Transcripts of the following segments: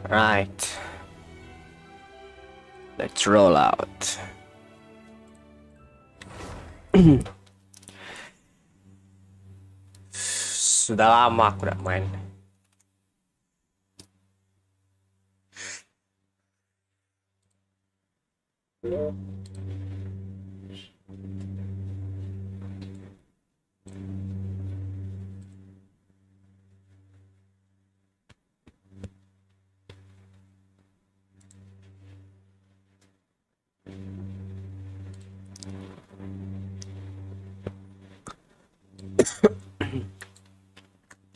Right. Let's roll out. Sudah lama aku udah main.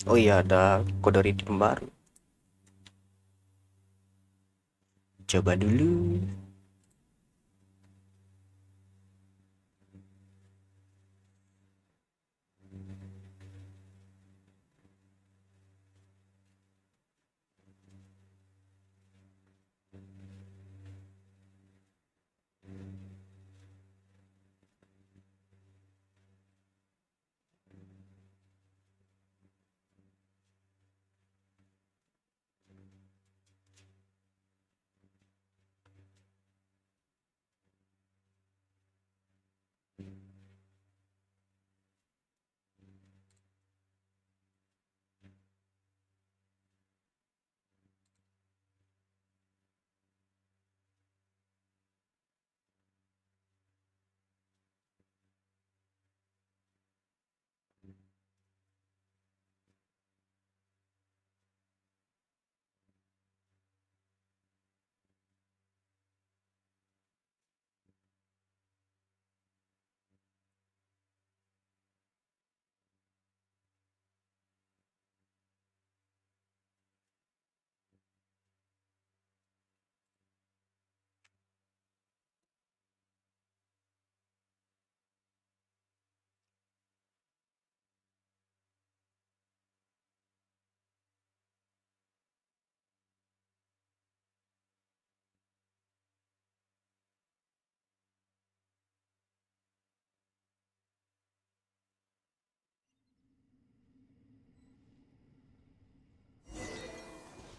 Oh iya, ada kode redeem baru. Coba dulu.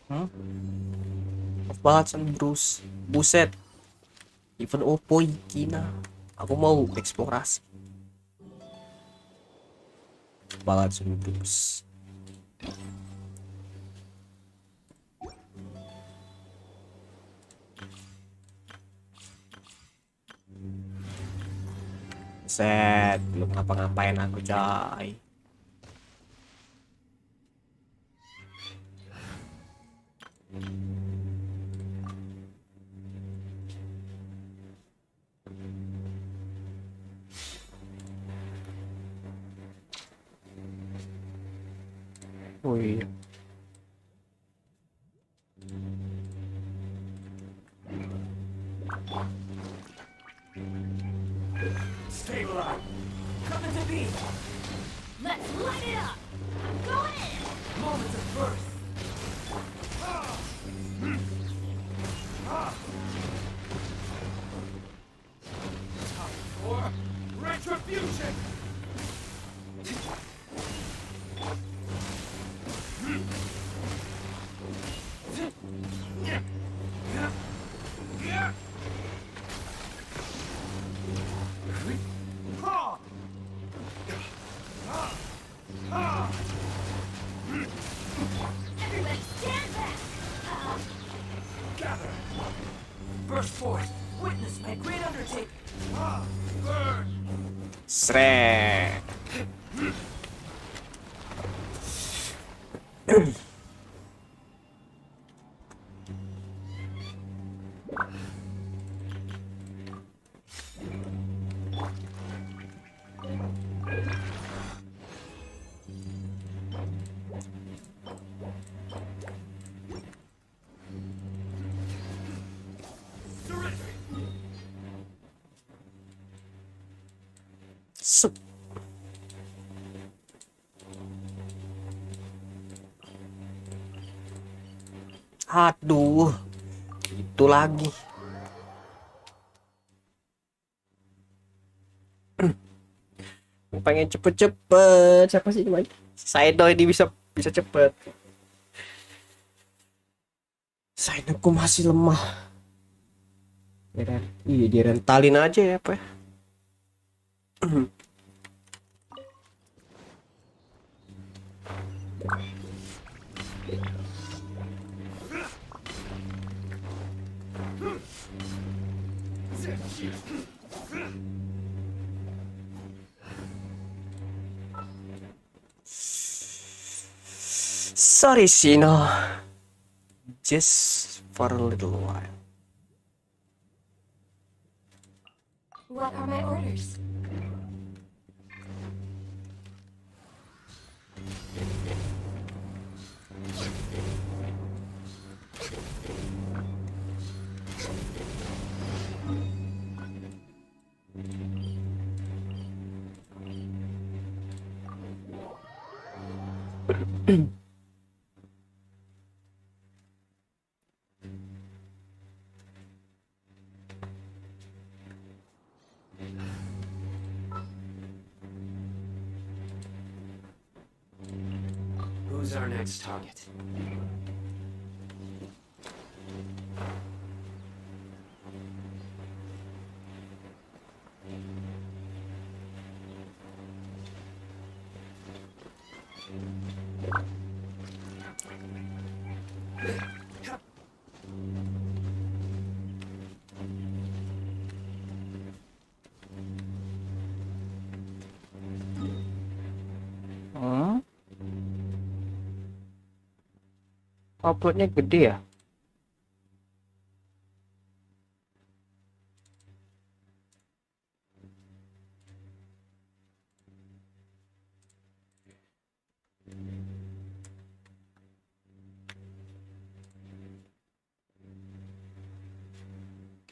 Off banget san Bruce. Buset. Even Oppo Kina. Aku mau eksplorasi. Off banget san Bruce. Set, belum ngapa-ngapain aku coy. Oh iya. Stay alive. Coming to me. Let's light it up! I'm going in! Moments of birth. Time for retribution. Everybody stand back! Gather. Burst forth. Witness my great undertaking. Burn. Srek. Surrender. Sup. Aduh. Itu lagi. Pengen cepet-cepet. Siapa sih ini? Saya doy ini bisa bisa cepet. Sainku masih lemah. Iya, direntalin aja ya, apa ya? Sorry, Sino. Just for a little while. What are my orders? Who's our next target? Uploadnya gede ya?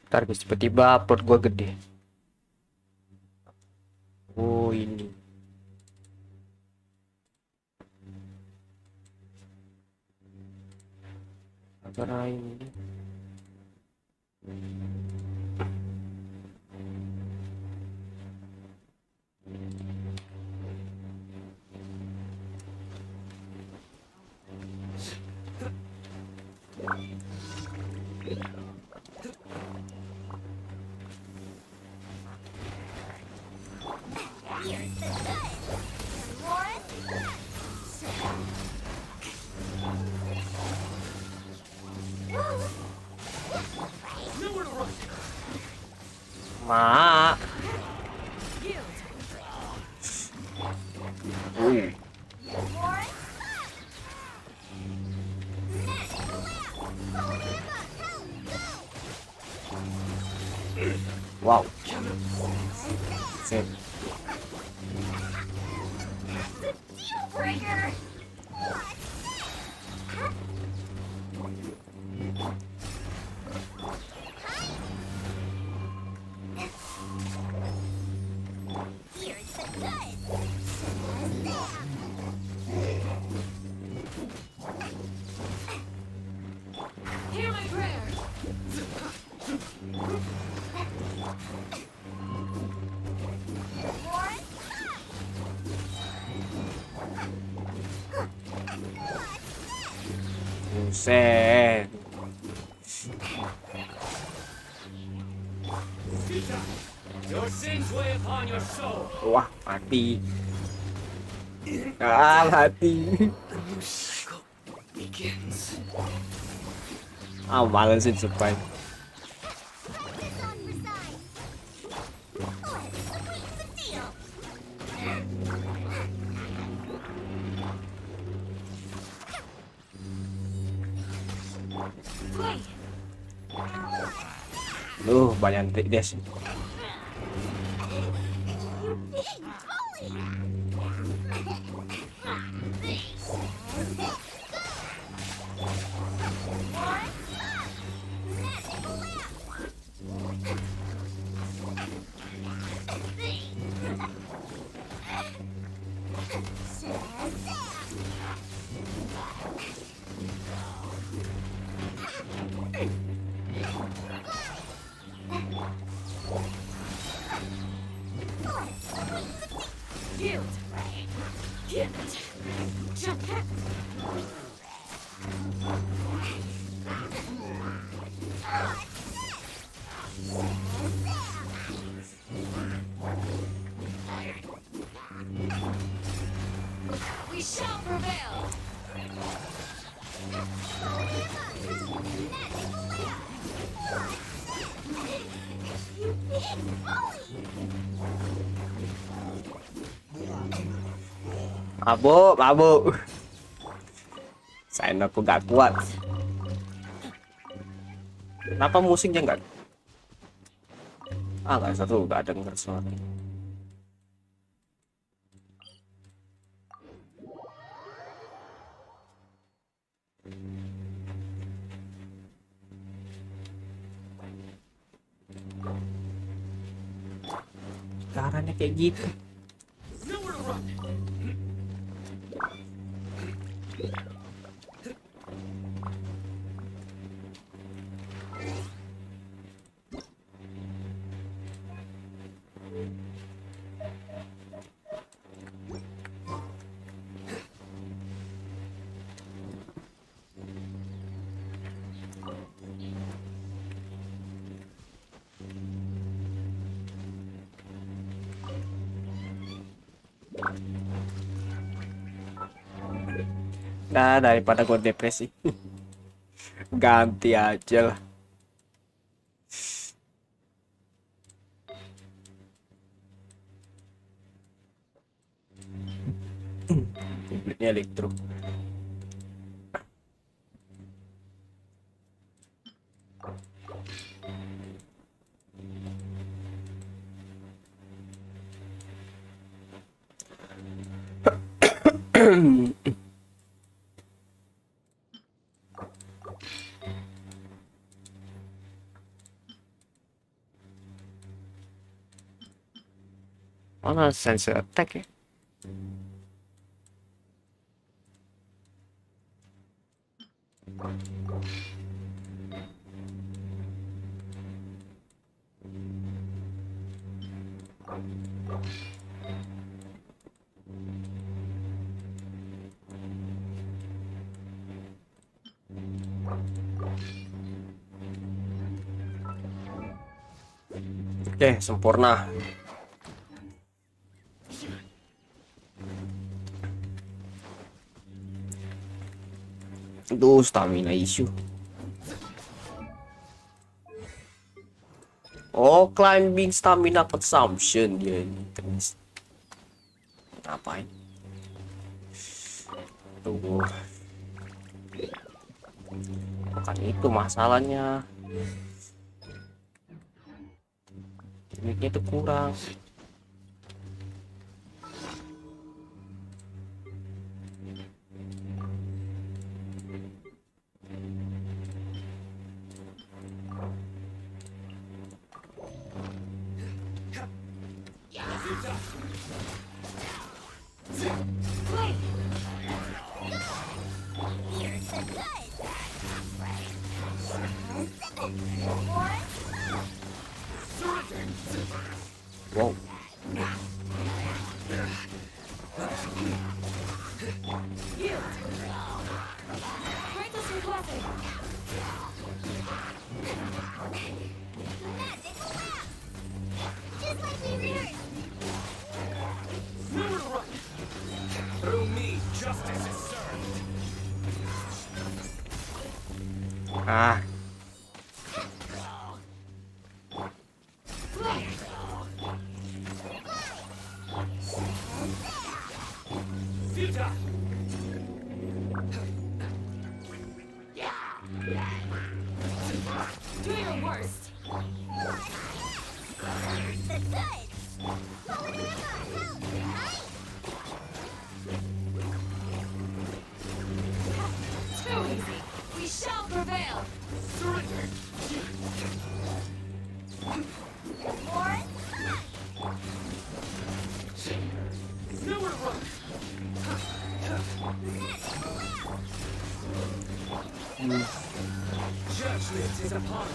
Ntar guys, tiba-tiba upload gua gede. Oh, ini. Karena ini. Mak. Wow. Sip. Breaker! Here's the good! Hear my prayer! Warren? Buset. Your sins weigh upon your soul. Wah, mati. Ah, mati. The new cycle begins. Ah, malesin survive. Banyak dia sih. Get jump. We shall prevail. Mabuk, mabuk. Saya aku gak kuat. Kenapa musiknya enggak? Nggak satu, nggak denger suara. Caranya kayak gitu. Nah, daripada gue depresi, ganti aja lah. Publiknya elektro. Mana sensor attack ya? Oke, sempurna. Itu stamina issue. Oh, climbing stamina consumption dia ini. Ngapain? Tunggu. Bukan itu masalahnya. Tekniknya itu kurang. Wow. Princess requested. Just like we rehearsed. Through me, justice is served. Ah, Futa! Do your worst. The goods. Too easy. We shall prevail. Surrender! Or Nowhere to run! Judgment is upon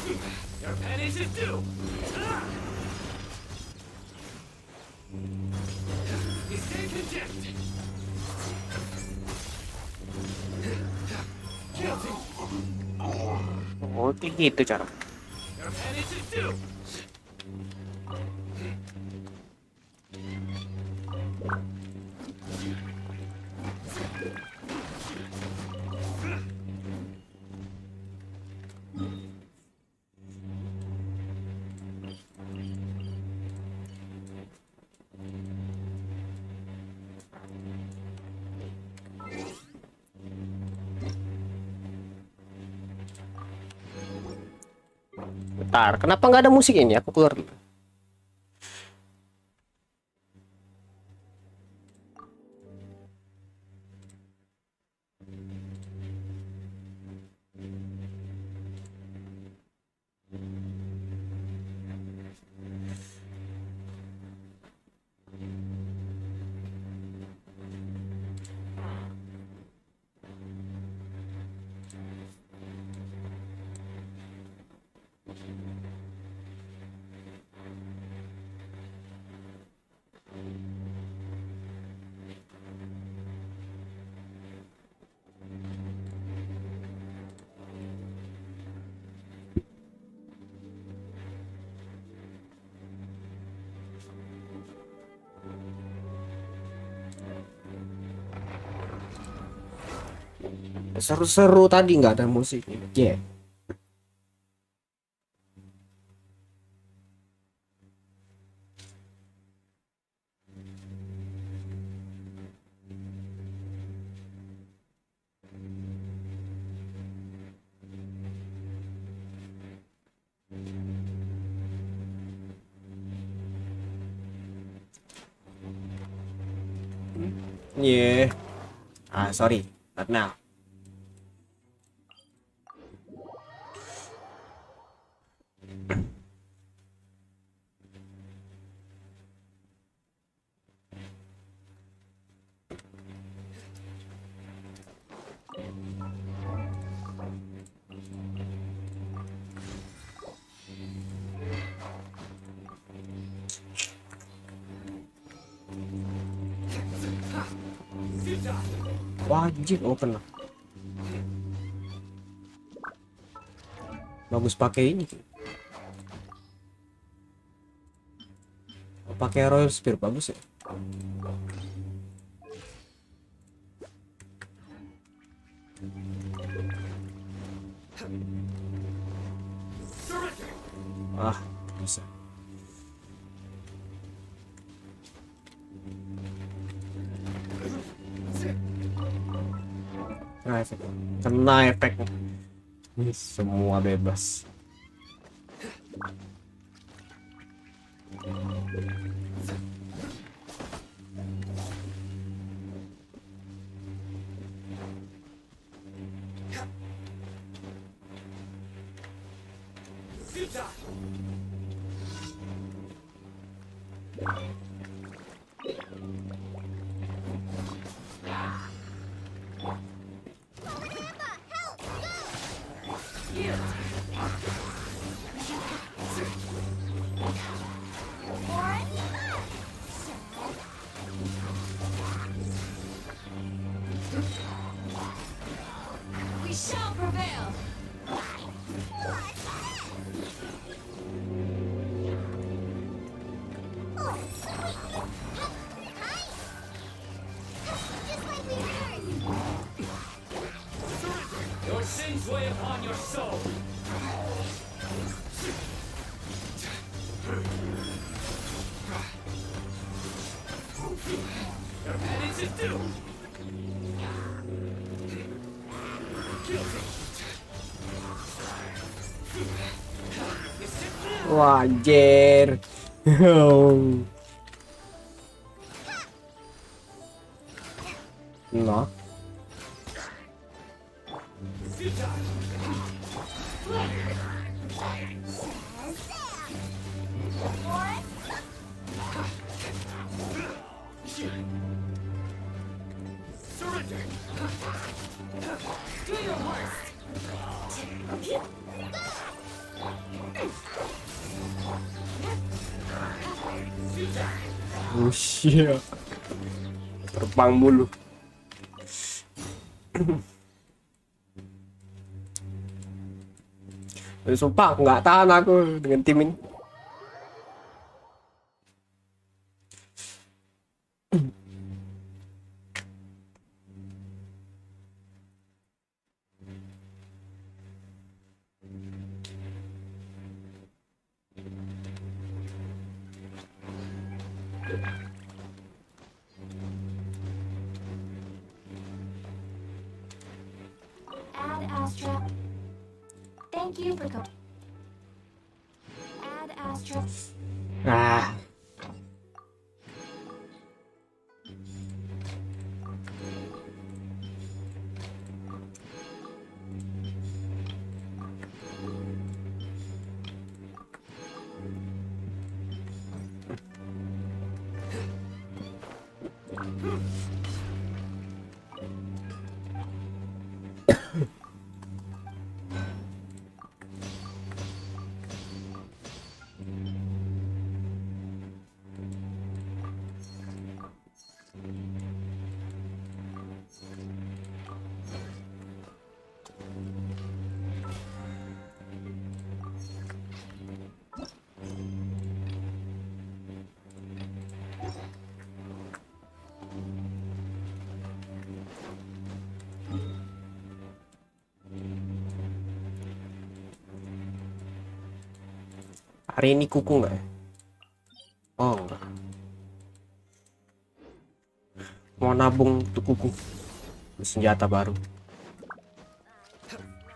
you. Your penance is due! Stay condemned. Guilty. Oh, kayak gitu cara. Your penance is due. Bentar, kenapa nggak ada musik ini? Aku keluar dulu. Seru-seru tadi nggak ada musiknya. Yeah. Yeah. Sorry, not now. Wajib open lah. Bagus pakai ini. Pakai Royal Spear bagus ya. Bisa. Kena efek. Semua bebas. We shall prevail. Your sins weigh upon your soul. Your penance is due. Wajar. No. Iya. Terbang mulu. Sumpah aku nggak tahan aku dengan tim ini. Add Astra. Thank you for coming. Add Astra. Ah. Hari ini kuku nggak ya? Oh enggak. Mau nabung untuk kuku. Senjata baru.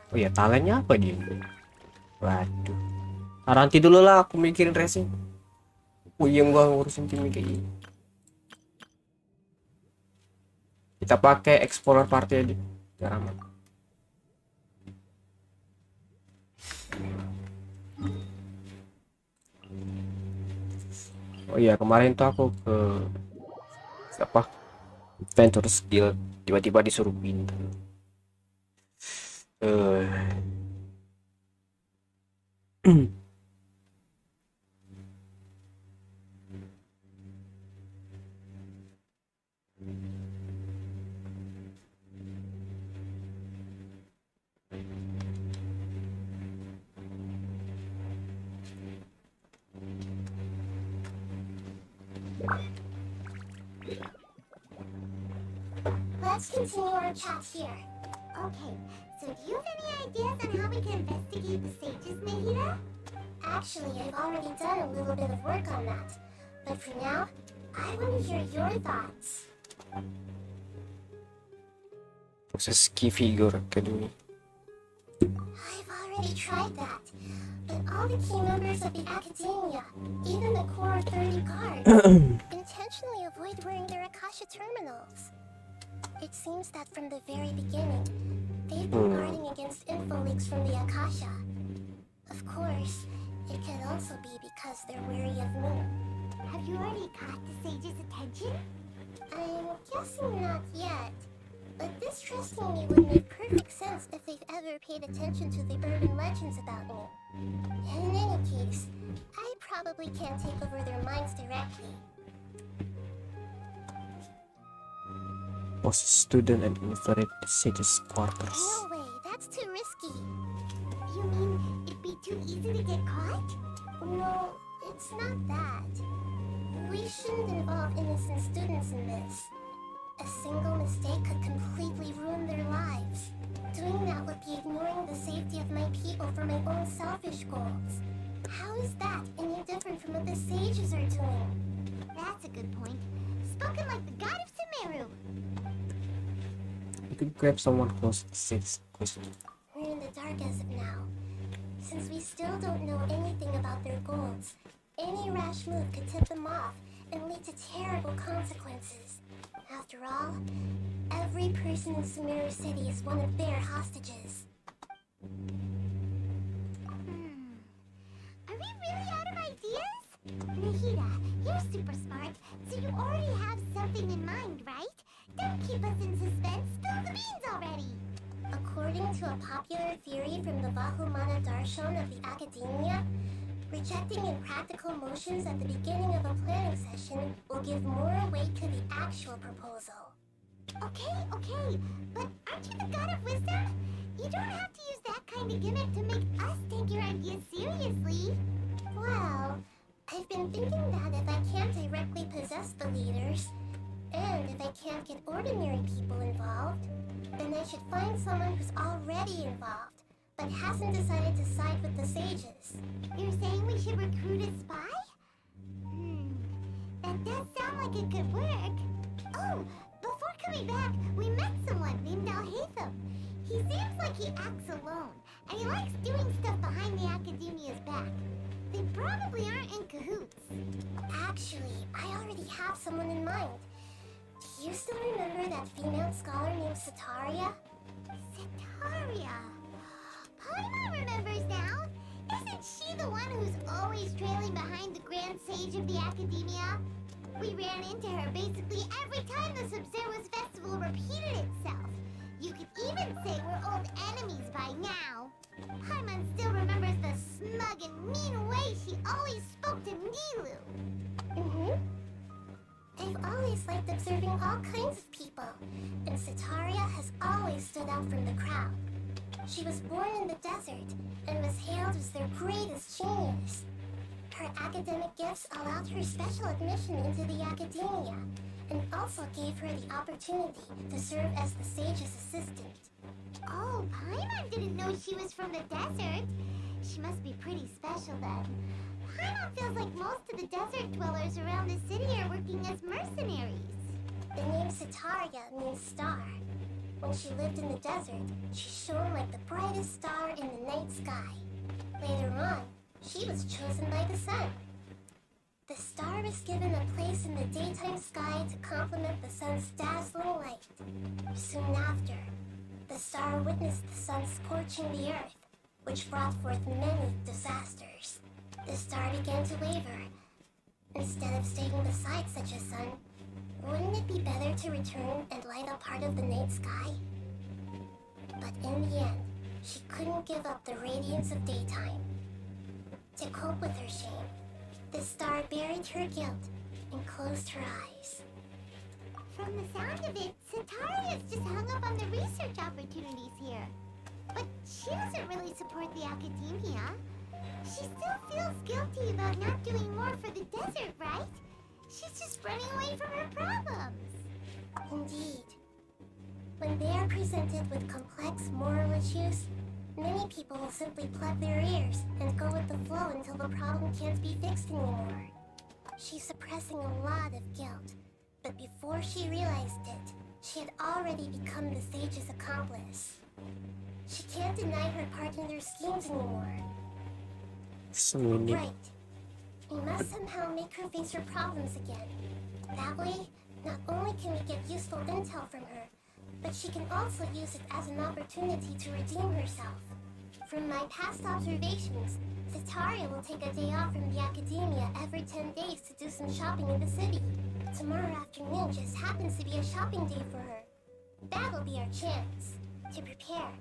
Oh ya, talentnya apa dia? Waduh. Nanti dulu lah aku mikirin racing. Puyeng gua ngurusin tim kayak gini. Kita pakai Explorer party aja. Biar aman. Oh iya, kemarin tuh aku ke siapa? Adventure Skill tiba-tiba disuruh pindah. Let's continue our chat here. Okay, so do you have any ideas on how we can investigate the sages, Nahida? Actually, I've already done a little bit of work on that. But for now, I want to hear your thoughts. Proses key figure academy. I've already tried that. But all the key members of the Academia, even the core 30 guards, intentionally avoid wearing their Akasha terminals. It seems that from the very beginning, they've been guarding against info leaks from the Akasha. Of course, it could also be because they're wary of me. Have you already caught the sage's attention? I'm guessing not yet. But this trusting me would make perfect sense if they've ever paid attention to the urban legends about me. In any case, I probably can't take over their minds directly. Was a student and infiltrate the sage's quarters. No way, that's too risky. You mean it'd be too easy to get caught? No, it's not that. We shouldn't involve innocent students in this. A single mistake could completely ruin their lives. Doing that would be ignoring the safety of my people for my own selfish goals. How is that any different from what the sages are doing? That's a good point. Spoken like the god of Sumeru. You could grab someone close to the sage's question. We're in the dark as of now. Since we still don't know anything about their goals, any rash move could tip them off and lead to terrible consequences. After all, every person in Sumeru City is one of their hostages. Are we really out of ideas? Nahida, you're super smart, so you already have something in mind, right? Don't keep us in suspense. Spill the beans already! According to a popular theory from the Vahumana Darshan of the Academia, Rejecting impractical motions at the beginning of a planning session will give more weight to the actual proposal. Okay, but aren't you the god of wisdom? You don't have to use that kind of gimmick to make us take your ideas seriously. Well, I've been thinking that if I can't directly possess the leaders, and if I can't get ordinary people involved, then I should find someone who's already involved, but hasn't decided to side with the sages. You're saying we should recruit a spy? That does sound like it could work. Oh, before coming back, we met someone named Al-Haytham. He seems like he acts alone, and he likes doing stuff behind the academia's back. They probably aren't in cahoots. Actually, I already have someone in mind. Do you still remember that female scholar named Saweria? Saweria? Paimon remembers now. Isn't she the one who's always trailing behind the Grand Sage of the Academia? We ran into her basically every time the Subservice Festival repeated itself. You could even say we're old enemies by now. Paimon still remembers the smug and mean way she always spoke to Nilu. I've always liked observing all kinds of people, and Saweria has always stood out from the crowd. She was born in the desert and was hailed as their greatest genius. Her academic gifts allowed her special admission into the academia, and also gave her the opportunity to serve as the sage's assistant. Oh, Paimon didn't know she was from the desert. She must be pretty special then. Paimon feels like most of the desert dwellers around the city are working as mercenaries. The name Saweria means star. When she lived in the desert, she shone like the brightest star in the night sky. Later on, she was chosen by the sun. The star was given a place in the daytime sky to complement the sun's dazzling light. Soon after, the star witnessed the sun scorching the earth, which brought forth many disasters. The star began to waver. Instead of staying beside such a sun, wouldn't it be better to return and light up part of the night sky? But in the end, she couldn't give up the radiance of daytime. To cope with her shame, the star buried her guilt and closed her eyes. From the sound of it, Sataria's just hung up on the research opportunities here. But she doesn't really support the academia. She still feels guilty about not doing more for the desert, right? She's just running away from her problems. Indeed. When they are presented with complex moral issues, many people will simply plug their ears and go with the flow until the problem can't be fixed anymore. She's suppressing a lot of guilt, but before she realized it, she had already become the sage's accomplice. She can't deny her part in their schemes anymore. Right. We must somehow make her face her problems again. That way, not only can we get useful intel from her, but she can also use it as an opportunity to redeem herself. From my past observations, Saweria will take a day off from the academia every 10 days to do some shopping in the city. Tomorrow afternoon just happens to be a shopping day for her. That'll be our chance. To prepare,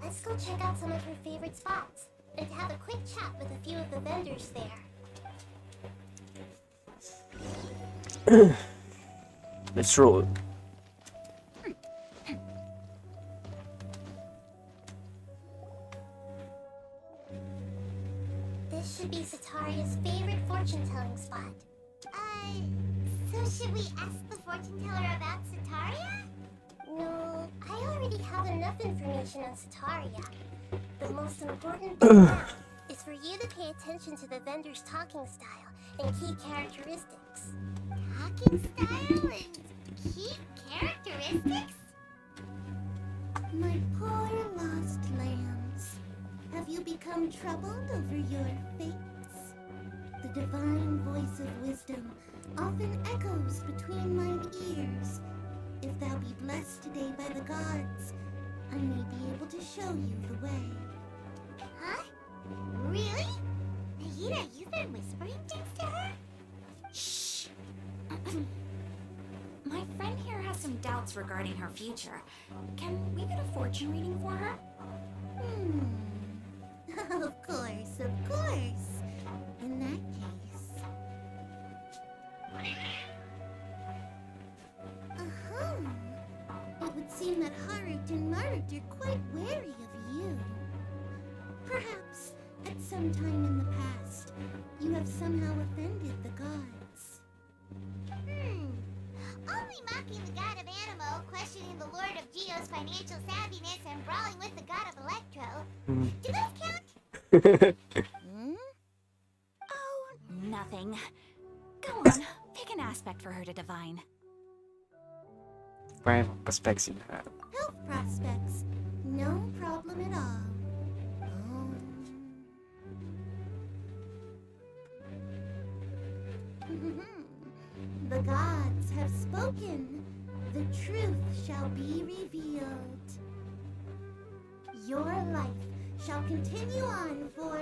let's go check out some of her favorite spots, and have a quick chat with a few of the vendors there. Let's roll. This should be Sataria's favorite fortune-telling spot. So should we ask the fortune teller about Saweria? No, I already have enough information on Saweria. The most important thing now is for you to pay attention to the vendor's talking style and key characteristics. Talking style and key characteristics? My poor lost lambs. Have you become troubled over your fates? The divine voice of wisdom often echoes between mine ears. If thou be blessed today by the gods, I may be able to show you the way. Huh? Really? Nahida, you've been whispering things to her? Shh. My friend here has some doubts regarding her future. Can we get a fortune reading for her? Of course, of course. find that Harut and Marut are quite wary of you. Perhaps, at some time in the past, you have somehow offended the gods. Only mocking the god of Animo, questioning the lord of Geo's financial savviness, and brawling with the god of Electro. Do those count? Oh, nothing. Go on, pick an aspect for her to divine. Prime perspektif. Health prospects, no problem at all. The gods have spoken. The truth shall be revealed. Your life shall continue on for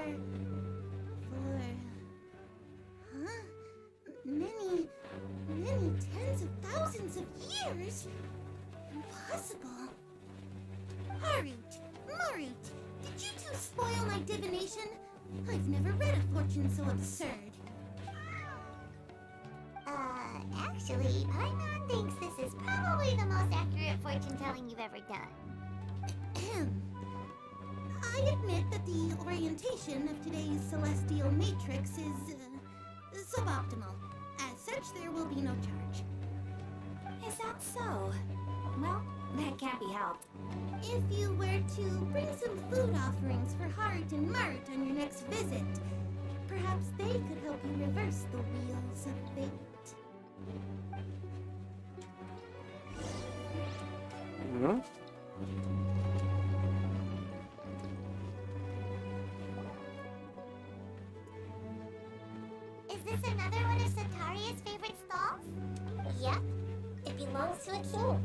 many tens of thousands of years. Impossible. Harut, Marut, did you two spoil my divination? I've never read a fortune so absurd. Actually, Paimon thinks this is probably the most accurate fortune telling you've ever done. I admit that the orientation of today's celestial matrix is suboptimal. As such, there will be no charge. Is that so? Well, that can't be helped. If you were to bring some food offerings for Harut and Marut on your next visit, perhaps they could help you reverse the wheels of fate. Hmm? Is this another one of Sataria's favorite stalls? Yep, it belongs to a king.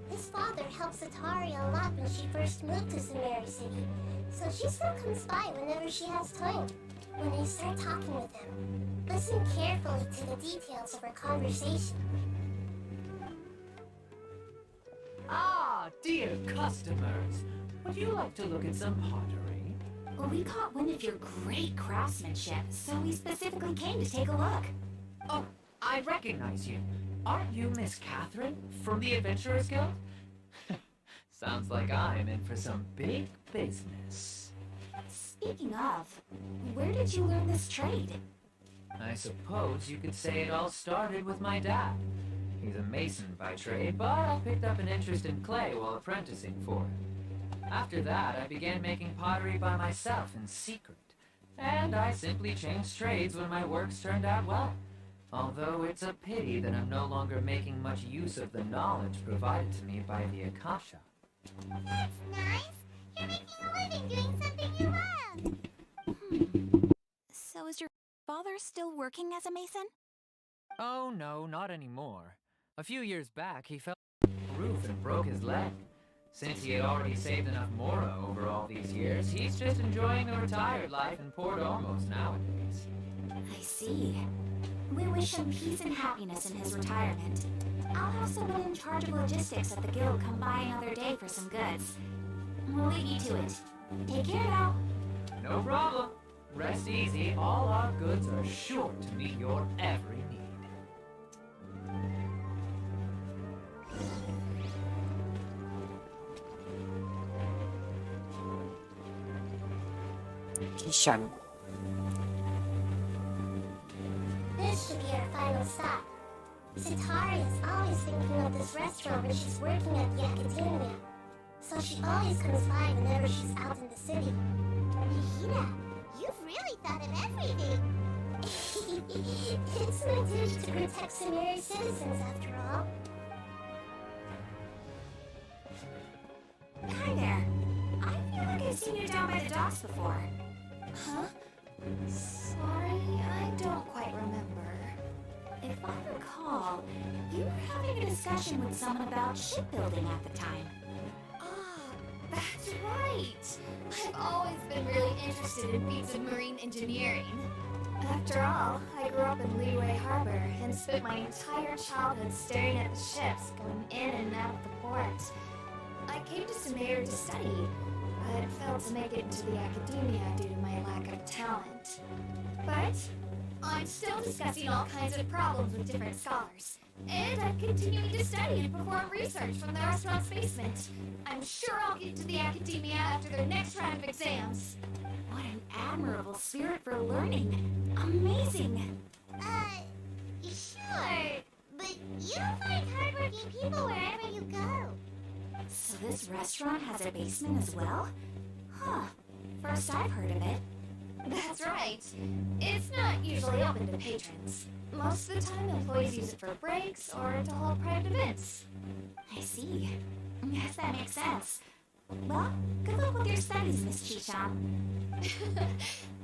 His father helped Sataria a lot when she first moved to Saweria City, so she still comes by whenever she has time. When they start talking with him, listen carefully to the details of her conversation. Ah, dear customers, would you like to look at some pottery? Well, we caught wind of your great craftsmanship, so we specifically came to take a look. Oh, I recognize you. Aren't you Miss Catherine from the Adventurers Guild? Sounds like I'm in for some big business. Speaking of, where did you learn this trade? I suppose you could say it all started with my dad. He's a mason by trade, but I picked up an interest in clay while apprenticing for him. After that, I began making pottery by myself in secret. And I simply changed trades when my works turned out well. Although it's a pity that I'm no longer making much use of the knowledge provided to me by the Akasha. That's nice. You're making a living doing something you love. So is your father still working as a mason? Oh no, not anymore. A few years back, he fell off the roof and broke his leg. Since he had already saved enough mora over all these years, he's just enjoying a retired life in Port Ormos nowadays. I see. We wish him peace and happiness in his retirement. I'll have someone in charge of logistics at the guild come by another day for some goods. We'll leave you to it. Take care now. No problem. Rest easy, all our goods are sure to meet your every need. Kishan. This should be our final stop. Sataria is always thinking of this restaurant when she's working at the academia, so she always comes by whenever she's out in the city. Hina, you've really thought of everything. It's my duty to protect Saweria citizens, after all. Hi there. I feel like I've seen you down by the docks before. Huh? Sorry, I don't quite remember. If I recall, you were having a discussion with someone about shipbuilding at the time. Ah, that's right. I've always been really interested in feats of marine engineering. After all, I grew up in Leeway Harbor and spent my entire childhood staring at the ships going in and out of the port. I came to Sumer to study, but failed to make it into the academia due to my lack of talent. But I'm still discussing all kinds of problems with different scholars, And I'm continuing to study and perform research from the restaurant's basement. I'm sure I'll get to the academia after their next round of exams. What an admirable spirit for learning. Amazing. Sure. But you don't find hardworking people wherever you go. So this restaurant has a basement as well? Huh. First I've heard of it. That's right. It's not usually open to patrons. Most of the time, employees use it for breaks or to hold private events. I see. Yes, that makes sense. Well, good luck with your studies, Miss Chishan.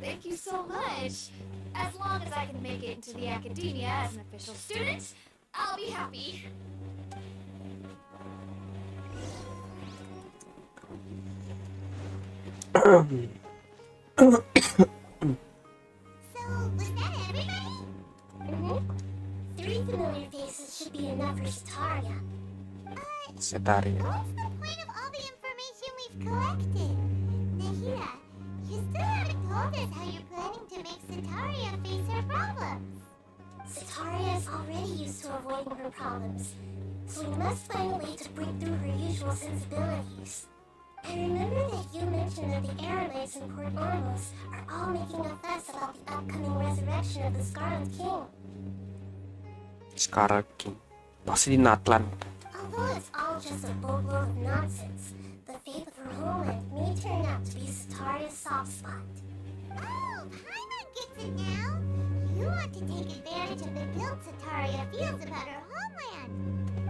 Thank you so much. As long as I can make it into the academia as an official student, I'll be happy. So, was that everybody? Mm-hmm. 3 familiar faces should be enough for Sataria. Setaria. What's the point of all the information we've collected? Nahida, you still haven't told us how you're planning to make Sataria face her problems. Sataria is already used to avoiding her problems, so we must find a way to break through her usual sensibilities. I remember that you mentioned that the airlines in Port Ormuz are all making a fuss about the upcoming resurrection of the Scarlet King. Scarlet King. Pasti di Natlan. Although it's all just a boatload of nonsense, the fate of her homeland may turn out to be Sataria's soft spot. Oh, Paimon gets it now. You want to take advantage of the guilt Sataria feels about her homeland.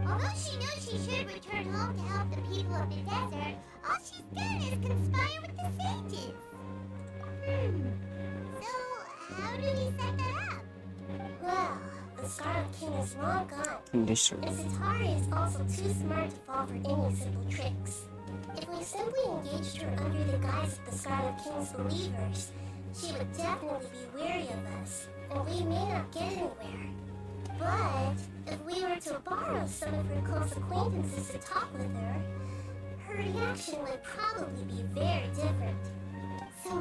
Although she knows she should return home to help the people of the desert, all she's done is conspire with the sages. So, how do we set that up? Well, the Scarlet King is long gone, Indonesian. and Sataria is also too smart to fall for any simple tricks. If we simply engaged her under the guise of the Scarlet King's believers, she would definitely be wary of us, and we may not get anywhere. But if we were to borrow some of her close acquaintances to talk with her, her reaction would probably be very different. So,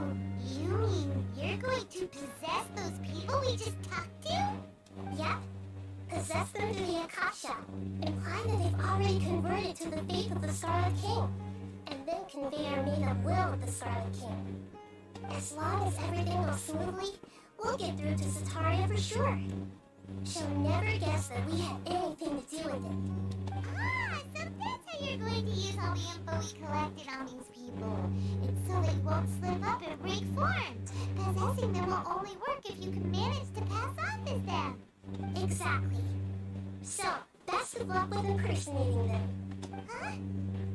you mean you're going to possess those people we just talked to? Yep. Possess them through the Akasha, implying that they've already converted to the faith of the Scarlet King, and then convey our made-up will of the Scarlet King. As long as everything goes smoothly, we'll get through to Sataria for sure. She'll never guess that we had anything to do with it. Ah, so that's how you're going to use all the info we collected on these people. It's so they won't slip up and break forms. Possessing them will only work if you can manage to pass off as them. Exactly. So, best of luck with impersonating them. Huh?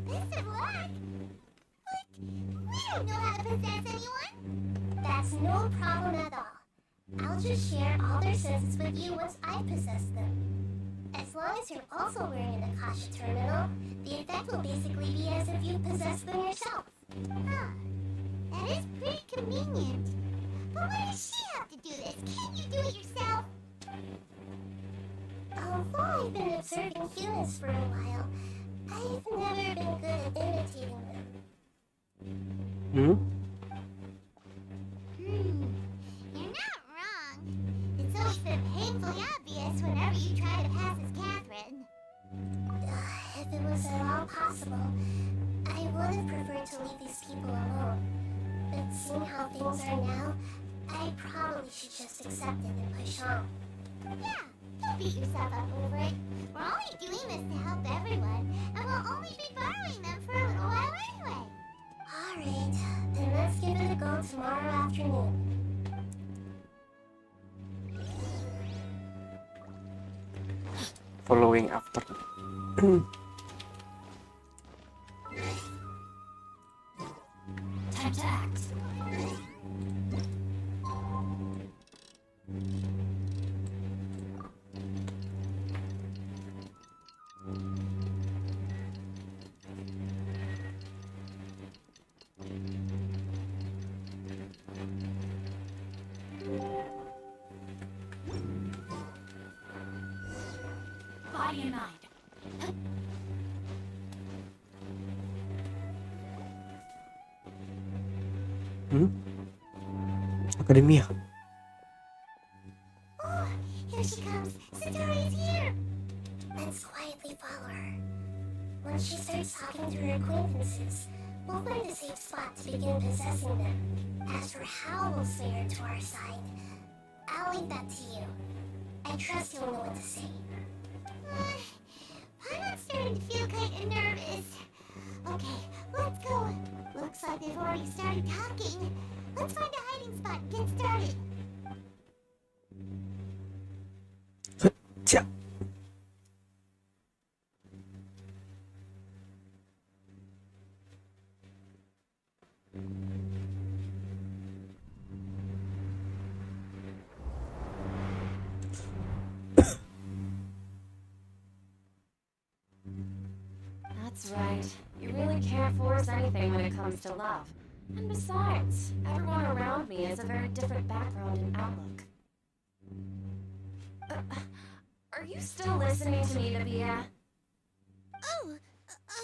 Best of luck? But we don't know how to possess anyone. That's no problem at all. I'll just share all their senses with you once I possess them. As long as you're also wearing an Akasha terminal, the effect will basically be as if you possessed them yourself. Huh. That is pretty convenient. But why does she have to do this? Can't you do it yourself? Although I've been observing humans for a while, I've never been good at imitating them. You're not wrong. It's always been painfully obvious whenever you try to pass as Catherine. If it was at all possible, I would have preferred to leave these people alone. But seeing how things are now, I probably should just accept it and push on. Yeah, don't beat yourself up over it. We're only doing this to help everyone, and we'll only be borrowing them for a little while anyway. Alright, then let's give it a go tomorrow afternoon. Following after. Time to act. Body and mind. Akademia. Oh, here she comes. Satari's here. likely follow her. When she starts talking to her acquaintances, we'll find a safe spot to begin possessing them. As for how we'll sway her to our side, I'll leave that to you. I trust you'll know what to say. I'm starting to feel kind of nervous. Okay, let's go. Looks like they've already started talking. Let's find a hiding spot and get started. Siap. That's right. You really can't force anything when it comes to love. And besides, everyone around me has a very different background and outlook. Are you still listening to me, Nvidia? Oh,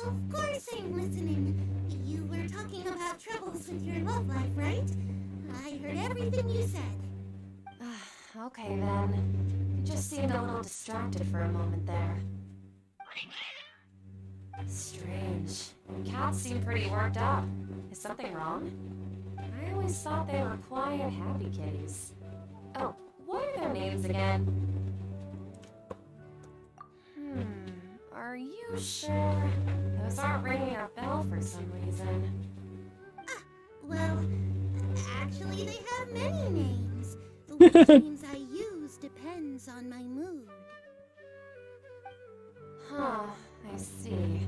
of course I'm listening. You were talking about troubles with your love life, right? I heard everything you said. Okay then. You just seemed a little distracted for a moment there. Strange. Cats seem pretty worked up. Is something wrong? I always thought they were quiet, happy kitties. Oh, what are their names again? Are you sure? Those aren't ringing a bell for some reason. Well, actually they have many names. Which names I use depends on my mood. Huh, I see.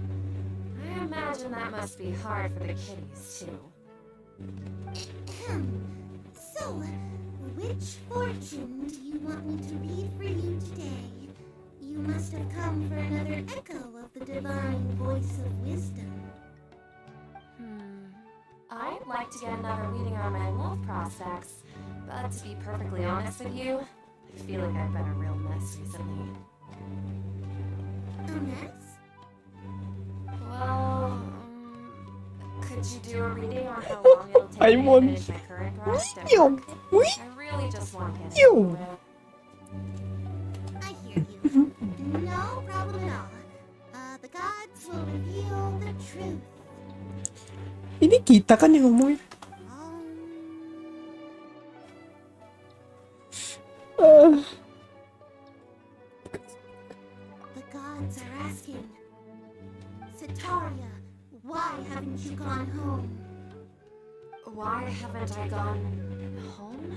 I imagine that must be hard for the kitties, too. So, which fortune do you want me to read for you today? You must have come for another echo of the divine voice of wisdom. I'd like to get another reading on my love prospects, but to be perfectly honest with you, I feel like I've been a real mess recently. A mess? Well, could you do a reading on how long it'll take me to finish my current project at work? I really just want to get it over with. I hear you. No problem at all. The gods will reveal the truth. Ini kita kan yang ngomongin. The gods are asking, Sataria, why haven't you gone home? Why haven't I gone home?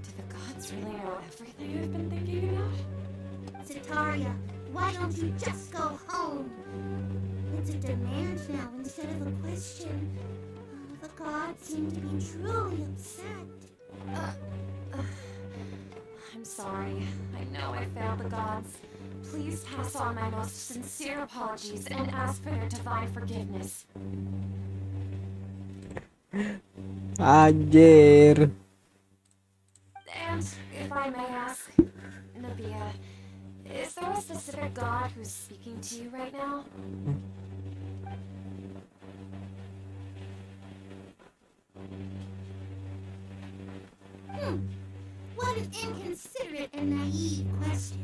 Do the gods really know everything I've been thinking about? Sataria, why don't you just go home? It's a demand now instead of a question. The gods seem to be truly upset. I'm sorry. I know I failed the gods. Please pass on my most sincere apologies and ask for their divine forgiveness. Anjir. And if I may ask, Nabia, is there a specific god who's speaking to you right now? What an inconsiderate and naive question.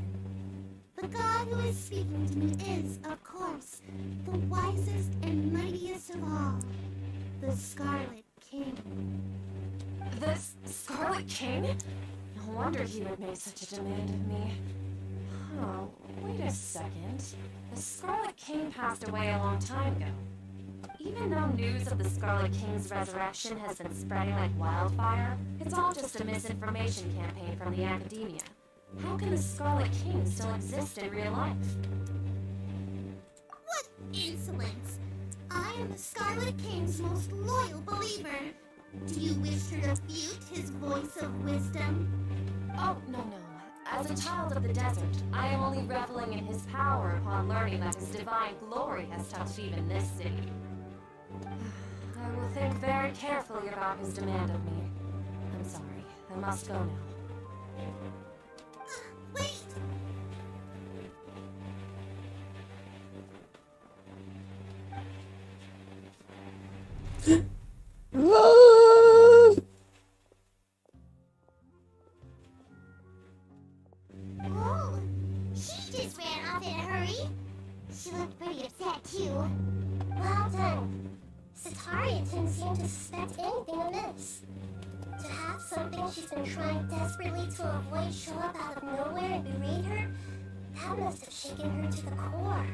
The god who is speaking to me is, of course, the wisest and mightiest of all, the Scarlet King. The Scarlet King? No wonder he would make such a demand of me. Oh, wait a second. The Scarlet King passed away a long time ago. Even though news of the Scarlet King's resurrection has been spreading like wildfire, it's all just a misinformation campaign from the academia. How can the Scarlet King still exist in real life? What insolence! I am the Scarlet King's most loyal believer. Do you wish to refute his voice of wisdom? Oh, no. As a child of the desert, I am only reveling in his power upon learning that his divine glory has touched even this city. I will think very carefully about his demand of me. I'm sorry. I must go now. Wait! Oh, she just ran off in a hurry sorry. She looked pretty upset too. Well done. Sataria didn't seem to suspect anything amiss. To have something she's been trying desperately to avoid show up out of nowhere and berate her, that must have shaken her to the core.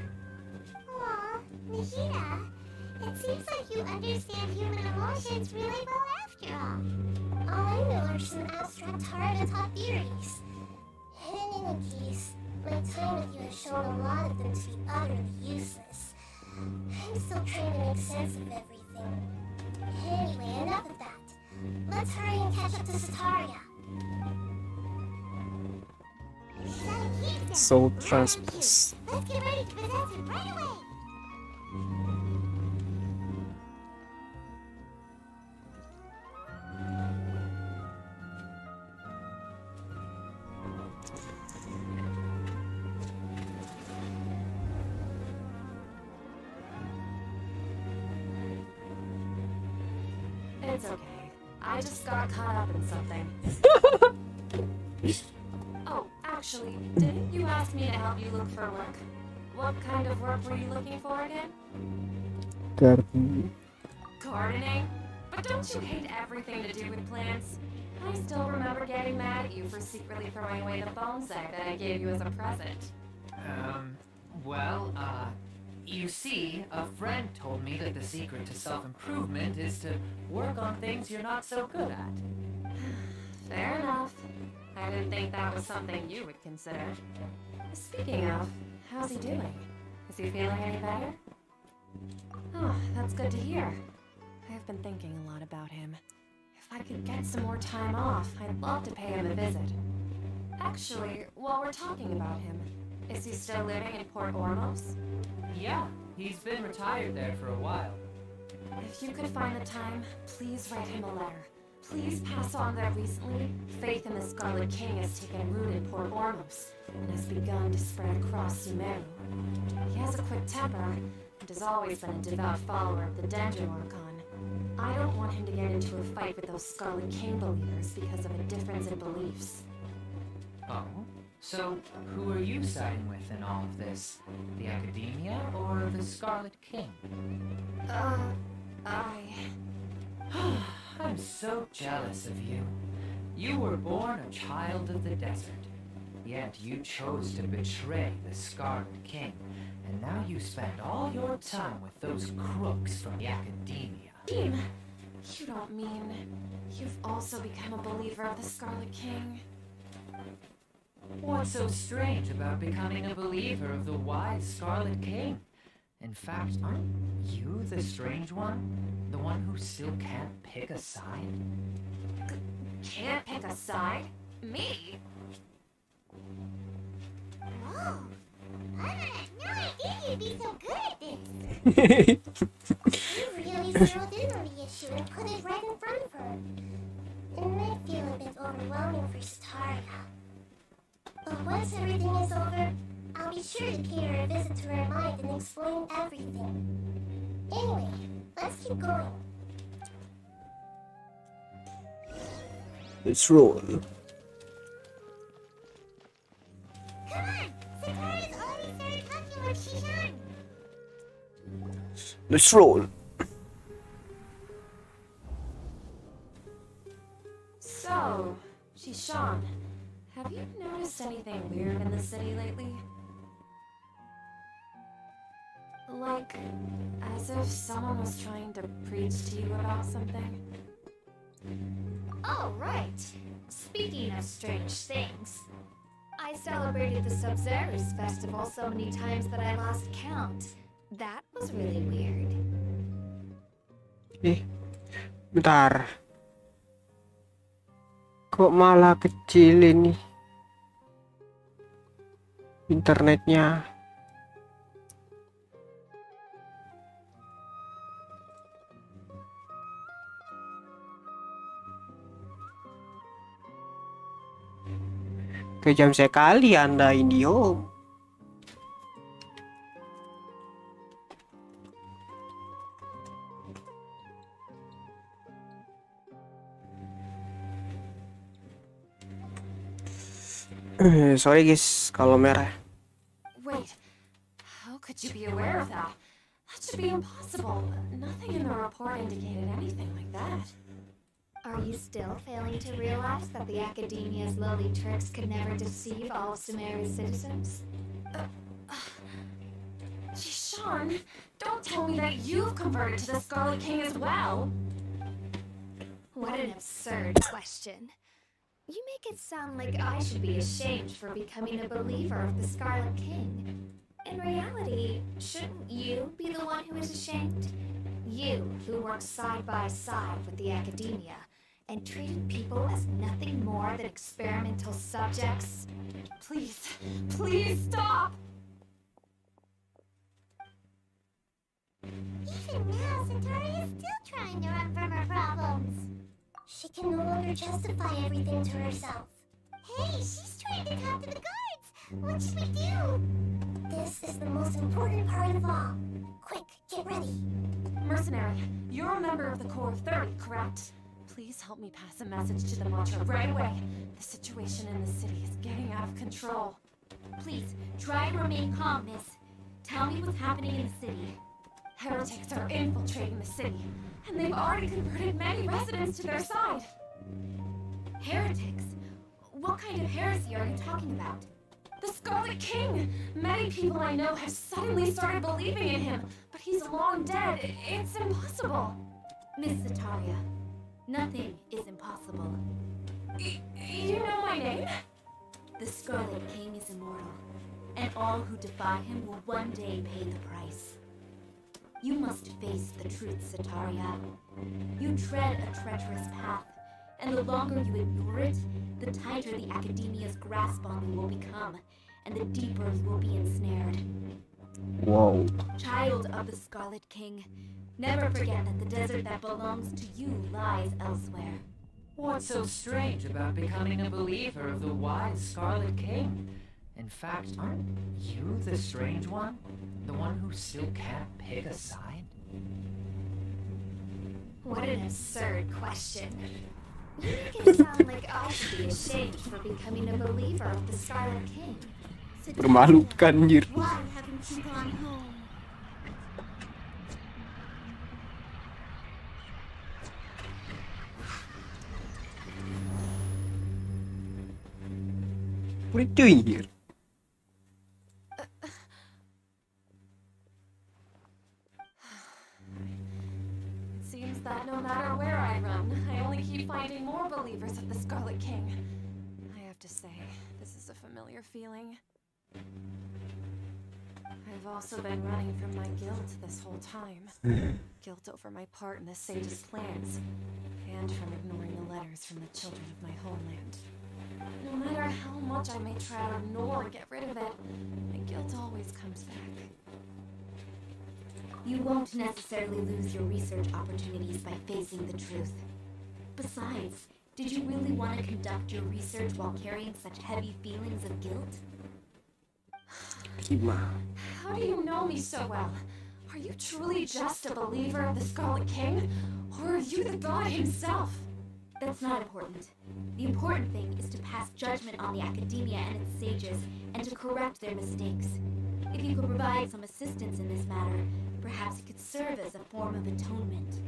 Aw, Nihira, it seems like you understand human emotions really well after all. All I know are some abstract Adata theories. Hidden in a case, my time with you has shown a lot of them to be utterly useless. I'm still trying to make sense of everything. Anyway, enough of that. Let's hurry and catch up to Sataria. So transpose. Let's get ready to possess him right away. It's okay. I just got caught up in something. Oh, actually, didn't you ask me to help you look for work? What kind of work were you looking for again? Gardening? But don't you hate everything to do with plants? I still remember getting mad at you for secretly throwing away the bonsai that I gave you as a present. You see, a friend told me that the secret to self-improvement is to work on things you're not so good at. Fair enough. I didn't think that was something you would consider. Speaking of, how's he doing? Is he feeling any better? Oh, that's good to hear. I've been thinking a lot about him. If I could get some more time off, I'd love to pay him a visit. Actually, while we're talking about him, is he still living in Port Ormos? Yeah, he's been retired there for a while. If you could find the time, please write him a letter. Please pass on that recently, faith in the Scarlet King has taken root in Port Ormos and has begun to spread across Sumeru. He has a quick temper and has always been a devout follower of the Dendron Archon. I don't want him to get into a fight with those Scarlet King believers because of a difference in beliefs. Oh? So, who are you siding with in all of this? The Academia or the Scarlet King? I'm so jealous of you. You were born a child of the desert, yet you chose to betray the Scarlet King, and now you spend all your time with those crooks from the Academia. Team, you don't mean you've also become a believer of the Scarlet King? What's so strange about becoming a believer of the wise Scarlet King? In fact, aren't you the strange one? The one who still can't pick a side? Can't pick a side? Me? Oh, I had no idea you'd be so good at this. You really zeroed in on the issue and put it right in front of her. It might feel a bit overwhelming for Sataria. But once everything is over, I'll be sure to pay her a visit to her mind and explain everything. Anyway, let's keep going. Let's roll. Come on! Sataria's already started talking with Shishan! Let's roll. So, Shishan, have you noticed anything weird in the city lately? Like, as if someone was trying to preach to you about something? Oh, right. Speaking of strange things, I celebrated the Sub-Zerus festival so many times that I lost count. That was really weird. Bentar. Kok malah kecil ini internetnya? Kejam sekali Anda Indio. Sorry guys kalau merah. Wait, How could you be aware of that? That should be impossible. Nothing in the report indicated anything like that. Are you still failing to realize that the Academia's lowly tricks could never deceive all of Sumeria's citizens? Sean, don't tell me that you've converted to the Scarlet King as well. What an absurd question. You make it sound like I should be ashamed for becoming a believer of the Scarlet King. In reality, shouldn't you be the one who is ashamed? You, who worked side by side with the Academia and treated people as nothing more than experimental subjects. Please, please stop! Even now, Satori is still trying to run from her problems. She can no longer justify everything to herself. Hey, she's trying to talk to the guards. What should we do? This is the most important part of all. Quick, get ready. Mercenary, you're a member of the Core of 30, correct? Please help me pass a message to the Mantra right away. The situation in the city is getting out of control. Please, try and remain calm, miss. Tell me what's happening in the city. Heretics are infiltrating the city, and they've already converted many residents to their side. Heretics? What kind of heresy are you talking about? The Scarlet King! Many people I know have suddenly started believing in him, but he's long dead. It's impossible. Miss Sataria, nothing is impossible. You know my name? The Scarlet King is immortal, and all who defy him will one day pay the price. You must face the truth, Sataria. You tread a treacherous path, and the longer you ignore it, the tighter the Academia's grasp on you will become, and the deeper you will be ensnared. Wow. Child of the Scarlet King, never forget that the desert that belongs to you lies elsewhere. What's so strange about becoming a believer of the wise Scarlet King? In fact, aren't you the strange one? The one who still can't pick a side? What an absurd question. You make it sound like I should be ashamed for becoming a believer of the Scarlet King. Memalukan anjir. Why haven't you gone home? What are you doing here? It seems that no matter where I run, I only keep finding more believers of the Scarlet King. I have to say, this is a familiar feeling. I've also been running from my guilt this whole time. Guilt over my part in the Sage's plans, and from ignoring the letters from the children of my homeland. No matter how much I may try to ignore or get rid of it, my guilt always comes back. You won't necessarily lose your research opportunities by facing the truth. Besides, did you really want to conduct your research while carrying such heavy feelings of guilt? How do you know me so well? Are you truly just a believer of the Scarlet King? Or are you the god himself? That's not important. The important thing is to pass judgment on the Academia and its sages, and to correct their mistakes. If you could provide some assistance in this matter, perhaps it could serve as a form of atonement.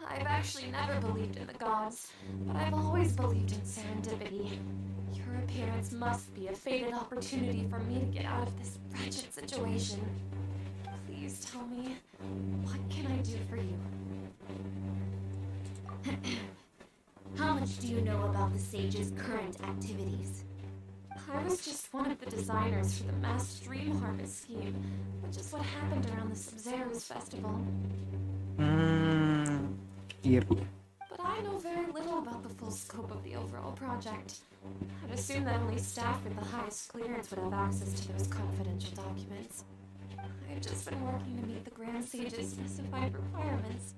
I've actually never believed in the gods, but I've always believed in serendipity. Your appearance must be a fated opportunity for me to get out of this wretched situation. Please tell me, what can I do for you? How much do you know about the sage's current activities? I was just one of the designers for the mass dream harvest scheme, which is what happened around the Sub-Zero's festival. Here. But I know very little about the full scope of the overall project. I'd assume that only staff with the highest clearance would have access to those confidential documents. I've just been working to meet the Grand Sage's specified requirements.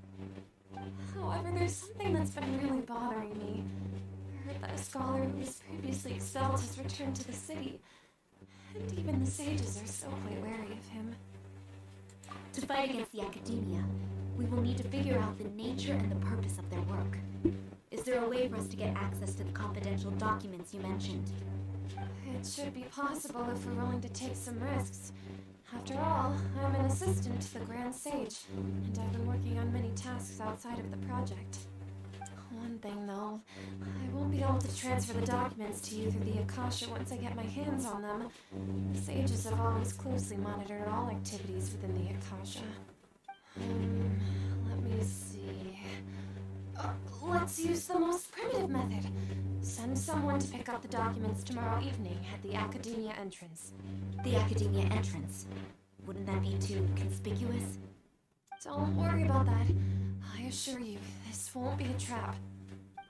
However, there's something that's been really bothering me. I heard that a scholar who was previously expelled has returned to the city, and even the sages are still quite wary of him. To fight against the Academia, we will need to figure out the nature and the purpose of their work. Is there a way for us to get access to the confidential documents you mentioned? It should be possible if we're willing to take some risks. After all, I'm an assistant to the Grand Sage, and I've been working on many tasks outside of the project. One thing though, I won't be able to transfer the documents to you through the Akasha once I get my hands on them. The sages have always closely monitored all activities within the Akasha. Let me see. Let's use the most primitive method. Send someone to pick up the documents tomorrow evening at the Academia entrance. The Academia entrance. Wouldn't that be too conspicuous? Don't worry about that. I assure you, this won't be a trap.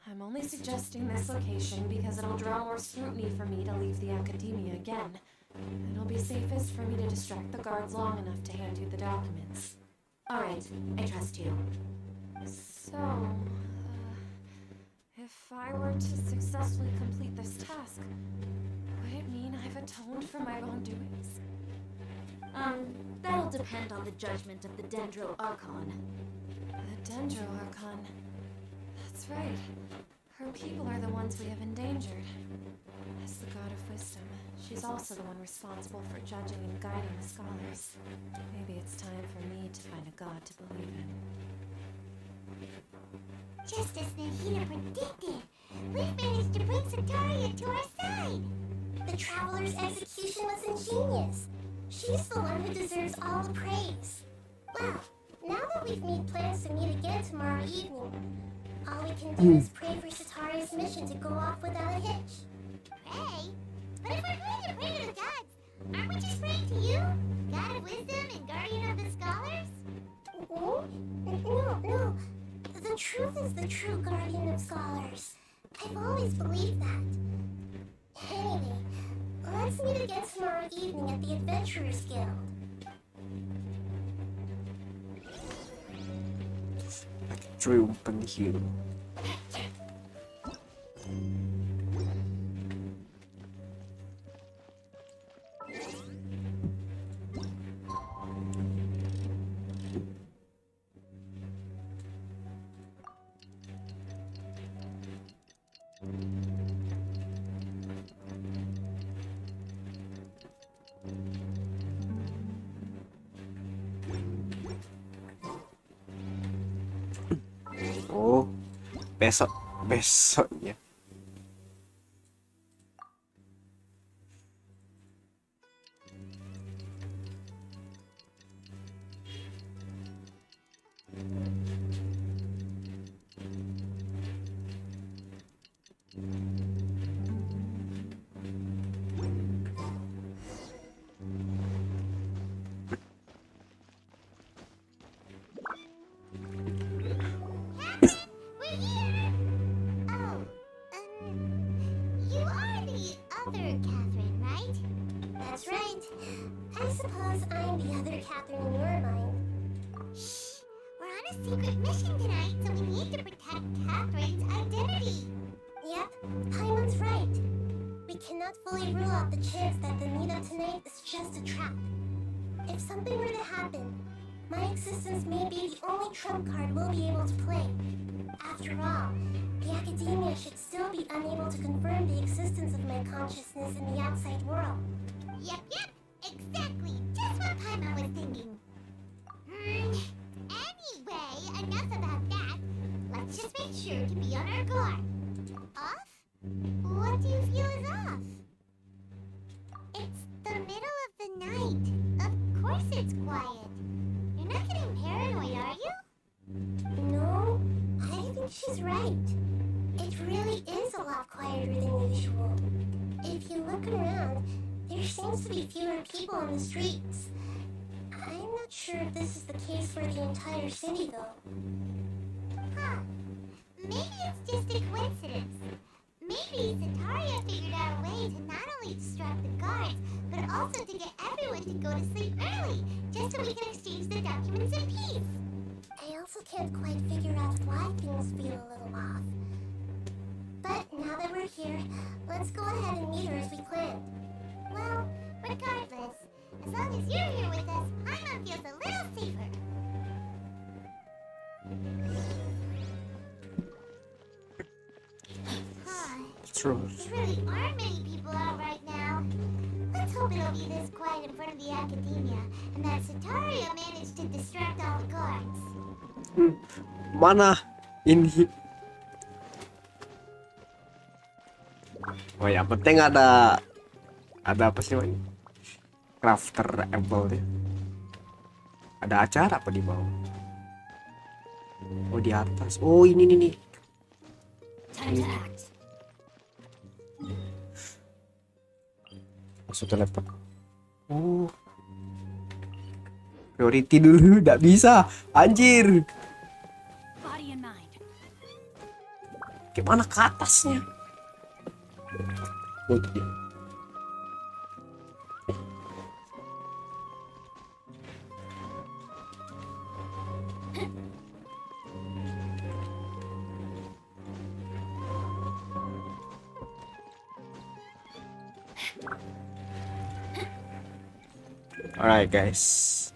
I'm only suggesting this location because it'll draw more scrutiny for me to leave the Academia again. It'll be safest for me to distract the guards long enough to hand you the documents. Alright, I trust you. So, if I were to successfully complete this task, would it mean I've atoned for my wrongdoings? That'll depend on the judgment of the Dendro Archon. The Dendro Archon. That's right. Her people are the ones we have endangered. As the god of wisdom, she's also the one responsible for judging and guiding the scholars. Maybe it's time for me to find a god to believe in. Just as Nahida predicted, we've managed to bring Sataria to our side. The Traveler's execution was ingenious. She's the one who deserves all the praise. Well, now that we've made plans to meet again tomorrow evening, all we can do is pray for Sataria's mission to go off without a hitch. Pray? But if we're going to pray to the gods, aren't we just praying to you? God of wisdom and guardian of the scholars? No. The truth is the true guardian of scholars. I've always believed that. Anyway, let's meet again tomorrow evening at the Adventurers Guild. Like a true penghero. Oh, besoknya. We're here! Oh, you are the other Catherine, right? That's right. I suppose I'm the other Catherine in your mind. Shh! We're on a secret mission tonight, so we need to protect Catherine's identity. Yep, Paimon's right. We cannot fully rule out the chance that the meetup tonight is just a trap. If something were to happen, my existence may be the only trump card we'll be able to play. After all, the Academia should still be unable to confirm the existence of my consciousness in the outside world. Yep, exactly. Just what Paimon was thinking. Anyway, enough about that. Let's just make sure to be on our guard. Off? What do you feel is off? It's the middle of the night. Of course it's quiet. You're not getting paranoid, are you? No, I think she's right. It really is a lot quieter than usual. If you look around, there seems to be fewer people on the streets. I'm not sure if this is the case for the entire city, though. Huh. Maybe it's just a coincidence. Maybe Sataria figured out a way to not only distract the guards, but also to get everyone to go to sleep early, just so we can exchange the documents in peace. I also can't quite figure out why things feel a little off. But now that we're here, let's go ahead and meet her as we planned. Well, regardless, as long as you're here with us, Paimon feels a little safer. Huh. True. There really aren't many people out right in front of the academia, and that Sataria managed to distract all the guards. Mana ini? Oh ya, penting ada apa sih namanya? Crafter Apple ya. Ada acara apa di bawah? Oh di atas. Oh ini nih. Time to act. Langsung teleport. Oh. Priority dulu, nggak bisa. Anjir. Body and mind. Gimana ke atasnya? Oh, iya. Alright guys,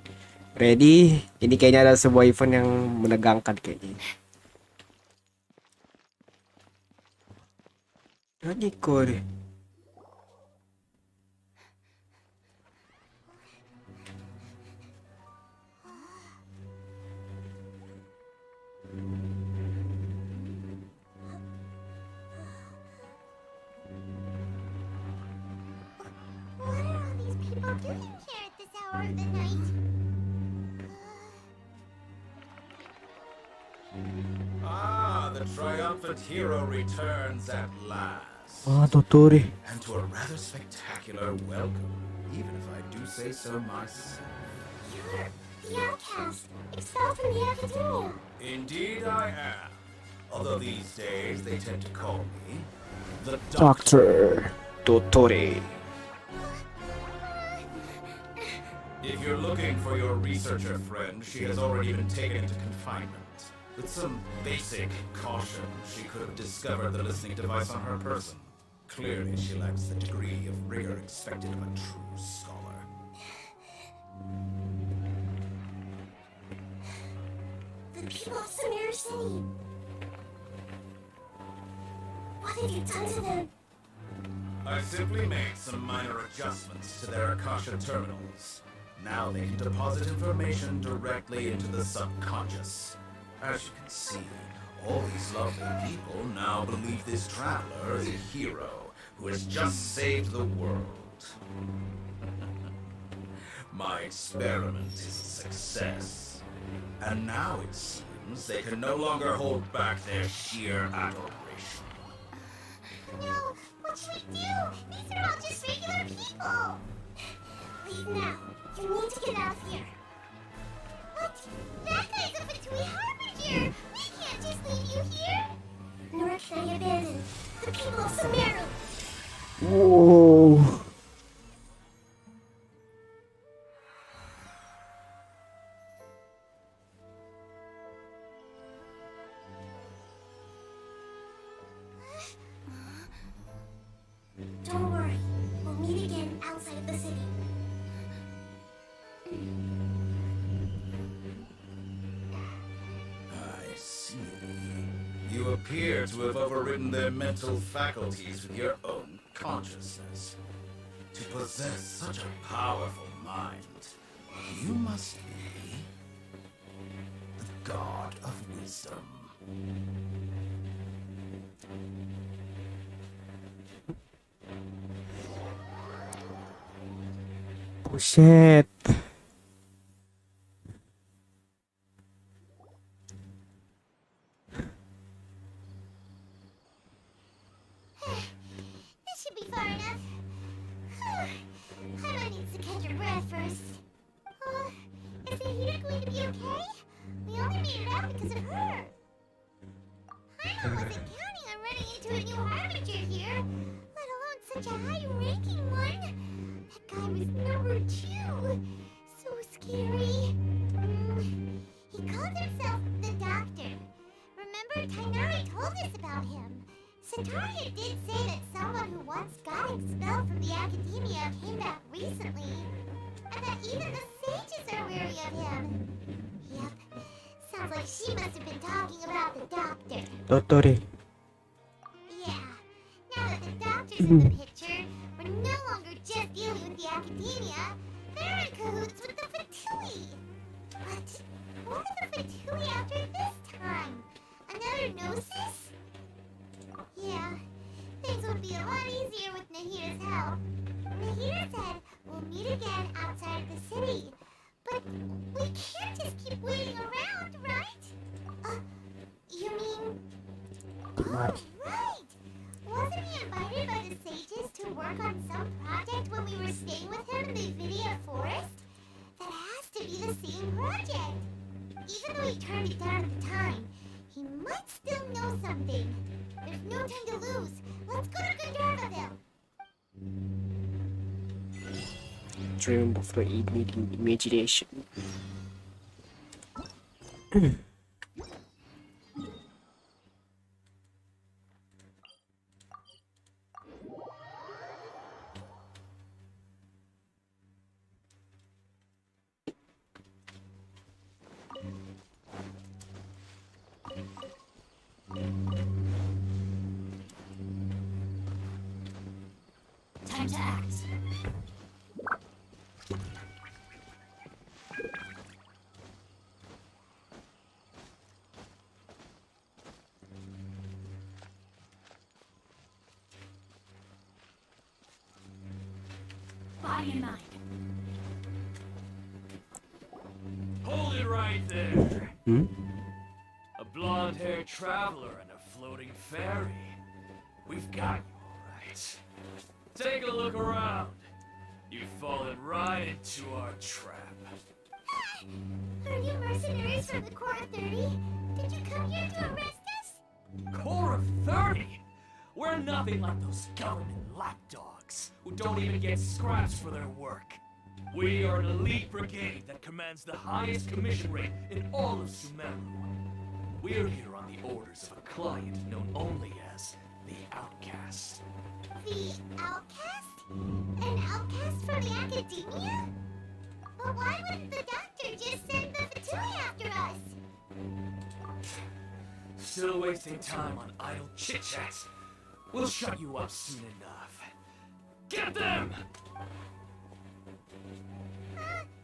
ready? Ini kayaknya ada sebuah event yang menegangkan kayaknya. Ini kore. What are all these people doing here at this hour of the night? Ah, the triumphant hero returns at last. Ah, Totori. And to a rather spectacular welcome, even if I do say so myself. You're the outcast, expelled from the academia. Indeed I am. Although these days they tend to call me the Doctor Totori. If you're looking for your researcher friend, she has already been taken into confinement. With some basic caution, she could have discovered the listening device on her person. Clearly, she lacks the degree of rigor expected of a true scholar. The people of Samir City. What have you done to them? I simply made some minor adjustments to their Akasha terminals. Now they can deposit information directly into the subconscious. As you can see, all these lovely people now believe this traveler is a hero who has just saved the world. My experiment is a success. And now it seems they can no longer hold back their sheer adoration. No, what should we do? These are all just regular people. Leave now. You need to get out of here. What? That guy's a Fatui Harbinger! We can't just leave you here! Nor can I abandon the people of Sumeru! Whoa. Don't worry, we'll meet again outside of the city. I see. You appear to have overridden their mental faculties with your own consciousness. To possess such a powerful mind, you must be the god of wisdom. Buset. This should be far enough. I might need to catch your breath first. Is the heater going to be okay? We only made it out because of her. I wasn't counting on running into a new harbinger here, let alone such a high-ranking one. That guy was number 2. So scary. He called himself the Doctor. Remember, Tainari told us about him. Sataria did say that someone who once got expelled from the academia came back recently, and that even the sages are wary of him. Yep, sounds like she must have been talking about the Doctor. Totori. Yeah, now that the Doctor's in the picture, we're no longer just dealing with the academia. meet again outside of the city. But we can't just keep waiting around, right? You mean... Oh, right! Wasn't he invited by the sages to work on some project when we were staying with him in the Nvidia forest? That has to be the same project! Even though he turned it down at the time, he might still know something. There's no time to lose. Let's go to Gandharvaville. Dream of the imagination. Time to act. Body and mind. Hold it right there. A blonde-haired traveler and a floating fairy. We've got you, all right. Take a look around. You've fallen right into our trap. Are you mercenaries from the Core of 30? Did you come here to arrest us? Core of 30? We're nothing like those government lapdogs who don't even get scraps for their work. We are an elite brigade that commands the highest commission rate in all of Sumeru. We're here on the orders of a client known only as the Outcast. The outcast? An outcast from the academia? But why wouldn't the doctor just send the Fatui after us? Still wasting time on idle chit-chat. We'll shut you up soon enough. Get them!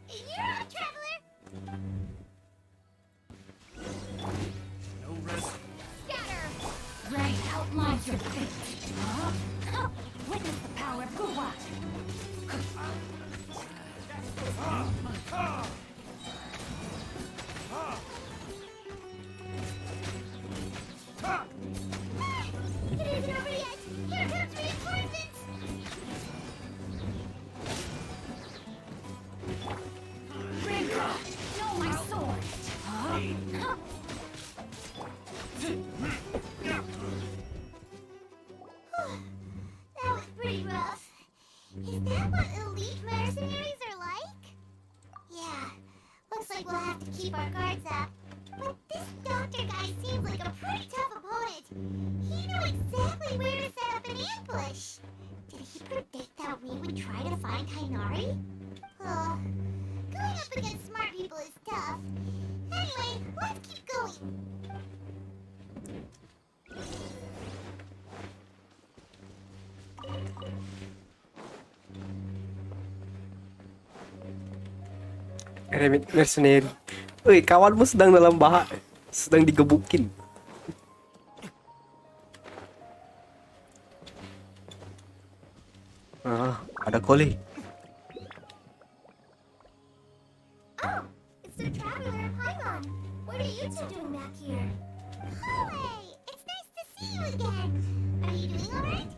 You're a traveler! No rest. Scatter! Rain outlines your fate. Huh? Witness the power of Guwa. It isn't over yet! Here comes reinforcements! Rinka, know my sword. Huh? That was pretty rough. Is that what elite mercenaries are like? Yeah, looks like we'll have to keep our guards up. But this doctor guy seems like a pretty tough opponent. He knew exactly where to set up an ambush. Did he predict that we would try to find Tainari? Oh, going up against smart people is tough. Anyway, let's keep going. Remit mercenary. Woi, kawanmu sedang dalam bahaya, sedang digebukin. Ada Koli. Oh, it's the traveler Paimon. What are you two doing back here? Hi, it's nice to see you again. Are you doing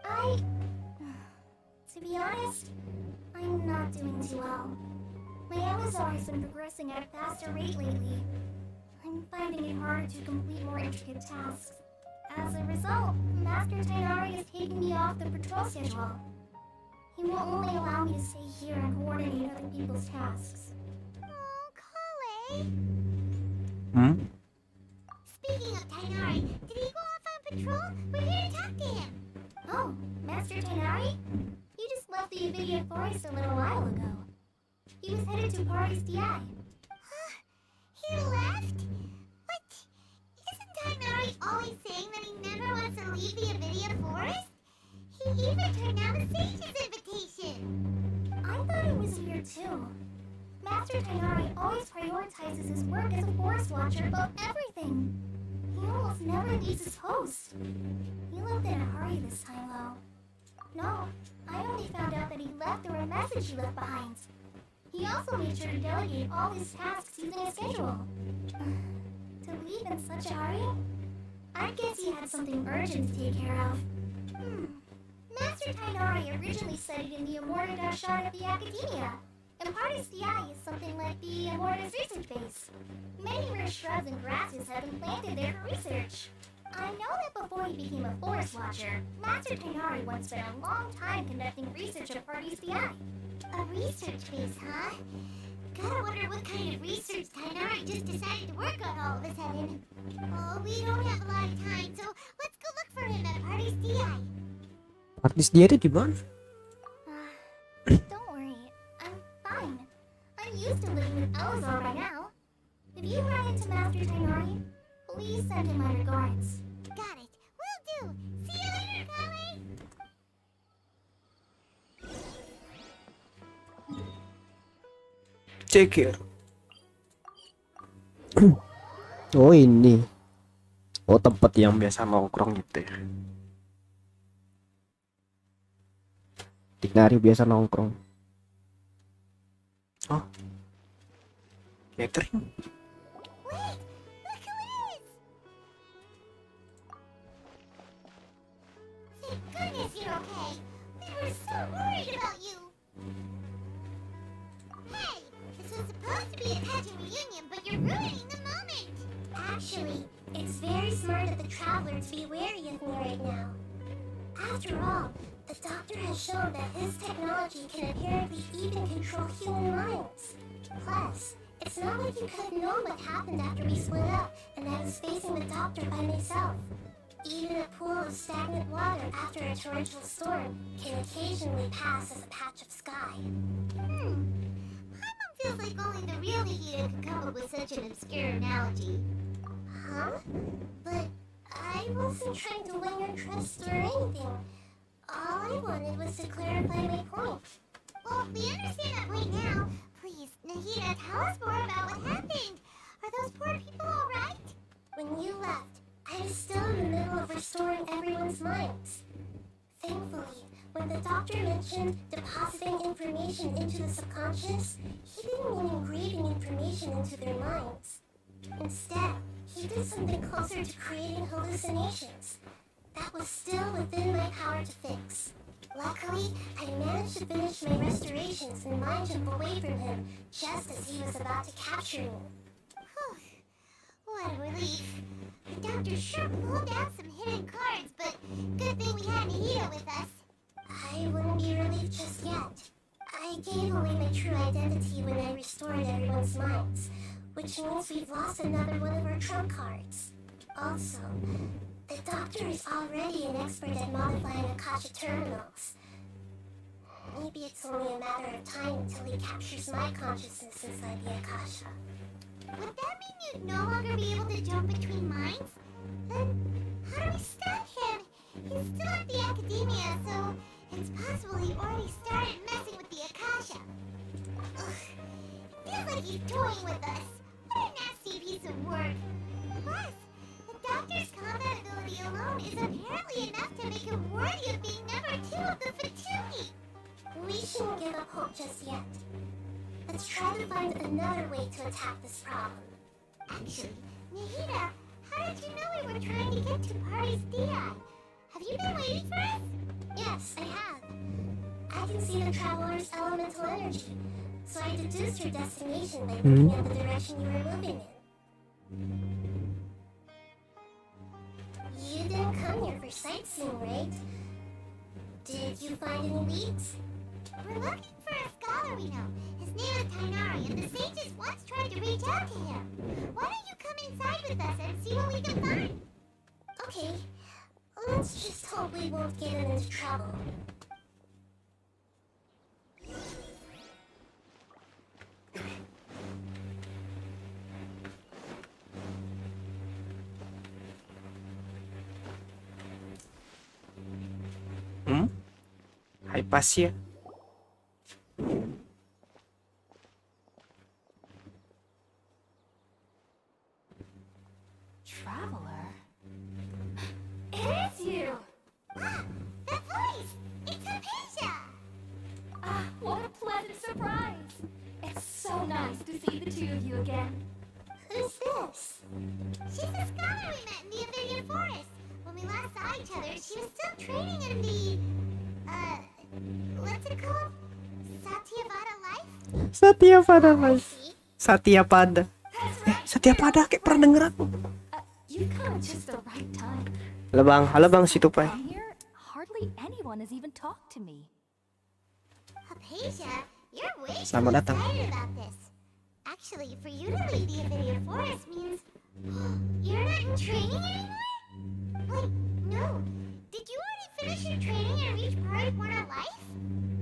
alright? To be honest, I'm not doing too well. My MSR has been progressing at a faster rate lately. I'm finding it harder to complete more intricate tasks. As a result, Master Tainari is taking me off the patrol schedule. He won't only allow me to stay here and coordinate other people's tasks. Oh, Kale. Hmm? Speaking of Tainari, did he go off on patrol? We're here to talk to him. Oh, Master Tainari? He just left the Nvidia forest a little while ago. He was headed to Party's DI. He left? What? Isn't Tainari always saying that he never wants to leave the Nvidia forest? He even turned down the sage's invitation. I thought it was weird too. Master Tainari always prioritizes his work as a forest watcher above everything. He almost never leaves his post. He left in a hurry this time though. No, I only found out that he left or a message he left behind. He also made sure to delegate all his tasks using a schedule. To leave in such a hurry? I guess he had something urgent to take care of. Master Tainari originally studied in the Immortus shard of the Academia. Impartus DI is something like the Immortus research base. Many rare shrubs and grasses have been planted there for research. I know that before he became a forest watcher, Master Tainari once spent a long time conducting research at Impartus DI. A research base, huh? Gotta wonder what kind of research Tainari just decided to work on all of a sudden. Oh, we don't have a lot of time, so let's go look for him at Party's DI. Artis dia itu di mana? Don't worry, I'm fine. I'm used to living with Elazar by now. If you run into Master Tainari, please send him my regards. Got it. Will do. See you later, Kale. Cekir. Oh ini. Oh tempat yang biasa nongkrong gitu ya. Tainari biasa nongkrong. Oh. Catering. Wait, look who it is. Thank goodness you're okay. We were so worried about you. Hey, this was supposed to be a pageant reunion, but you're ruining the moment. Actually, it's very smart of the traveler to be wary of me right now. After all, the doctor has shown that his technology can apparently even control human minds. Plus, it's not like you could have known what happened after we split up and I was facing the doctor by myself. Even a pool of stagnant water after a torrential storm can occasionally pass as a patch of sky. Paimon feels like only the real Nihida could come up with such an obscure analogy. Huh? But I wasn't trying to win your trust or anything. All I wanted was to clarify my point. Well, we understand that point now. Please, Nihida, tell us more about what happened. Are those poor people alright? When you left, I was still in the middle of restoring everyone's minds. Thankfully, when the doctor mentioned depositing information into the subconscious, he didn't mean engraving information into their minds. Instead, he did something closer to creating hallucinations. That was still within my power to fix. Luckily, I managed to finish my restorations and mind jump away from him just as he was about to capture me. Whew. What a relief. The doctor sure pulled out some hidden cards, but good thing we had Nihida with us. I wouldn't be relieved just yet. I gave away my true identity when I restored everyone's minds, which means we've lost another one of our trump cards. Also, the doctor is already an expert at modifying Akasha terminals. Maybe it's only a matter of time until he captures my consciousness inside the Akasha. Would that mean you'd no longer be able to jump between minds? Then how do we stop him? He's still at the Academia, so it's possible he already started messing with the Akasha. Ugh. It feels like he's toying with us. What a nasty piece of work. Plus, the doctor's combat ability alone is apparently enough to make him worthy of being number 2 of the Fatui. We shouldn't give up hope just yet. Let's try to find another way to attack this problem. Actually, Nihida, how did you know we were trying to get to Party's DI? Have you been waiting for us? Yes, I have. I can see the traveler's elemental energy, so I deduced your destination by looking at the direction you were moving in. You didn't come here for sightseeing, right? Did you find any leads? We're looking for a scholar we know. His name is Tainari, and the sages once tried to reach out to him. Why don't you come inside with us and see what we can find? Okay, let's just hope we won't get him into trouble. Hai Pasir. Traveler? It is you! Ah, that voice! It's so nice to see the two of you again. Who's this? She's a scholar we met in the Nvidia forest. When we last saw each other, she was still training in the, what's it called? Satyapada life? Satyapada Mas. See? Satyapada. Satyapada kayak pernah denger aku. You come at just the right time. Halo bang, situ pai. From here, hardly anyone has even talked to me. Hypatia, you're way too Selamat datang. excited about this. Actually, for you to leave the Nvidia forest means you're not in training anymore? Wait, no. Did you already finish your training and reach part corner life?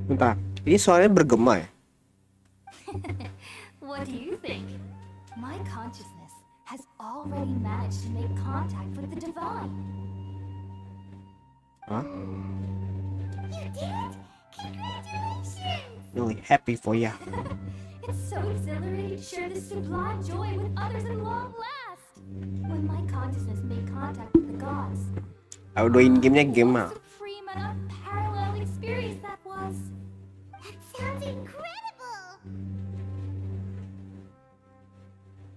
Bentar, ini soalnya bergema ya? What do you think? My consciousness has already managed to make contact with the divine. Hah? You did it! Congratulations! Really happy for ya. It's so exhilarating to share this sublime joy with others at long last. When my consciousness made contact with the gods, Audio in gamenya game mah. what a supreme and unparalleled experience that was. That sounds incredible!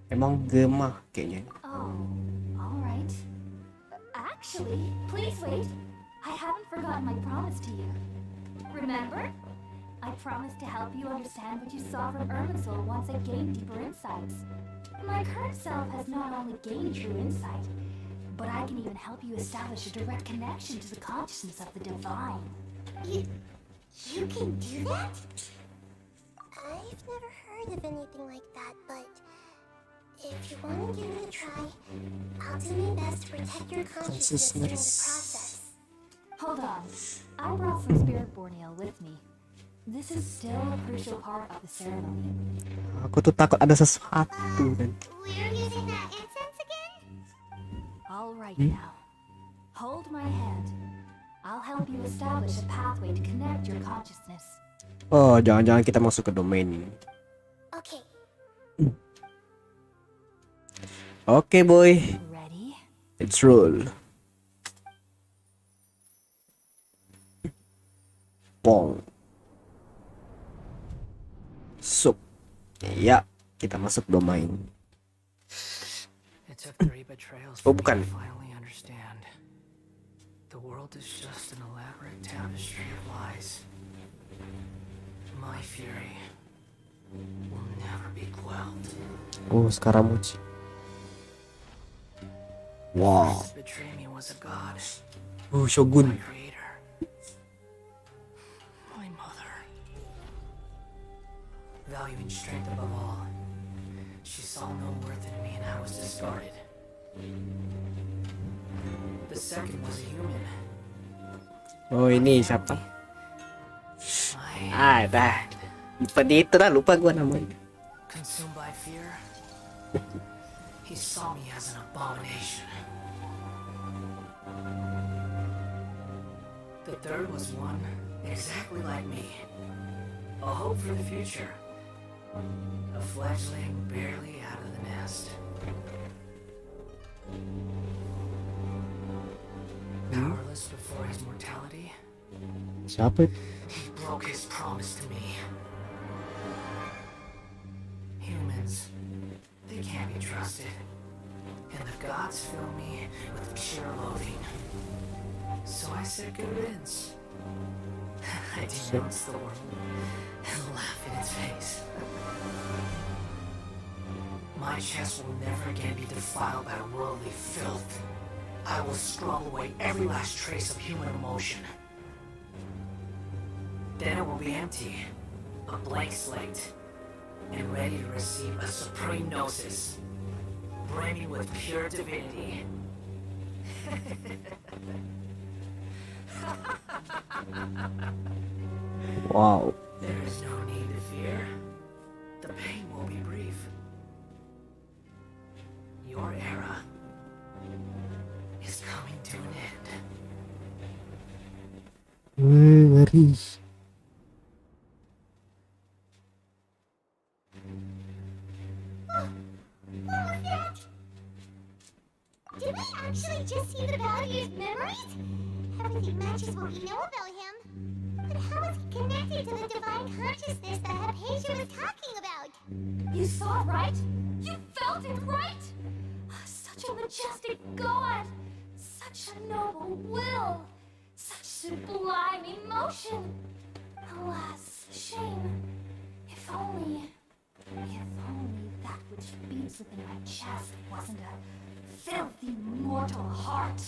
Emang game mah kayaknya. Oh, all right. Actually, please wait. I haven't forgotten my promise to you. Remember? I promised to help you understand what you saw from Irminsul once I gained deeper insights. My current self has not only gained true insight, but I can even help you establish a direct connection to the consciousness of the divine. You can do that? I've never heard of anything like that, but if you want to give it a try, I'll do my best to protect your consciousness during the process. Hold on. I brought some spirit borneo with me. This is still a crucial part of the ceremony. Aku tuh takut ada sesuatu kan. We're using that incense again? All right now. Hold my hand. I'll help you establish a pathway to connect your consciousness. Oh, jangan-jangan kita masuk ke domain ini. Okay. Oke boy, Ready? let's roll. Pong. Sup. Ya, kita masuk domain. It took 3 betrayals Oh, for me bukan. to finally understand. The world is just an elaborate tapestry of lies. My fury will never be quelled. Oh, sekarang Muci. Wow. First to betray me was a god, Oh, my Shogun. creator, my mother. Valuing strength above all, she saw no worth in me and I was discarded. The second was a human. Oh, ini siapa? My Dah. Event itu dah, lupa gua namanya. consumed by fear, he saw me as an abomination. The third was one exactly like me, a hope for the future, a fledgling barely out of the nest. Powerless before his mortality, Siapa? he broke his promise to me. Humans, they can't be trusted. And the gods fill me with pure loathing. So I said good riddance. I denounce the world and laugh in its face. My chest will never again be defiled by worldly filth. I will scrub away every last trace of human emotion. Then it will be empty, a blank slate, and ready to receive a supreme gnosis, brimming with pure divinity. Wow. There is no need to fear. The pain will be brief. Your era is coming to an end. Ngeri. Did we actually just see the Value's memories? Everything matches what we know about him. But how is he connected to the divine consciousness that Hypatia was talking about? You saw it, right? You felt it, right? Such a majestic god! Such a noble will! Such sublime emotion! Alas, shame. If only that which beats within my chest wasn't a filthy mortal heart.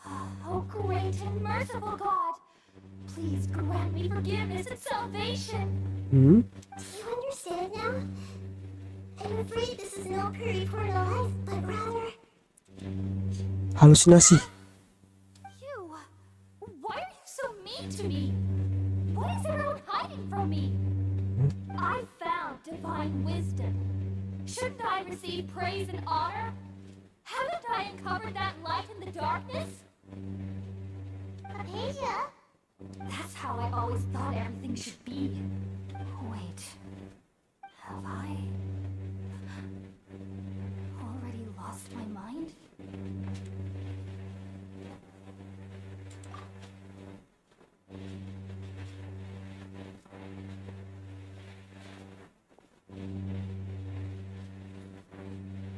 Oh, great and merciful God, please grant me forgiveness and salvation. Hmm? Do you understand now? I'm afraid this is no peri-porno life, but rather... Halusinasi. You, why are you so mean to me? What is everyone hiding from me? I found divine wisdom. Shouldn't I receive praise and honor? Haven't I uncovered that light in the darkness? Hypatia? That's how I always thought everything should be. Wait, have I already lost my mind?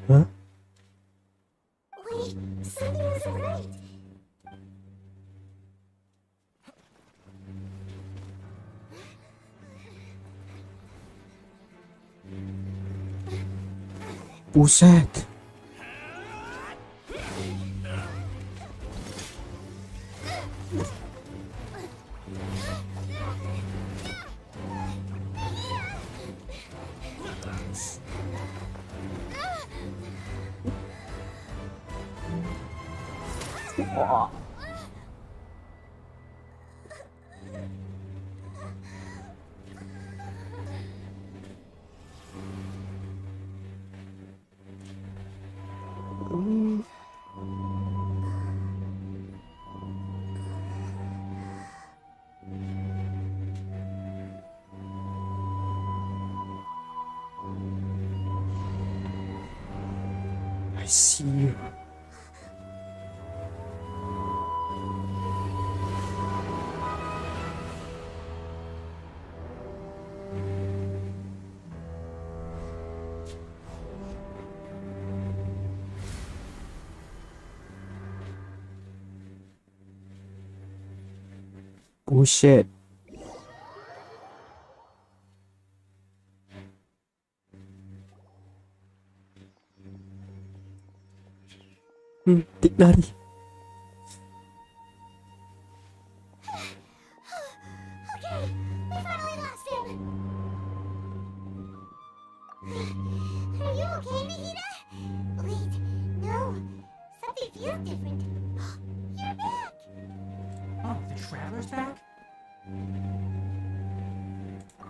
Huh? Wait, something isn't right. Buset. Wah. I see you. Bullshit. Tik lari. Okay, we finally lost him. Are you okay, Mahita? Wait, no. Something feels different. You're back! Oh, the Traveler's back?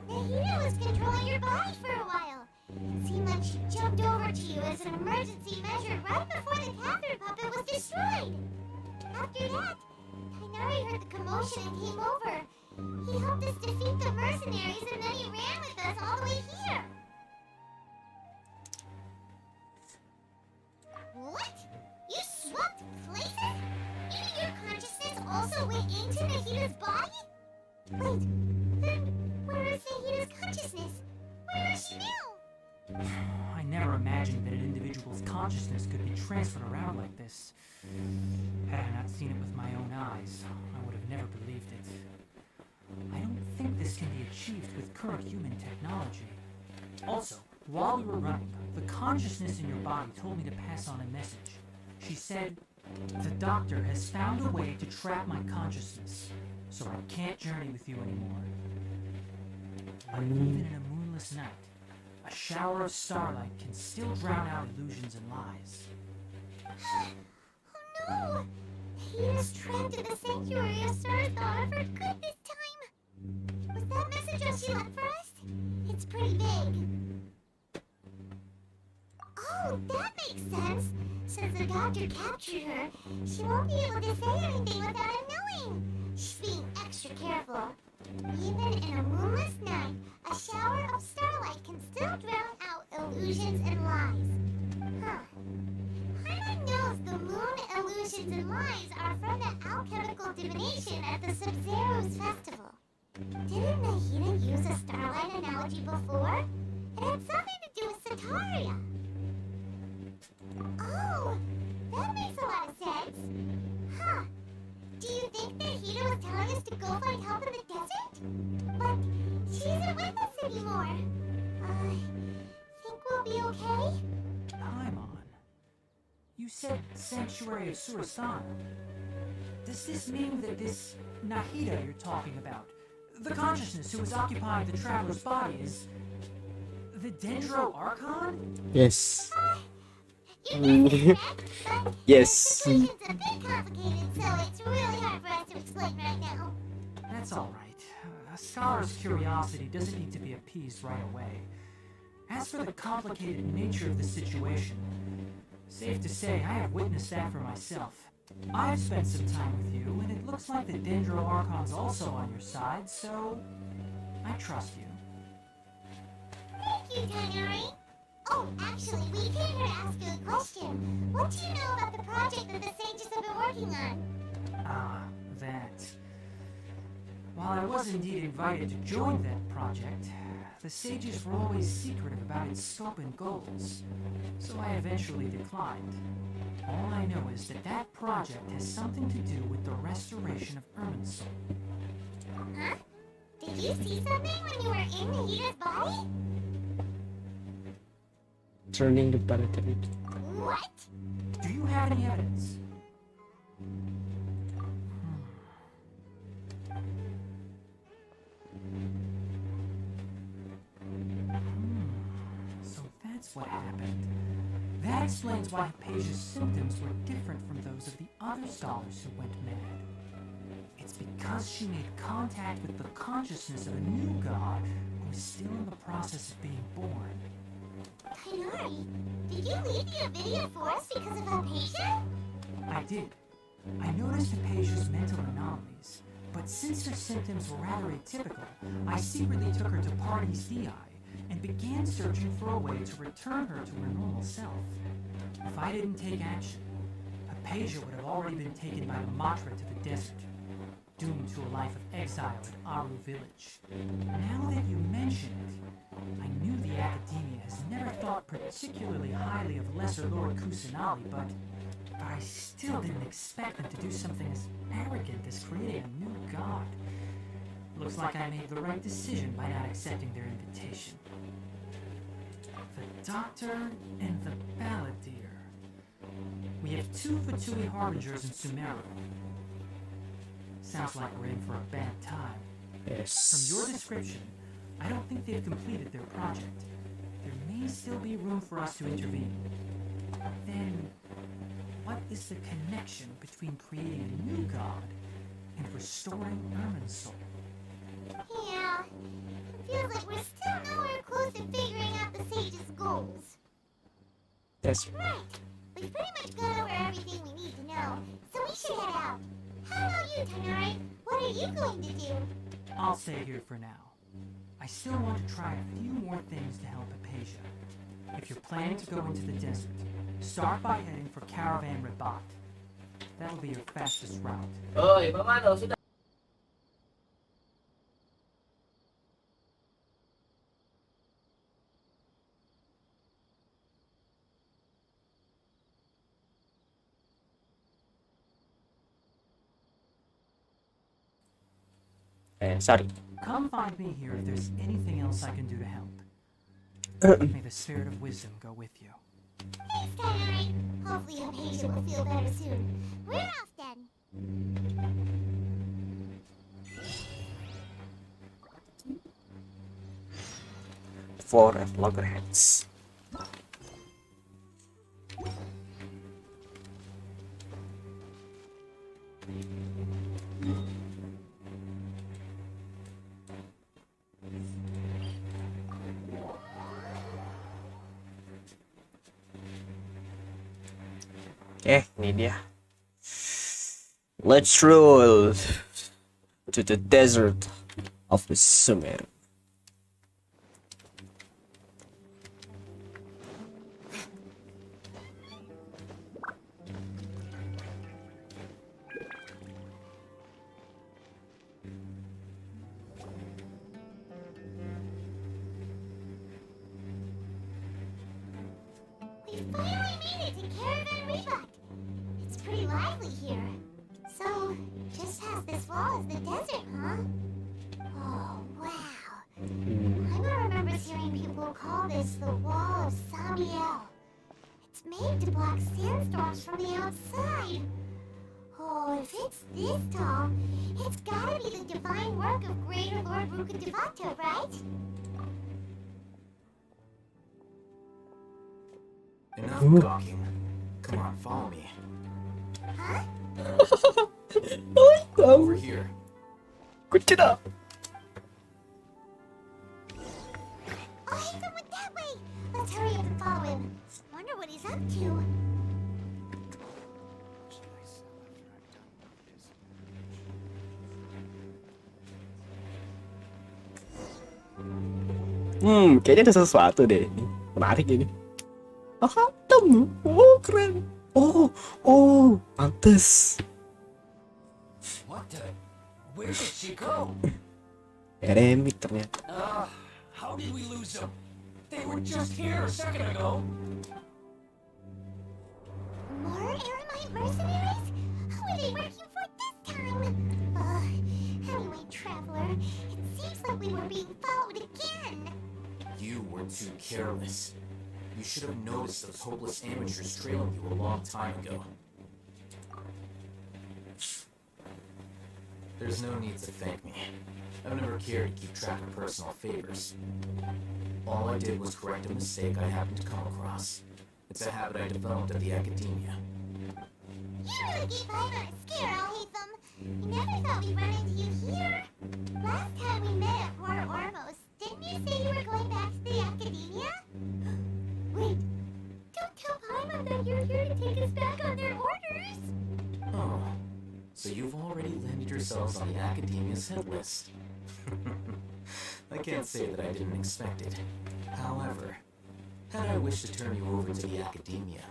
Mahita was controlling your body for a while. It seemed like she jumped over to you as an emergency measure right before the Catherine puppet was destroyed. After that, Tainari heard the commotion and came over. He helped us defeat the mercenaries and then he ran with us all the way here. What? You swapped places? Even your consciousness also went into Nahita's body? Wait, then where is Nahita's consciousness? Where is she now? I never imagined that an individual's consciousness could be transferred around like this. Had I not seen it with my own eyes, I would have never believed it. I don't think this can be achieved with current human technology. Also, while we were running, the consciousness in your body told me to pass on a message. She said, "The doctor has found a way to trap my consciousness, so I can't journey with you anymore." But even in a moonless night, a shower of starlight can still drown out illusions and lies. Oh no! He is trapped in the sanctuary of Star's daughter for good this time! Was that message all she left for us? It's pretty vague. Oh, that makes sense! Since the doctor captured her, she won't be able to say anything without him knowing! She's being extra careful. Even in a moonless night, a shower of starlight can still drown out illusions and lies. Huh. Paimon knows the moon illusions and lies are from the alchemical divination at the Sub-Zero's festival. Didn't Nahita use a starlight analogy before? It had something to do with Sataria. Oh, that makes a lot of sense. Huh. Do you think that Hida was telling us to go find help in the desert? But she isn't with us anymore. Think we'll be okay? Paimon, you said Sanctuary of Surasana. Does this mean that this Nahida you're talking about, the consciousness who is occupying the traveler's body, is the Dendro Archon? Yes. You guessed it, but Yes. the situation's a bit complicated, so it's really hard for us to explain right now. That's all right. A scholar's curiosity doesn't need to be appeased right away. As for the complicated nature of the situation, safe to say I have witnessed that for myself. I've spent some time with you, and it looks like the Dendro Archon's also on your side, so I trust you. Thank you, Tanari. Oh, actually, we came here to ask you a question. What do you know about the project that the sages have been working on? Ah, that. While I was indeed invited to join that project, the sages were always secretive about its scope and goals, so I eventually declined. All I know is that that project has something to do with the restoration of Irminsul. Huh? Did you see something when you were in Nahida's body? Turning the palatability. What? Do you have any evidence? So that's what happened. That explains why Hypatia's symptoms were different from those of the other scholars who went mad. It's because she made contact with the consciousness of a new god who is still in the process of being born. Tanari, did you leave the Nvidia forest because of Hypatia? I did. I noticed Hypatia's mental anomalies, but since her symptoms were rather atypical, I secretly took her to Party's DI and began searching for a way to return her to her normal self. If I didn't take action, Hypatia would have already been taken by the Matra to the desert, doomed to a life of exile at Aru village. Now that you mention it, I knew the Academia has never thought particularly highly of Lesser Lord Kusanali, but I still didn't expect them to do something as arrogant as creating a new god. Looks like I made the right decision by not accepting their invitation. The Doctor and the Balladeer. We have two Fatui Harbingers in Sumeru. Sounds like we're in for a bad time. Yes. From your description, I don't think they've completed their project. There may still be room for us to intervene. Then, what is the connection between creating a new god and restoring Irminsul? Yeah, it feels like we're still nowhere close to figuring out the sage's goals. Yes. Right, we've pretty much gone over everything we need to know, so we should head out. How about you, Tanari? What are you going to do? I'll stay here for now. I still want to try a few more things to help Hypatia. If you're planning to go into the desert, start by heading for Caravan Rabat. That'll be your fastest route. Oh, iba mana sudah. Sorry. Come find me here if there's anything else I can do to help. May the spirit of wisdom go with you. Thanks, Tanari. Hopefully Hypatia will feel better soon. We're off then. Four loggerheads. Ini dia. Let's roll to the desert of the Sumer. finally made it to Caravan Rebut. It's pretty lively here. So, just as this wall is the desert, huh? Oh, wow. I remember hearing people call this the Wall of Samiel. It's made to block sandstorms from the outside. Oh, if it's this tall, it's gotta be the divine work of Greater Lord Rukkhadevata, right? Enough gawking. Come on, follow me. Huh? Over here. Kucina. Oh, Ethan went that way! Let's hurry up and follow him. Wonder what he's up to. Kayaknya ada sesuatu deh. Menarik ini. Temu. Oh, keren. Oh, pantes. What the? Where did she go? Remik ternyata. How did we lose them? They were just here a second ago. More Aramite mercenaries? Who are they working for this time? Anyway, Traveler, it seems like we were being followed again. You were too careless. You should have noticed those hopeless amateurs trailing you a long time ago. There's no need to thank me. I've never cared to keep track of personal favors. All I did was correct a mistake I happened to come across. It's a habit I developed at the academia. You really gave Ivar a scare, I'll hate them. We never thought we'd run into you here. Last time we met at Port Ormos, didn't you say you were going back to the academia? Wait, don't tell Paimon that you're here to take us back on their orders. Oh, so you've already landed yourselves on the academia's hit list. I can't say that I didn't expect it. However, had I wished to turn you over to the academia,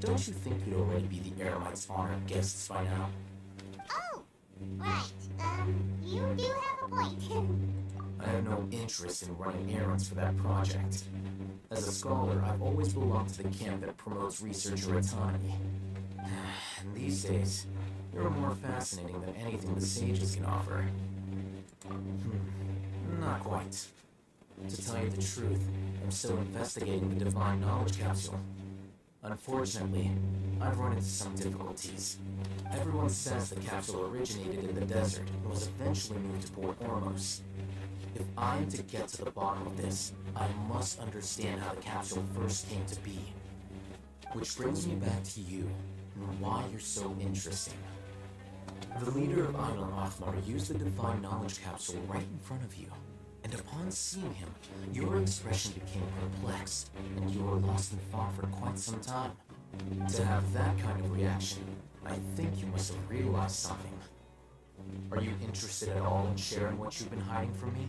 don't you think you'd already be the Aramite's honored guests by now? Oh, right. You do have a point. I have no interest in running errands for that project. As a scholar, I've always belonged to the camp that promotes researcher autonomy. And these days, you're more fascinating than anything the sages can offer. Not quite. To tell you the truth, I'm still investigating the divine knowledge capsule. Unfortunately, I've run into some difficulties. Everyone says the capsule originated in the desert and was eventually moved to Port Ormos. If I am to get to the bottom of this, I must understand how the capsule first came to be. Which brings me back to you, and why you're so interesting. The leader of Island Akhmar used the divine knowledge capsule right in front of you. And upon seeing him, your expression became perplexed, and you were lost in thought for quite some time. To have that kind of reaction, I think you must have realized something. Are you interested at all in sharing what you've been hiding from me?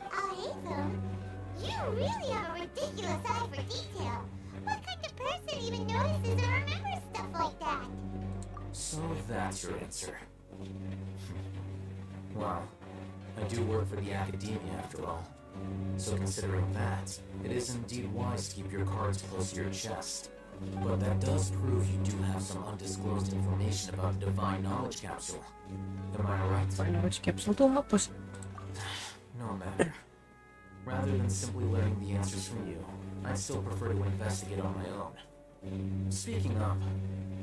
I hate them. You really have a ridiculous eye for detail. What kind of person even notices or remembers stuff like that? So that's your answer. Well, I do work for the academia after all. So considering that, it is indeed wise to keep your cards close to your chest. But that does prove you do have some undisclosed information about the divine knowledge capsule. Am I right? Knowledge capsule tuh apa sih? No matter. Rather than simply learning the answers from you, I'd still prefer to investigate on my own. Speaking of,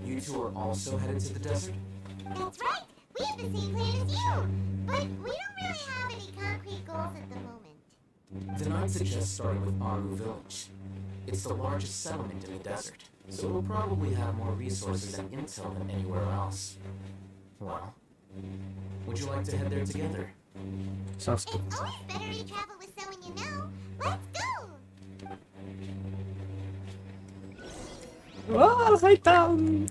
you two are also headed to the desert? That's right. We have the same plan as you. But we don't really have any concrete goals at the moment. Then I'd suggest starting with Aru Village. It's the largest settlement in the desert, so it'll probably have more resources and intel than anywhere else. Well, would you like to head there together? Sounds It's good. always better to travel with someone you know. Let's go! Wah, hitam.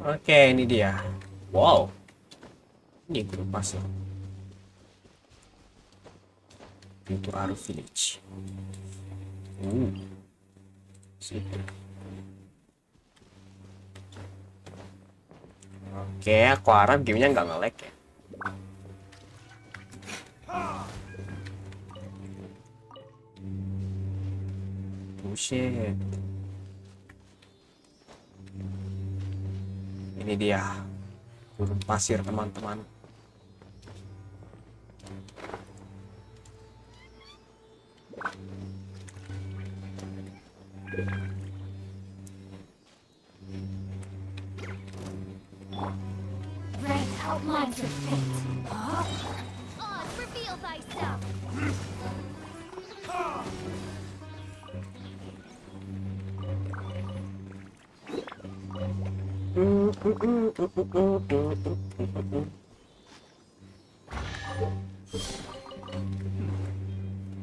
Oke, ini dia. Wow. Ini grup pasir. Pintu Aru Village. Situ. Oke, aku harap gamenya nggak nge-lag ya. Buset. Ini dia gurun pasir, teman-teman. Red outlines your fate. Oz, reveal thyself.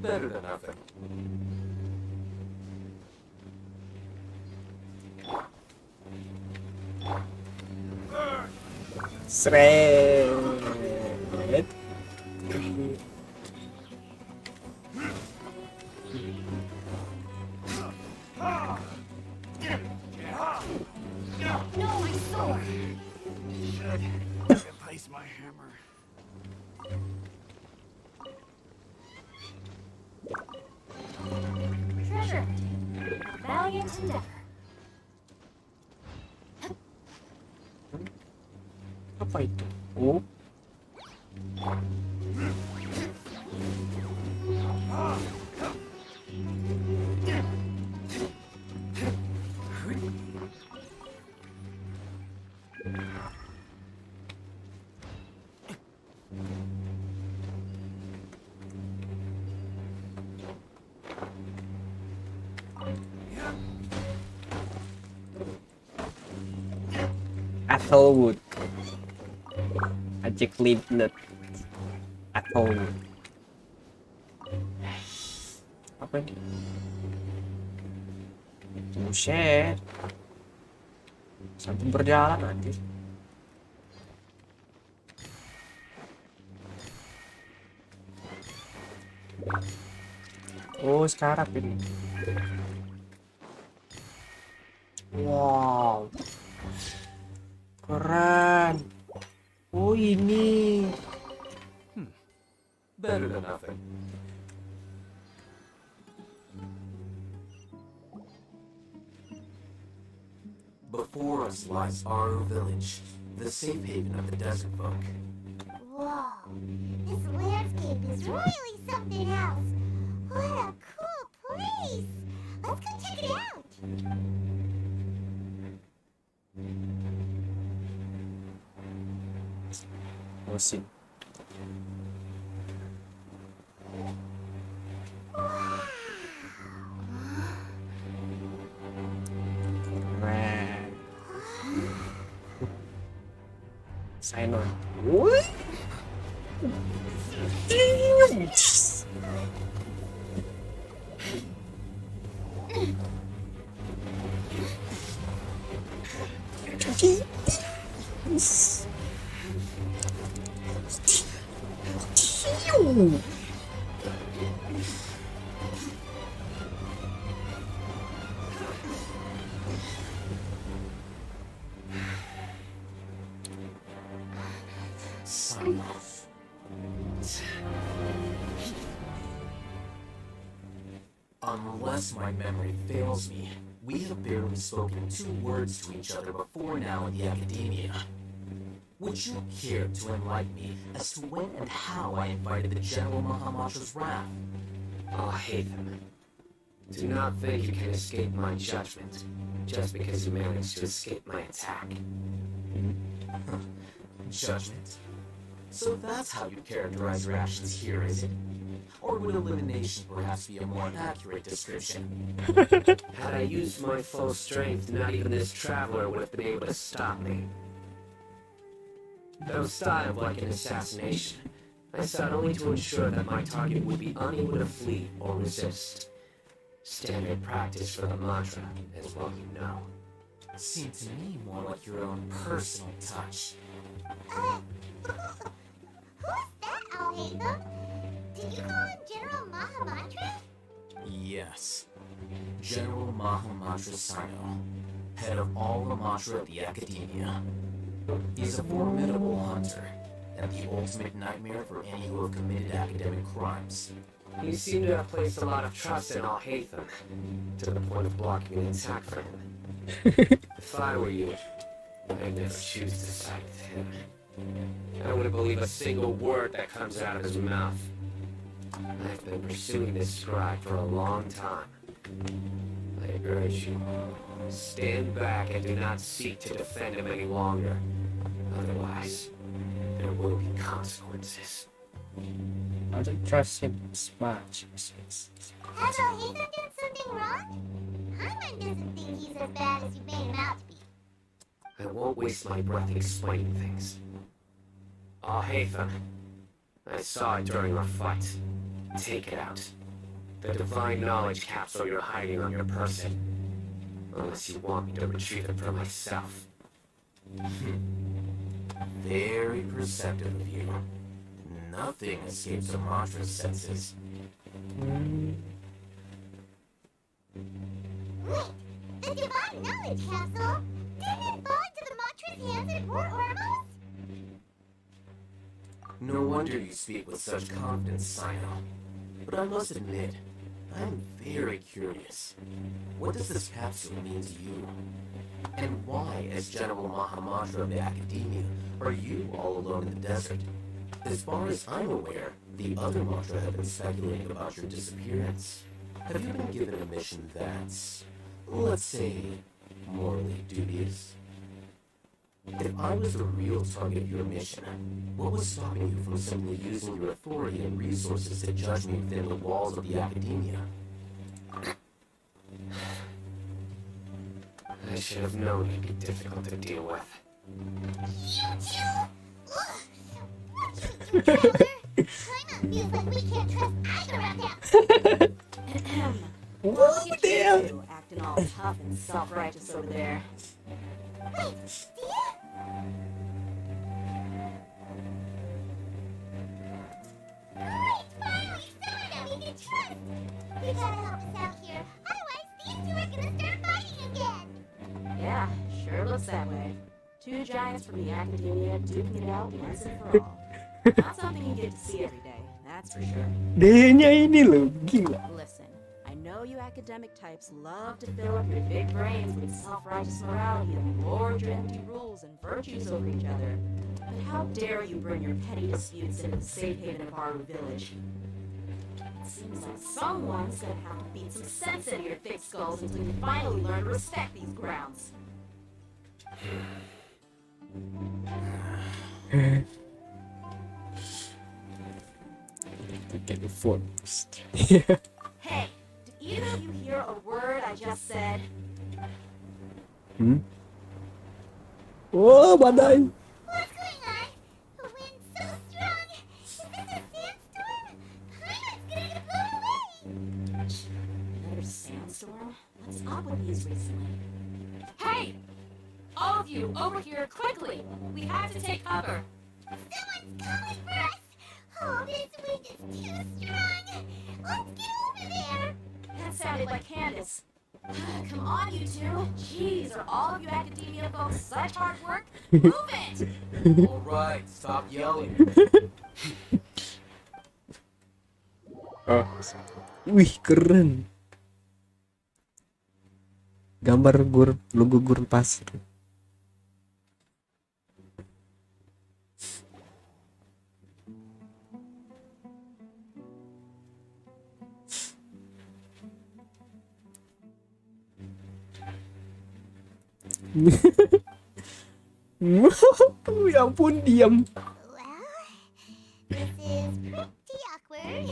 Better than nothing. Sret. No, my sword. Replace my hammer. Treasure hunting. A valiant endeavor. Apa itu? Oh. Athelwood. Ajak Libnet. Athelwood. Apa ini? Buset. Sampai berjalan nanti. Oh, sekarang ini. Wow. Keren. Oh, ini. Better than nothing. Before us lies our village, the safe haven of the desert folk. Whoa, this landscape is really something else. What a cool place. Let's go check it out. Musim. Keren. Sign on. What? Unless my memory fails me, we have barely spoken 2 words to each other before now in the academia. Would you care to enlighten me as to when and how I invited the General Mahamatra's wrath? Oh, Hatham. Do not think you can escape my judgment, just because you managed to escape my attack. Judgment? So that's how you characterize your actions here, is it? Or would elimination perhaps be a more accurate description? Had I used my full strength, not even this traveler would have been able to stop me. Though styled like an assassination, I sought only to ensure that my target would be unable to flee or resist. Standard practice for the mantra, as well you know. Seemed to me more like your own personal touch. Who's that, Al-Haytham? Did you call him General Mahamatra? Yes. General Mahamatra Sino, head of all the mantra at the academia. He's a formidable hunter, and the ultimate nightmare for any who have committed academic crimes. You seem to have placed a lot of trust in Al-Haytham, to the point of blocking an attack for him. If I were you, I'd never choose to side with him. I wouldn't believe a single word that comes out of his mouth. I've been pursuing this scribe for a long time. I urge you, stand back and do not seek to defend him any longer. Otherwise, there will be consequences. I don't trust him as much. Has Al-Haytham done something wrong? Hyman doesn't think he's as bad as you made him out to be. I won't waste my breath explaining things. Al-Haytham, I saw it during our fight. Take it out. The divine knowledge capsule you're hiding on your person. Unless you want me to retrieve it for myself. Very perceptive of you. Nothing escapes a mantra's senses. Wait, the divine knowledge capsule? Didn't it fall into the mantra's hands in Port Ormuz? No wonder you speak with such confidence, Sino. But I must admit, I'm very curious. What does this capsule mean to you? And why, as General Mahamatra of the Academia, are you all alone in the desert? As far as I'm aware, the other mantra have been speculating about your disappearance. Have you been given a mission that's, let's say, morally dubious? If I was the real target of your mission, what was stopping you from simply using your authority and resources to judge me within the walls of the Academia? I should have known you'd be difficult to deal with. You two! Hyman feels like we can't trust either of them. Oh, damn! You acting all tough and self-righteous over there. Wait, Steve? Great, finally someone that we can trust. You gotta help us out here, otherwise these two are gonna start fighting again. Yeah, sure looks that way. Two giants from the Academia duking it out once and for all. Not something you get to see every day, that's for sure. Dia-nya ini loh, gila. Listen, I know you academic types love to fill up your big brains with self-righteous morality and lord your empty rules and virtues over each other. But how dare you bring your petty disputes into the safe haven of our village? It seems like someone's gonna have to beat some sense into your thick skulls until you finally learn to respect these grounds. Get forced. Hey, did either of you hear a word I just said? Oh, badai. What's going on? The wind's so strong. Is this a sandstorm? Hyman's gonna get blown away. Another sandstorm? What's up with these recently? Hey! All of you, over here, quickly! We have to take cover! Someone's calling for us. Oh, this wind is too strong. Let's get over there. That sounded like Candace. Come on, you two. Jeez, are all of you academia folks such hard work? Move it! Alright, stop yelling. Oh. Wih, keren. Gambar logo gurun pasir. Ya ampun, diam. Well, this is pretty awkward.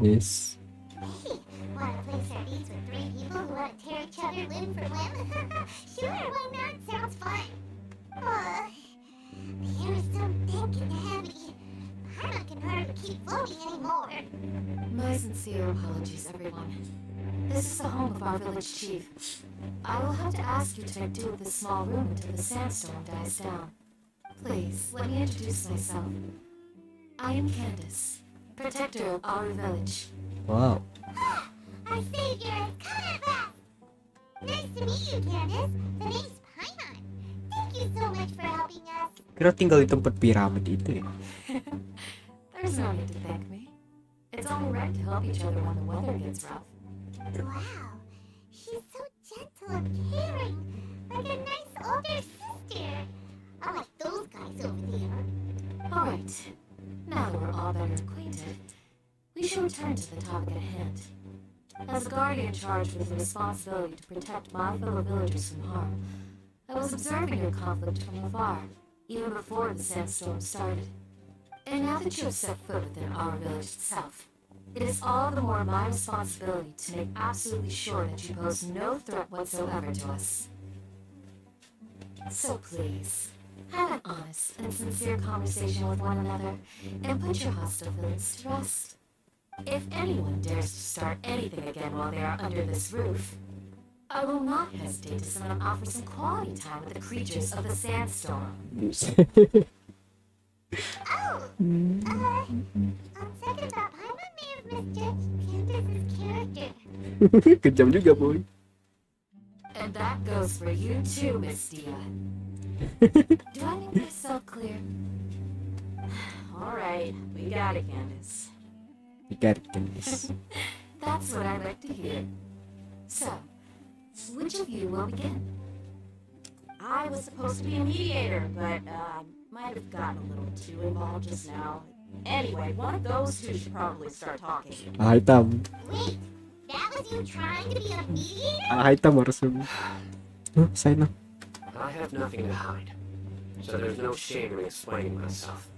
Yes. Hey, wanna play sardines with three people who wanna tear each other limb from limb? Sure, why not? Sounds fun. The air is so thick and heavy. I'm not gonna hardly keep floating anymore. My sincere apologies, everyone. This is the home of our village chief. I will have to ask you to make do with this small room until the sandstorm dies down. Please, let me introduce myself. I am Candace, protector of our village. Wow. Our savior has come at last. Nice to meet you, Candace. The name's Paimon. Thank you so much for helping us. Kira tinggal di tempat piramid itu ya. There's no need to thank me. It's only right to help each other when the weather gets rough. Wow, she's so gentle and caring, like a nice older sister. I like those guys over there. Alright, now that we're all better acquainted, we should return to the topic at hand. As a guardian charged with the responsibility to protect my fellow villagers from harm, I was observing your conflict from afar, even before the sandstorm started. And now that you have set foot within our village itself, it is all the more my responsibility to make absolutely sure that you pose no threat whatsoever to us. So please, have an honest and sincere conversation with one another, and put your hostile feelings to rest. If anyone dares to start anything again while they are under this roof, I will not hesitate to send them out for some quality time with the creatures of the sandstorm. On second thought, Paimon may have misjudged Candace's character. Kejam juga, boy. And that goes for you too, Miss Dia. Do I make myself clear? Alright, we got it, Candace. You got it, Candace. That's what I like to hear. So, which of you will begin? I was supposed to be a mediator, but might have gotten a little too involved just now. Anyway, one of those two should probably start talking. Hitam. Wait, that was you trying to be a mediator? Hitam harus. Huh, saya I have nothing to hide, so there's no shame in explaining myself.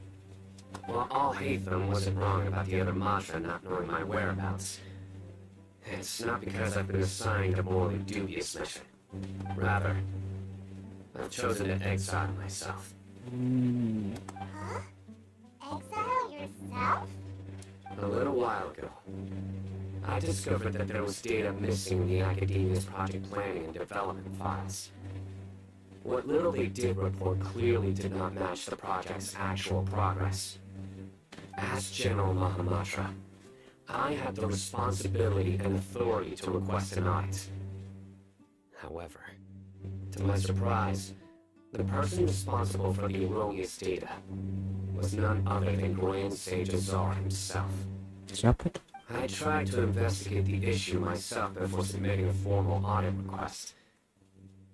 While all Hatham wasn't wrong about the other Matra not knowing my whereabouts, it's not because I've been assigned a morally dubious mission. Rather, I've chosen to exile myself. Huh? Exile yourself? A little while ago, I discovered that there was data missing in the Academia's project planning and development files. What little they did report clearly did not match the project's actual progress. As General Mahamatra, I had the responsibility and authority to request an audit. However, to my surprise, the person responsible for the erroneous data was none other than Grand Sage Azar himself. Siapa? I tried to investigate the issue myself before submitting a formal audit request,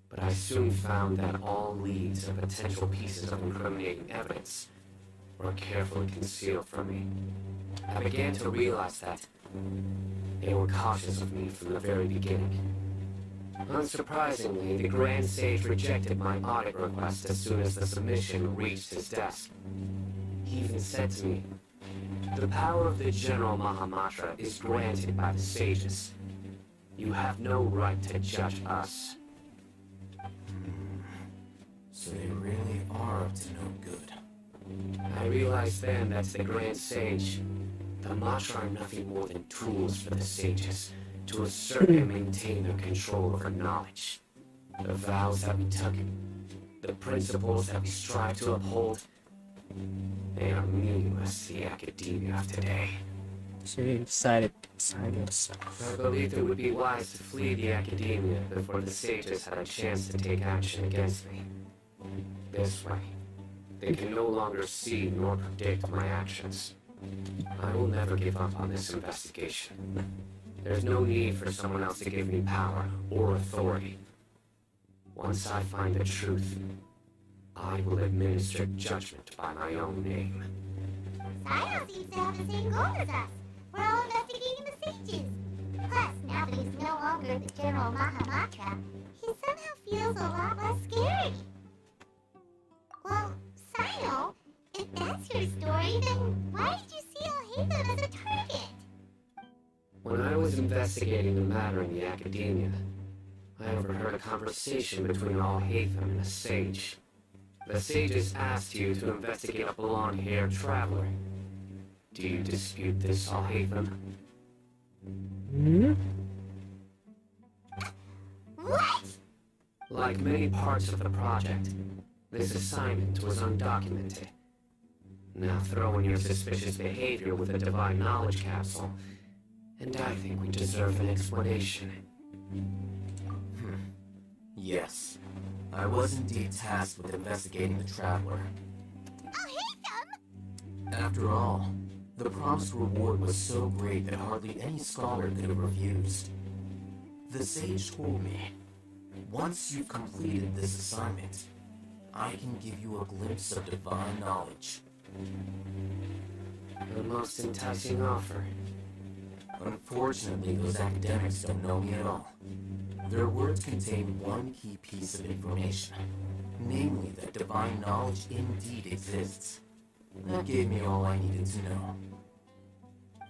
but I soon found that all leads and potential pieces of incriminating evidence were carefully concealed from me. I began to realize that they were cautious of me from the very beginning. Unsurprisingly, the Grand Sage rejected my audit request as soon as the submission reached his desk. He even said to me, "The power of the General Mahamatra is granted by the sages. You have no right to judge us." So they really are up to no good. I realized then that to the Grand Sage, the Matra are nothing more than tools for the sages to assert and maintain their control over knowledge. The vows that we took, the principles that we strive to uphold, they are meaningless to the Academia of today. She decided to sign herself. I believed it would be wise to flee the Academia before the sages had a chance to take action against me. This way, they can no longer see nor predict my actions. I will never give up on this investigation. There's no need for someone else to give me power or authority. Once I find the truth, I will administer judgment by my own name. Sino seems to have the same goal as us. We're all investigating the sages. Plus, now that he's no longer the General Mahamatra, he somehow feels a lot less scary. Well, Sino, if that's your story, then why did you see Al-Haytham as a target? When I was investigating the matter in the Academia, I overheard a conversation between Al-Haytham and a sage. The sages asked you to investigate a blonde-haired traveler. Do you dispute this, Al-Haytham? What? Like many parts of the project, this assignment was undocumented. Now throw in your suspicious behavior with a divine knowledge capsule, and I think we deserve an explanation. Yes. I was indeed tasked with investigating the traveler. I'll hate them! After all, the promised reward was so great that hardly any scholar could have refused. The sage told me, once you've completed this assignment, I can give you a glimpse of divine knowledge. The most enticing offer. Unfortunately, those academics don't know me at all. Their words contain one key piece of information, namely that divine knowledge indeed exists. That gave me all I needed to know.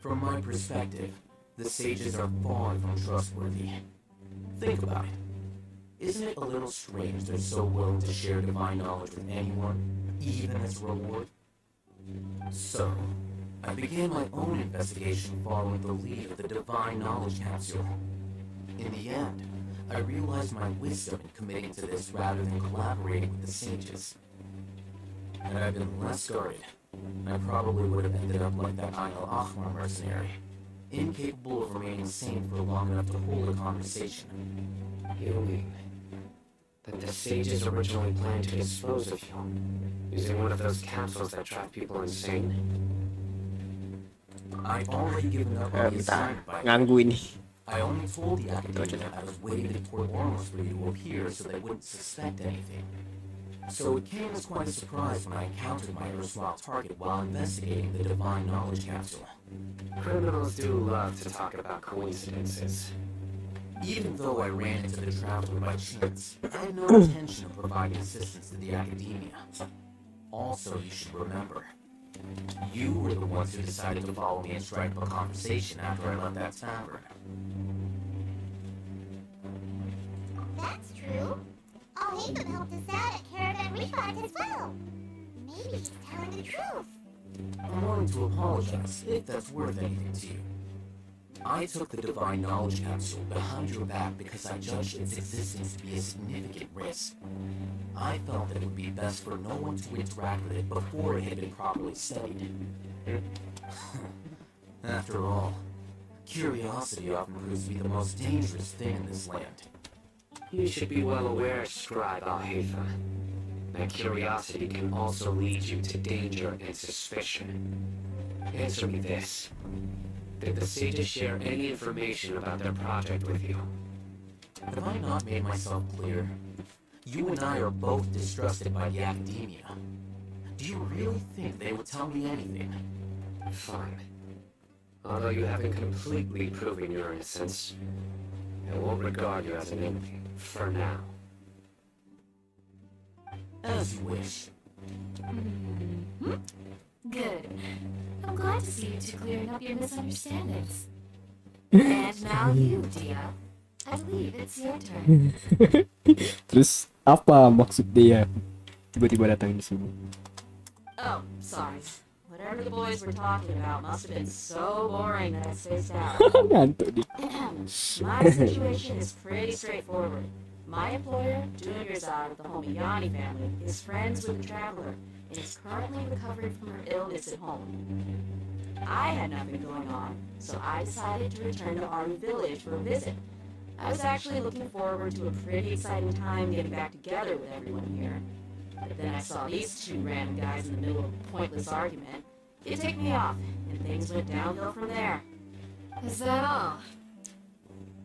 From my perspective, the sages are far from trustworthy. Think about it. Isn't it a little strange they're so willing to share divine knowledge with anyone, even as a reward? So, I began my own investigation following the lead of the divine knowledge capsule. In the end, I realized my wisdom in committing to this rather than collaborating with the sages. Had I been less guarded, I probably would have ended up like that Ayn al-Ahmar mercenary, incapable of remaining sane for long enough to hold a conversation. You mean that the sages originally planned to dispose of you, using one of those capsules that drive people insane? I'd already given up on the assignment by Nganggu ini. I only told the academia I was waiting in Port Ormuz for you to appear so they wouldn't suspect anything. So it came as quite a surprise when I encountered my erstwhile target while investigating the divine knowledge capsule. Criminals do love to talk about coincidences. Even though I ran into the traveler by chance, I had no intention of providing assistance to the academia. Also, you should remember, you were the ones who decided to follow me and strike up a conversation after I left that tavern. That's true. All Hatham helped us out at Caravan Refund as well. Maybe he's telling the truth. I'm willing to apologize if that's worth anything to you. I took the divine knowledge capsule behind your back because I judged its existence to be a significant risk. I felt that it would be best for no one to interact with it before it had been properly studied. After all, curiosity often proves to be the most dangerous thing in this land. You should be well aware, Scribe Al-Haytha, that curiosity can also lead you to danger and suspicion. Answer me this. Did the sages share any information about their project with you? Have I not made myself clear? You and I are both distrusted by the academia. Do you really think they would tell me anything? Fine. Although you haven't completely proven your innocence, I won't regard you as an enemy, for now. As you wish. Good. I'm glad to see you two clearing up your misunderstandings. And now you, Dia. I believe it's your turn. Terus apa maksud dia tiba-tiba datang di sini? Oh, sorry. Whatever the boys were talking about must have been so boring that I spaced out. Ngantuk dia. My situation is pretty straightforward. My employer, Dunagirzad of the Homiyani family, is friends with the traveler and is currently recovering from her illness at home. I had nothing going on, so I decided to return to Aru village for a visit. I was actually looking forward to a pretty exciting time getting back together with everyone here. But then I saw these two random guys in the middle of a pointless argument. It ticked me off, and things went downhill from there. Is that all?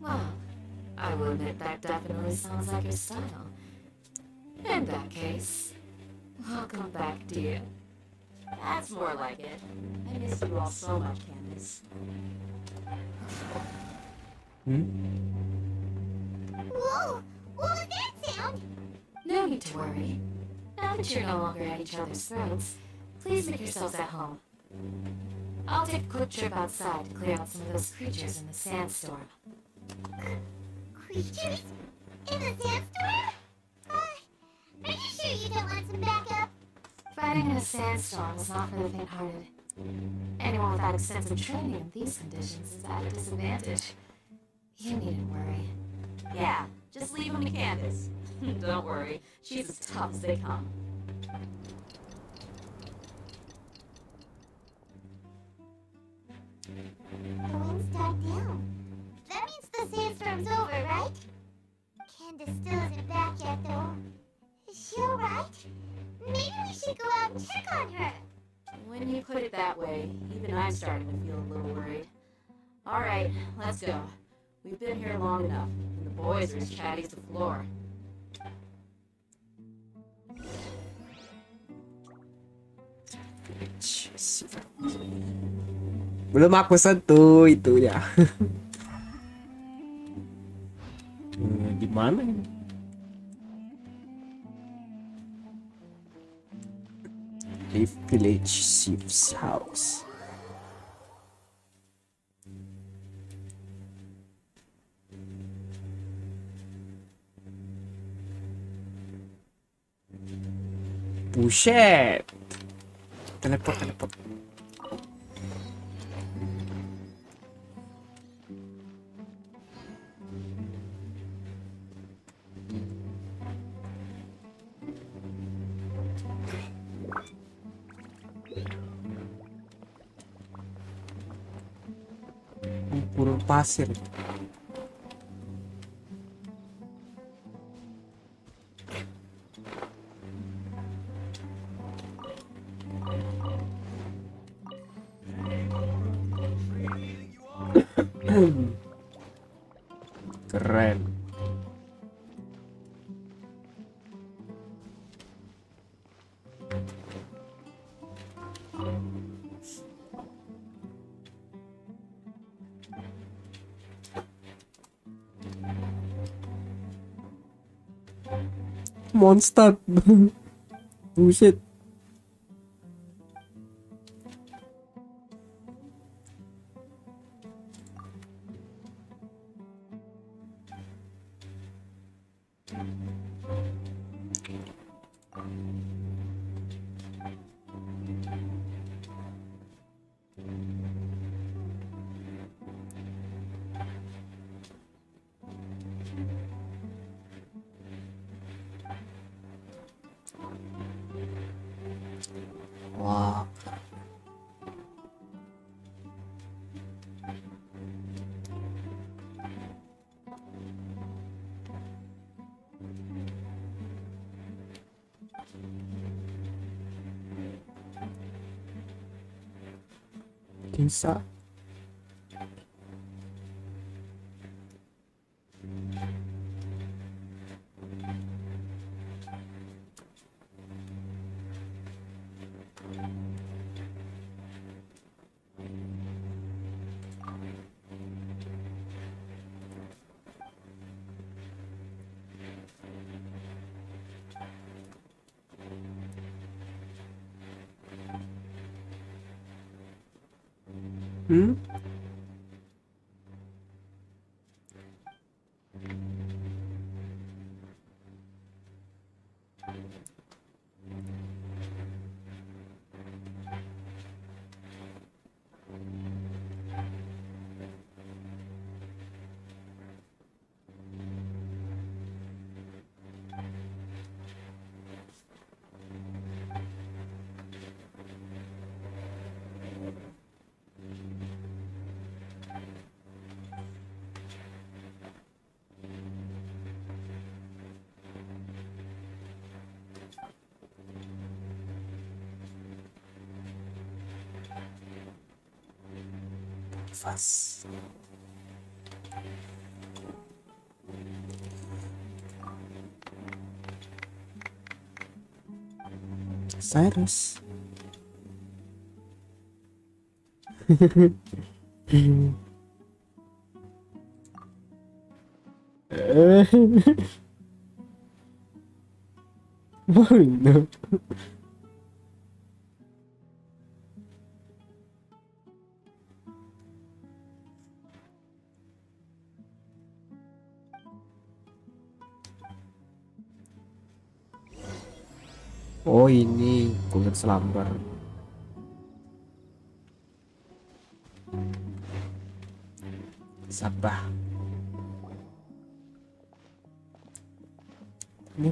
Well, I will admit that definitely sounds like your style. In that case, welcome back, dear. That's more like it. I missed you all so much, Candace. Whoa! What was that sound? No need to worry. Now that you're no longer at each other's throats, please make yourselves at home. I'll take a quick trip outside to clear out some of those creatures in the sandstorm. Creatures? In the sandstorm? Are you sure you don't want some backup? Fighting in a sandstorm is not for the faint-hearted. Anyone without extensive training in these conditions is at a disadvantage. You needn't worry. Yeah, just leave them to Candace. Don't worry, she's as tough as they come. The wind's died down. That means the sandstorm's over, right? Candace still isn't back yet, though. right? Maybe we should go out and check on her. When you put it that way, even I'm starting to feel a little worried. Alright, let's go. We've been here long enough, and the boys are as chatty as the floor. Belum aku sentuh itunya. Gimana ini? A village chief's house. Buset. Teleport. Gurun pasir. Keren. Monster. Buset. Wah. Bisa. Vas. Cyrus. No. Oh ini kulit selambar. Sabah. Ini.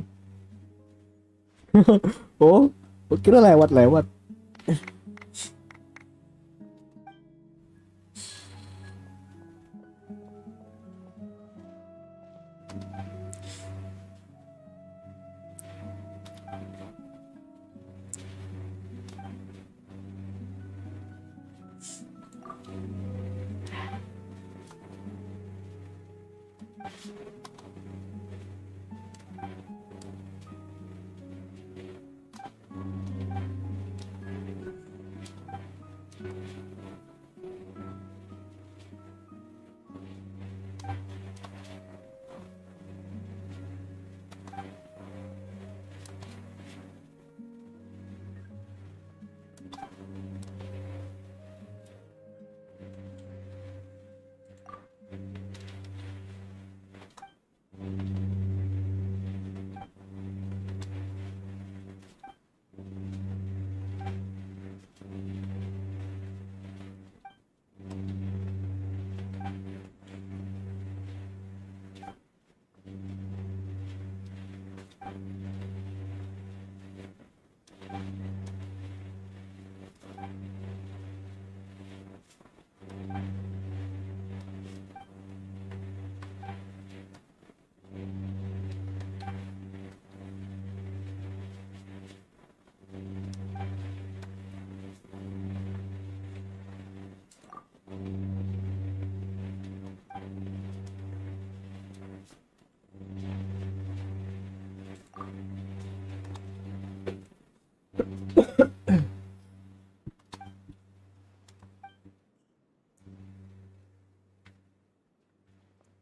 Oh, kira lewat-lewat.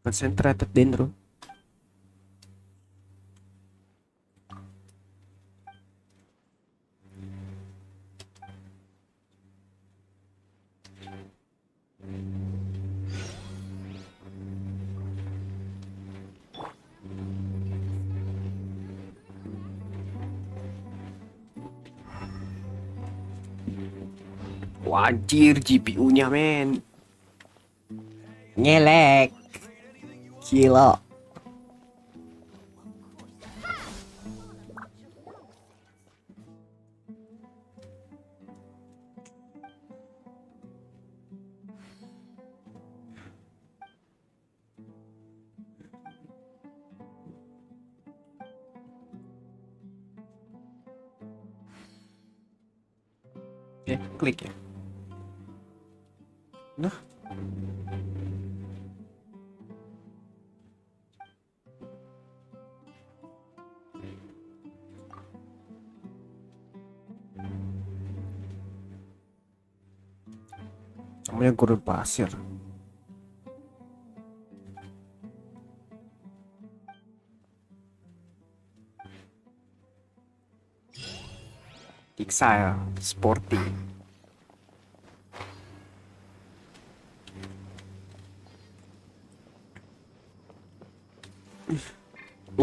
Concentrated din bro. Wajir GPU-nya men. Ngelek. Gila. Oke, klik ya. Nah. Namanya gurun pasir. Exile, sporty.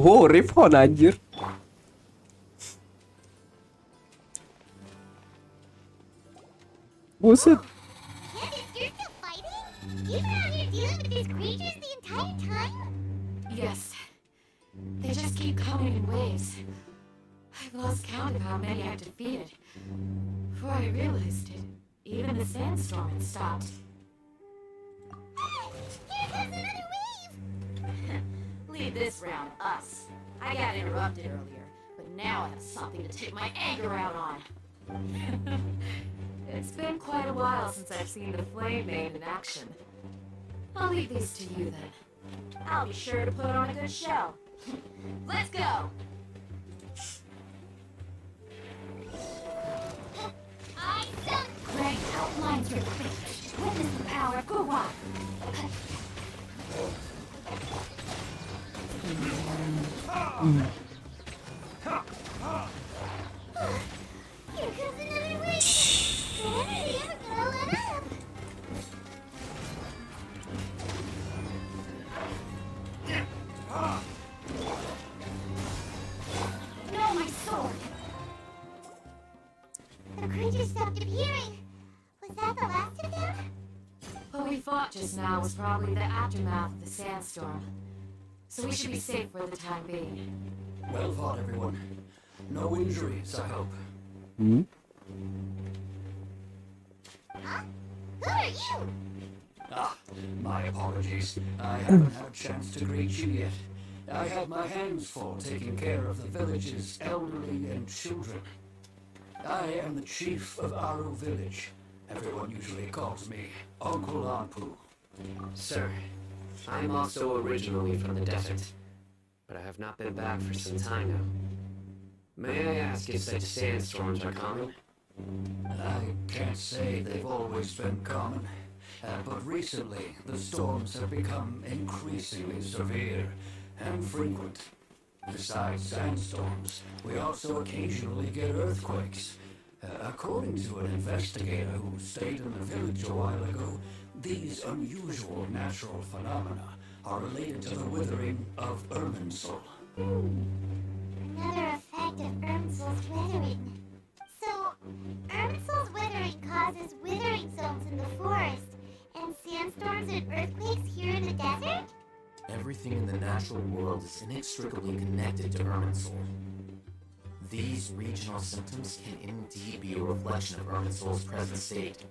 Oh, respon anjir. Buset. Candace, you're still fighting? You've been out here dealing with these creatures the entire time? Yes. They just keep coming in waves. I've lost count of how many I've defeated. Before I realized it, even the sandstorm had stopped. Here comes another wave! Leave this round us. I got interrupted earlier, but now I have something to take my anger out on. It's been quite a while since I've seen the flame maid in action. I'll leave these to you then. I'll be sure to put on a good show. Let's go! I suck! Great outlines your fate. Witness the power of Gurun. Here comes another wave! When are they ever gonna let up? No, my sword. The creatures stopped appearing. Was that the last of them? What we fought just now was probably the aftermath of the sandstorm. So we should be safe for the time being. Well fought, everyone. No injuries, I hope. Hmm? Huh? Who are you? Ah, my apologies. I haven't had a chance to greet you yet. I had my hands full taking care of the village's elderly and children. I am the chief of Aru village. Everyone usually calls me Uncle Anpu. Sir, I'm also originally from the desert, but I have not been back for some time now. May I ask if such sandstorms are common? I can't say they've always been common, but recently the storms have become increasingly severe and frequent. Besides sandstorms, we also occasionally get earthquakes. According to an investigator who stayed in the village a while ago, these unusual natural phenomena are related to the withering of Irminsul. Another effect of Irminsul's withering. So, Irminsul's withering causes withering zones in the forest, and sandstorms and earthquakes here in the desert? Everything in the natural world is inextricably connected to Irminsul. These regional symptoms can indeed be a reflection of Irminsul's present state.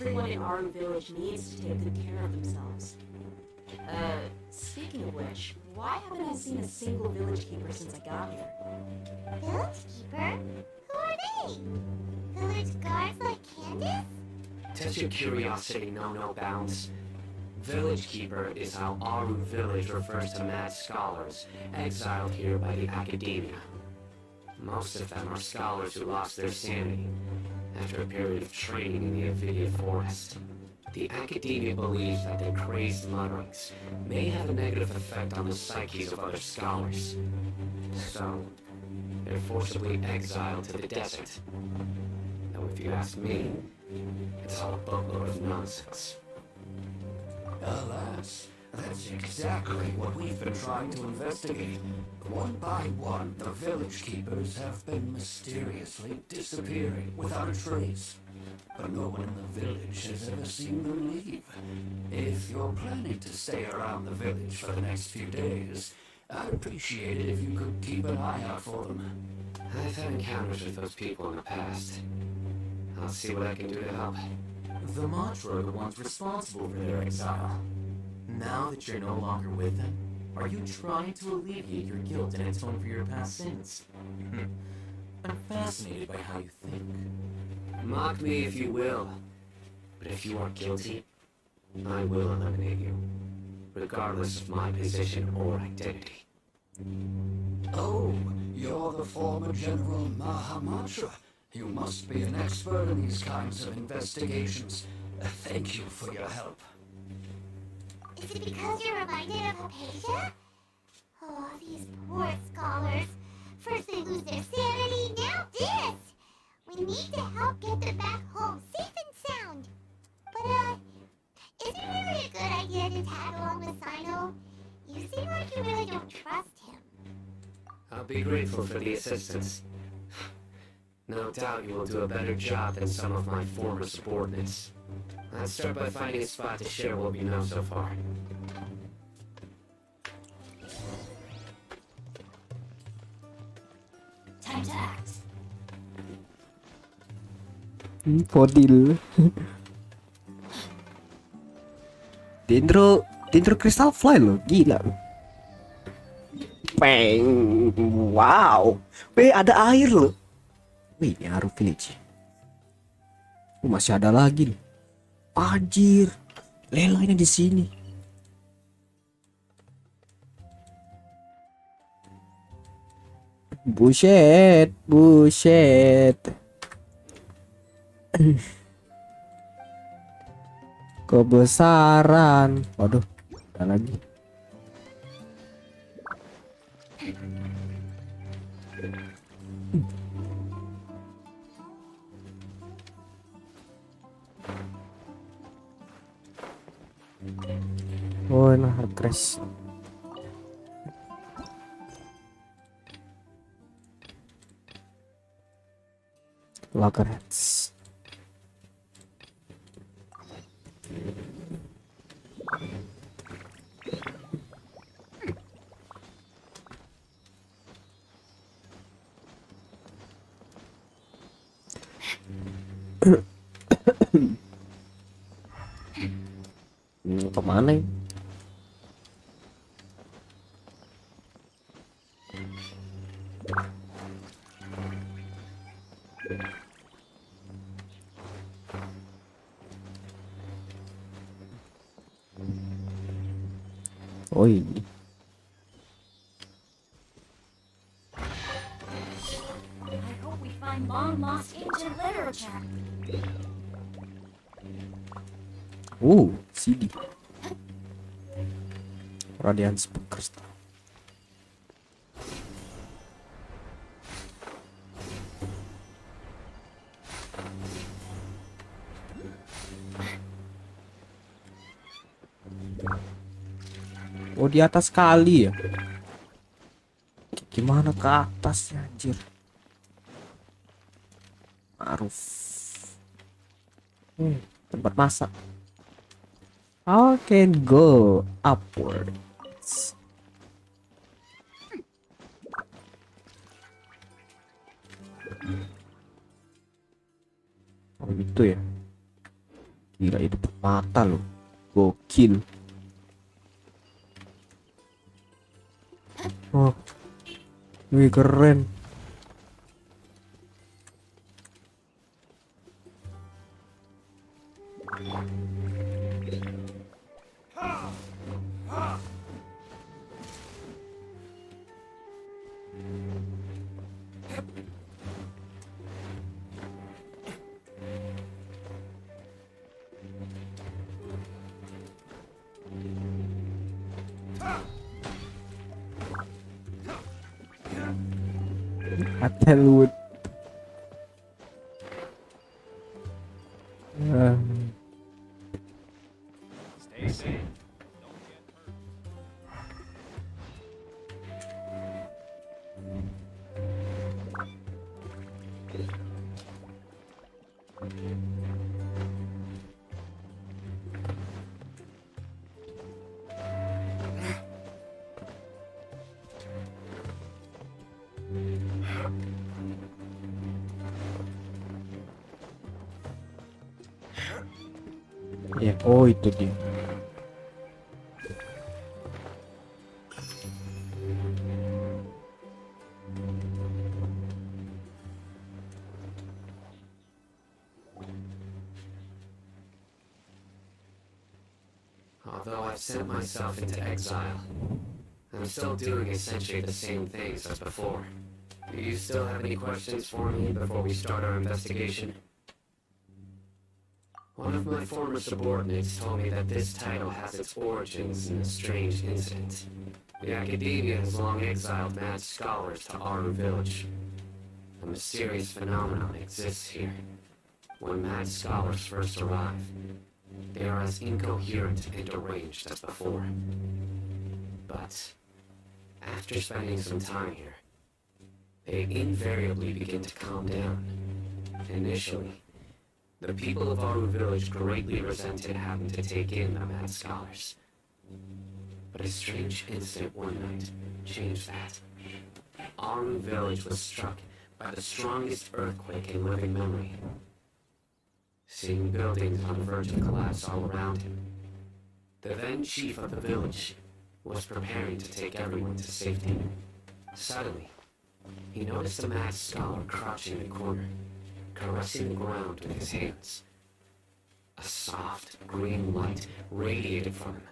Everyone in our village needs to take good care of themselves. Speaking of which, why haven't I seen a single village keeper since I got here? Village keeper? Who are they? Village guards like Candace? Test your curiosity, no bounds. Village Keeper is how Aru Village refers to mad scholars exiled here by the academia. Most of them are scholars who lost their sanity after a period of training in the Nvidia forest. The academia believes that their crazed mutterings may have a negative effect on the psyches of other scholars. So, they're forcibly exiled to the desert. Though if you ask me, it's all a boatload of nonsense. Alas, that's exactly what we've been trying to investigate. One by one, the village keepers have been mysteriously disappearing without a trace. But no one in the village has ever seen them leave. If you're planning to stay around the village for the next few days, I'd appreciate it if you could keep an eye out for them. I've had encounters with those people in the past. I'll see what I can do to help. The Matra are the ones responsible for their exile. Now that you're no longer with them, are you trying to alleviate your guilt and atone for your past sins? I'm fascinated by how you think. Mock me if you will, but if you are guilty, I will eliminate you, regardless of my position or identity. Oh, you're the former General Mahamatra. You must be an expert in these kinds of investigations. Thank you for your help. Is it because you're reminded of Hypatia? Oh, these poor scholars. First they lose their sanity, now this! We need to help get them back home safe and sound. But, is it really a good idea to tag along with Sino? You seem like you really don't trust him. I'll be grateful for the assistance. No doubt you will do a better job than some of my former subordinates. Let's start by finding a spot to share what we know so far. Time to act. Fodil. Dendro Crystal Fly loh, gila. Peng, wow. Weh, ada air loh. Wih, ini Arufin ini. Masih ada lagi nih. Anjir, lelahnya di sini. Buset. Kebesaran. Waduh, ada lagi. Oh, nah, crash. Loggerheads. Kemana ya? Oh ini. I hope we find long lost ancient literature. CD. Radiance Crystal. Oh, di atas kali ya. Gimana ke atasnya anjir? Aruf. Tempat masak. How can go upwards? Oh gitu ya. Gila, itu mata loh. Gokil. Oh, wih keren. Atelwood. Stay safe. Ya, oh itu dia. Although I've sent myself into exile, I'm still doing essentially the same things as before. Do you still have any questions for me before we start our investigation? One of my former subordinates told me that this title has its origins in a strange incident. The Academia has long exiled mad scholars to Aru Village. A mysterious phenomenon exists here. When mad scholars first arrive, they are as incoherent and deranged as before. But after spending some time here, they invariably begin to calm down. Initially, the people of Aru Village greatly resented having to take in the mad scholars. But a strange incident one night changed that. Aru Village was struck by the strongest earthquake in living memory. Seeing buildings on the verge of collapse all around him, the then chief of the village was preparing to take everyone to safety. Suddenly, he noticed a mad scholar crouching in a corner, caressing the ground with his hands. A soft, green light radiated from him,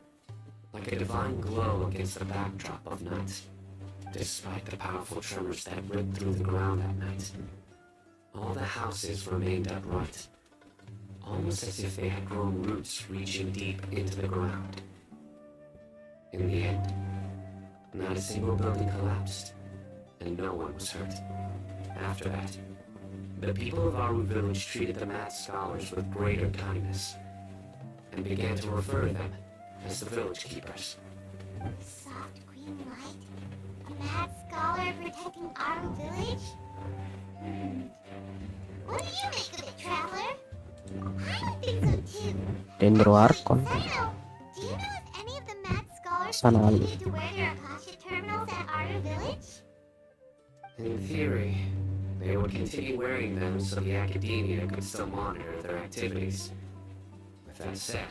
like a divine glow against the backdrop of night. Despite the powerful tremors that ripped through the ground that night, all the houses remained upright, almost as if they had grown roots reaching deep into the ground. In the end, not a single building collapsed, and no one was hurt. After that, the people of Aru Village treated the mad scholars with greater kindness, and began to refer to them as the village keepers. Soft green light? A mad scholar protecting Aru Village? What do you make of it, Traveler? I don't think so too. Dendro Archon. Sino, do you know if any of the mad scholars Sana lalu. continue to wear their Akasha terminals at Aru Village? In theory, they would continue wearing them so the Academia could still monitor their activities. With that said,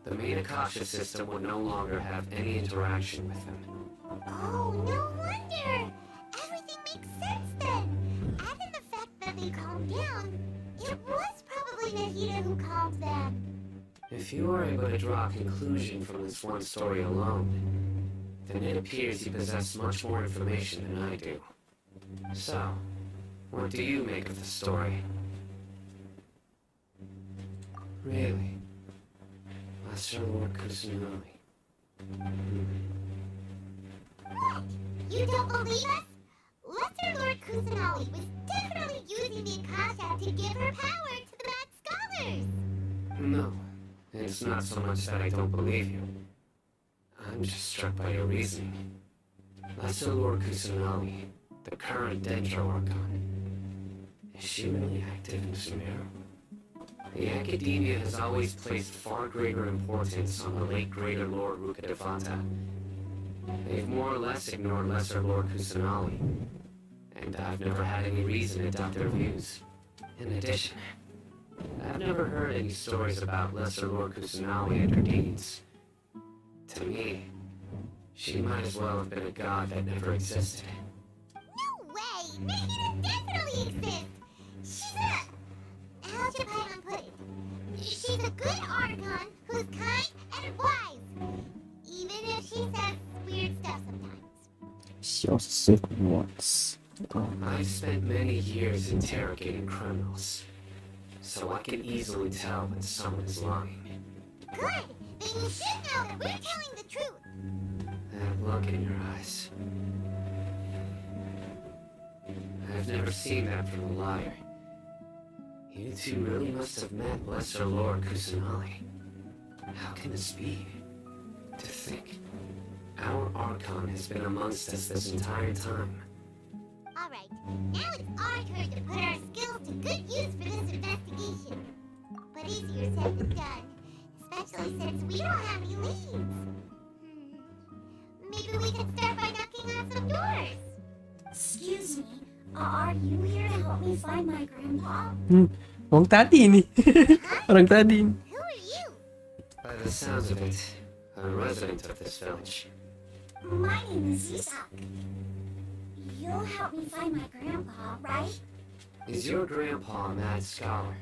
the main Akasha system would no longer have any interaction with them. Oh, no wonder! Everything makes sense then! Add in the fact that they calmed down, it was probably Nahida who calmed them. If you are able to draw a conclusion from this one story alone, then it appears you possess much more information than I do. So, what do you make of the story? Really? Lesser Lord Kusunami. What? You don't believe us? Lesser Lord Kusanali was definitely using the Akasha to give her power to the mad scholars! No, it's not so much that I don't believe you. I'm just struck by your reasoning. Lesser Lord Kusanali, the current Dendro Archon, is she really active in Sumeru? The Academia has always placed far greater importance on the late Greater Lord Rukadevata. They've more or less ignored Lesser Lord Kusanali, and I've never had any reason to doubt their views. In addition, I've never heard any stories about Lesser Lord Kusanali and her deeds. To me, she might as well have been a god that never existed. No way! Nahida definitely exists! She's a... how should Paimon put it? She's a good Archon who's kind and wise, even if she says weird stuff sometimes. She also saved me once. I've spent many years interrogating criminals, so I can easily tell when someone is lying. Good! Then you should know that we're telling the truth! That look in your eyes. I've never seen that from a liar. You two really must have met Lesser Lord Kusanali. How can this be? To think, our Archon has been amongst us this entire time. Alright, now it's our turn to put our skills to good use for this investigation. But easier said than done, especially since we don't have any leads. Maybe we can start by knocking on some doors. Excuse me, are you here to help me find my grandpa? Orang tadi nih. Orang tadi. Who are you? By the sounds of it, a resident of this village. My name is Isak. You'll help me find my grandpa, right? Is your grandpa a mad scholar?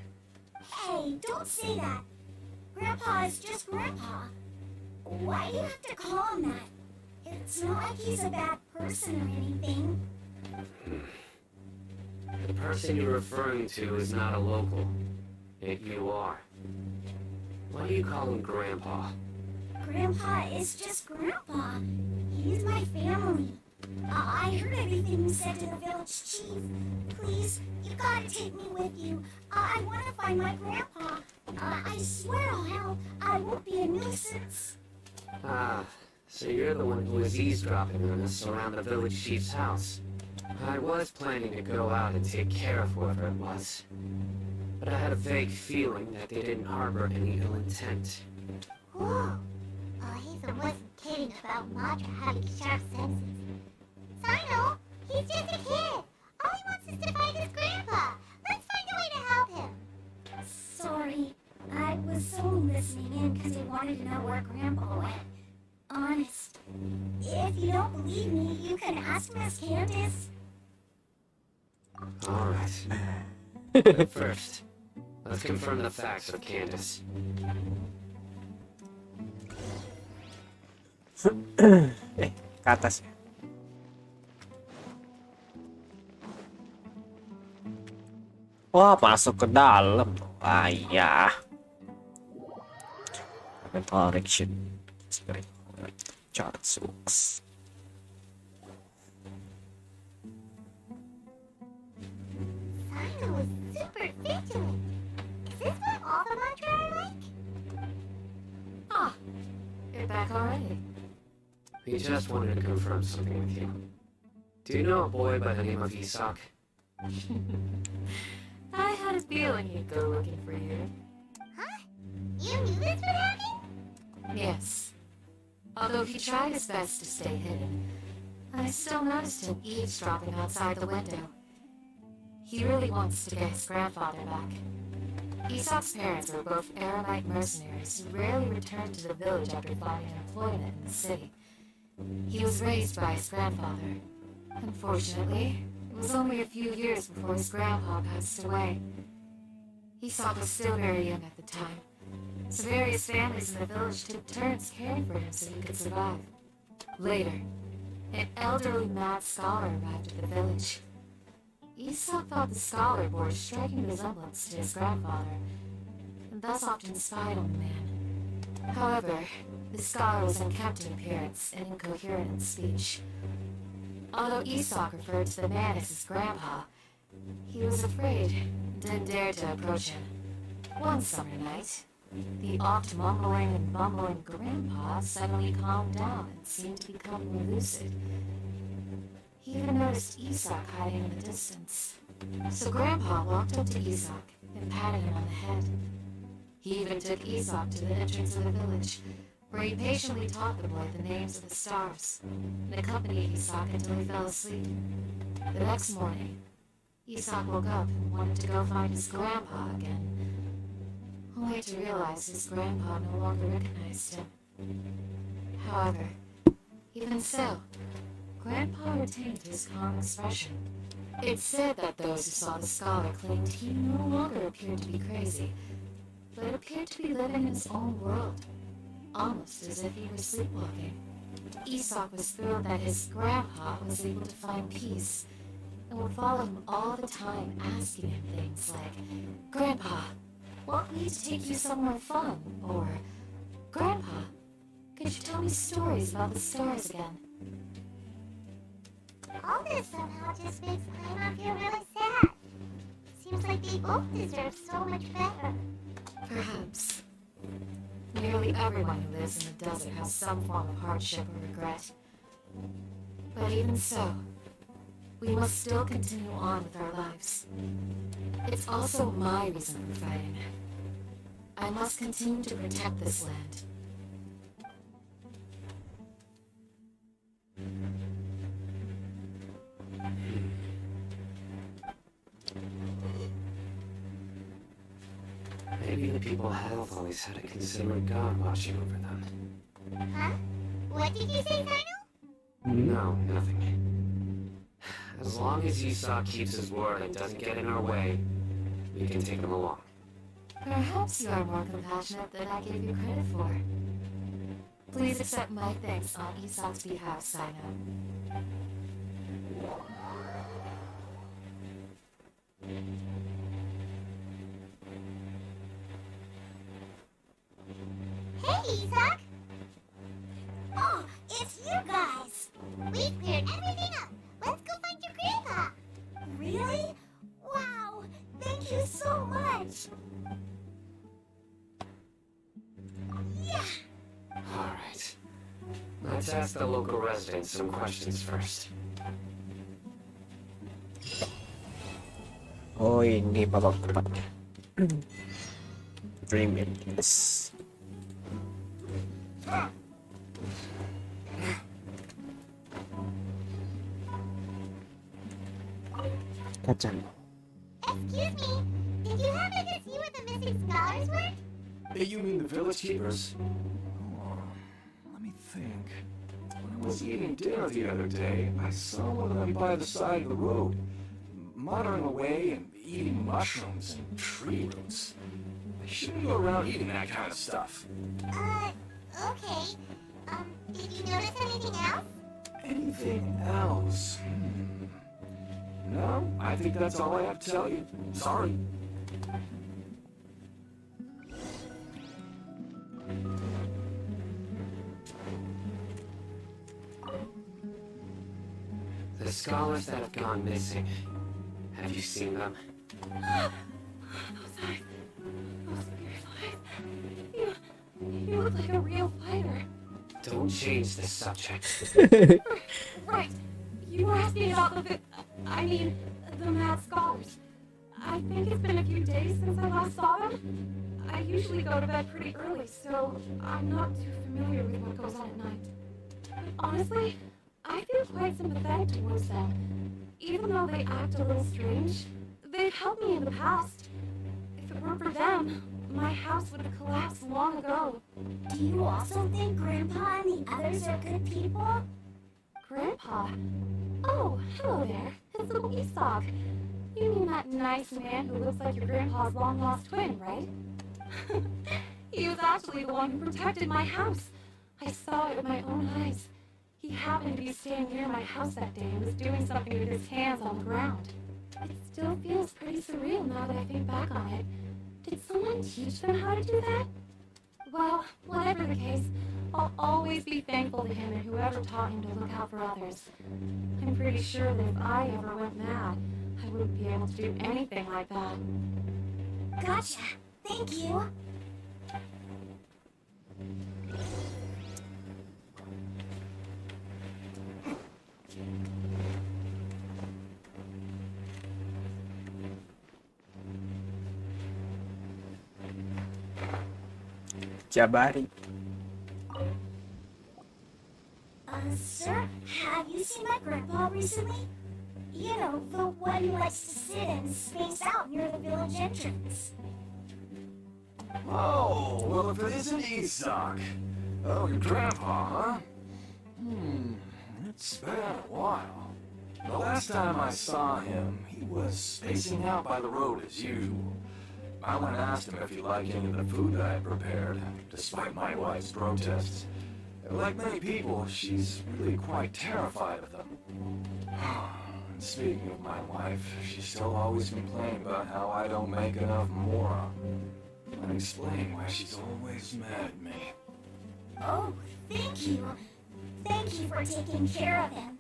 Hey, don't say that. Grandpa is just Grandpa. Why do you have to call him that? It's not like he's a bad person or anything. The person you're referring to is not a local. Yet you are. Why do you call him Grandpa? Grandpa is just Grandpa. He's my family. I heard everything you said to the village chief. Please, you gotta take me with you. I want to find my grandpa. I swear I'll help. I won't be a nuisance. Ah, so you're the one who was eavesdropping on us around the village chief's house. I was planning to go out and take care of whoever it was. But I had a vague feeling that they didn't harbor any ill intent. Whoa. Hazel wasn't kidding about Madra having sharp senses. Sino, he's just a kid. All he wants is to find his grandpa. Let's find a way to help him. Sorry, I was only listening in because I wanted to know where Grandpa went. Honest. If you don't believe me, you can ask Miss Candace. Alright. But first, let's confirm the facts of Candace. Ke atas ya. Wah, masuk ke dalam. Ah iya. Mental direction. Chart sucks. Sino was super vigilant. Is this what all the Madra are like? Ah, you're back already. We just wanted to confirm something with you. Do you know a boy by the name of Isak? I had a feeling he'd go looking for you. Huh? You knew this would happen? Yes. Although he tried his best to stay hidden, I still noticed him eavesdropping outside the window. He really wants to get his grandfather back. Isak's parents were both Aramite mercenaries who rarely returned to the village after finding employment in the city. He was raised by his grandfather. Unfortunately, it was only a few years before his grandpa passed away. Isak was still very young at the time, so various families in the village took turns caring for him so he could survive. Later, an elderly mad scholar arrived at the village. Isak thought the scholar bore a striking resemblance to his grandfather, and thus often spied on the man. However, the scholar was unkempt in appearance and incoherent in speech. Although Isak referred to the man as his grandpa, he was afraid and didn't dare to approach him. One summer night, the oft mumbling and bumbling grandpa suddenly calmed down and seemed to become more lucid. He even noticed Isak hiding in the distance. So Grandpa walked up to Isak and patted him on the head. He even took Isak to the entrance of the village, where he patiently taught the boy the names of the stars, and accompanied Isak until he fell asleep. The next morning, Isak woke up and wanted to go find his grandpa again, only to realize his grandpa no longer recognized him. However, even so, Grandpa retained his calm expression. It's said that those who saw the scholar claimed he no longer appeared to be crazy, but appeared to be living in his own world, almost as if he were sleepwalking. Isak was thrilled that his grandpa was able to find peace, and would follow him all the time, asking him things like, "Grandpa, want me to take you somewhere fun?" Or, "Grandpa, could you tell me stories about the stars again?" All this somehow just makes Paimon feel really sad. Seems like they both deserve so much better. Perhaps. Nearly everyone who lives in the desert has some form of hardship or regret. But even so, we must still continue on with our lives. It's also my reason for fighting. I must continue to protect this land. Maybe the people have always had a considerate God watching over them. Huh? What did you say, Kaino? No, nothing. As long as Esau keeps his word and doesn't get in our way, we can take him along. Perhaps you are more compassionate than I gave you credit for. Please accept my thanks on Esau's behalf, Sino. Hey, Isak! Oh, it's you guys! We've cleared everything up! Let's go find your grandpa! Really? Wow! Thank you so much! Yeah! Alright. Let's ask the local residents some questions first. Oh, ini babak tempatnya. Dream Endless. Kacang. Excuse me, did you happen to see where the missing scholars were? You mean the village keepers? Oh, let me think. When I was eating dinner the other day, I saw one of them by the side of the road, muttering away and eating mushrooms and tree roots. They shouldn't go around eating that kind of stuff. Okay. Did you notice anything else? Anything else? No, I think that's all I have to tell you. Sorry. The scholars that have gone missing, have you seen them? Those eyes. Those fierce eyes. You look like a real fighter. Don't change the subject. Right. You were asking about the mad scholars. I think it's been a few days since I last saw them. I usually go to bed pretty early, so I'm not too familiar with what goes on at night. But honestly, I feel quite sympathetic towards them. Even though they act a little strange, they've helped me in the past. If it weren't for them, my house would have collapsed long ago. Do you also think Grandpa and the others are good people? Grandpa? Oh, hello there. It's little Isak. You mean that nice man who looks like your grandpa's long-lost twin, right? He was actually the one who protected my house. I saw it with my own eyes. He happened to be staying near my house that day and was doing something with his hands on the ground. It still feels pretty surreal now that I think back on it. Did someone teach them how to do that? Well, whatever the case, I'll always be thankful to him and whoever taught him to look out for others. I'm pretty sure that if I ever went mad, I wouldn't be able to do anything like that. Gotcha. Thank you. Jabari. Sir, have you seen my grandpa recently? You know, the one who likes to sit and space out near the village entrance. Oh, well, if it isn't Isak. Oh, your grandpa, huh? It's been a while. The last time I saw him, he was spacing out by the road as usual. I went and asked him if he liked any of the food that I had prepared, despite my wife's protests. Like many people, she's really quite terrified of them. And speaking of my wife, she's still always complaining about how I don't make enough mora. And explain why she's always mad at me. Oh, thank you. Thank you for taking care of him.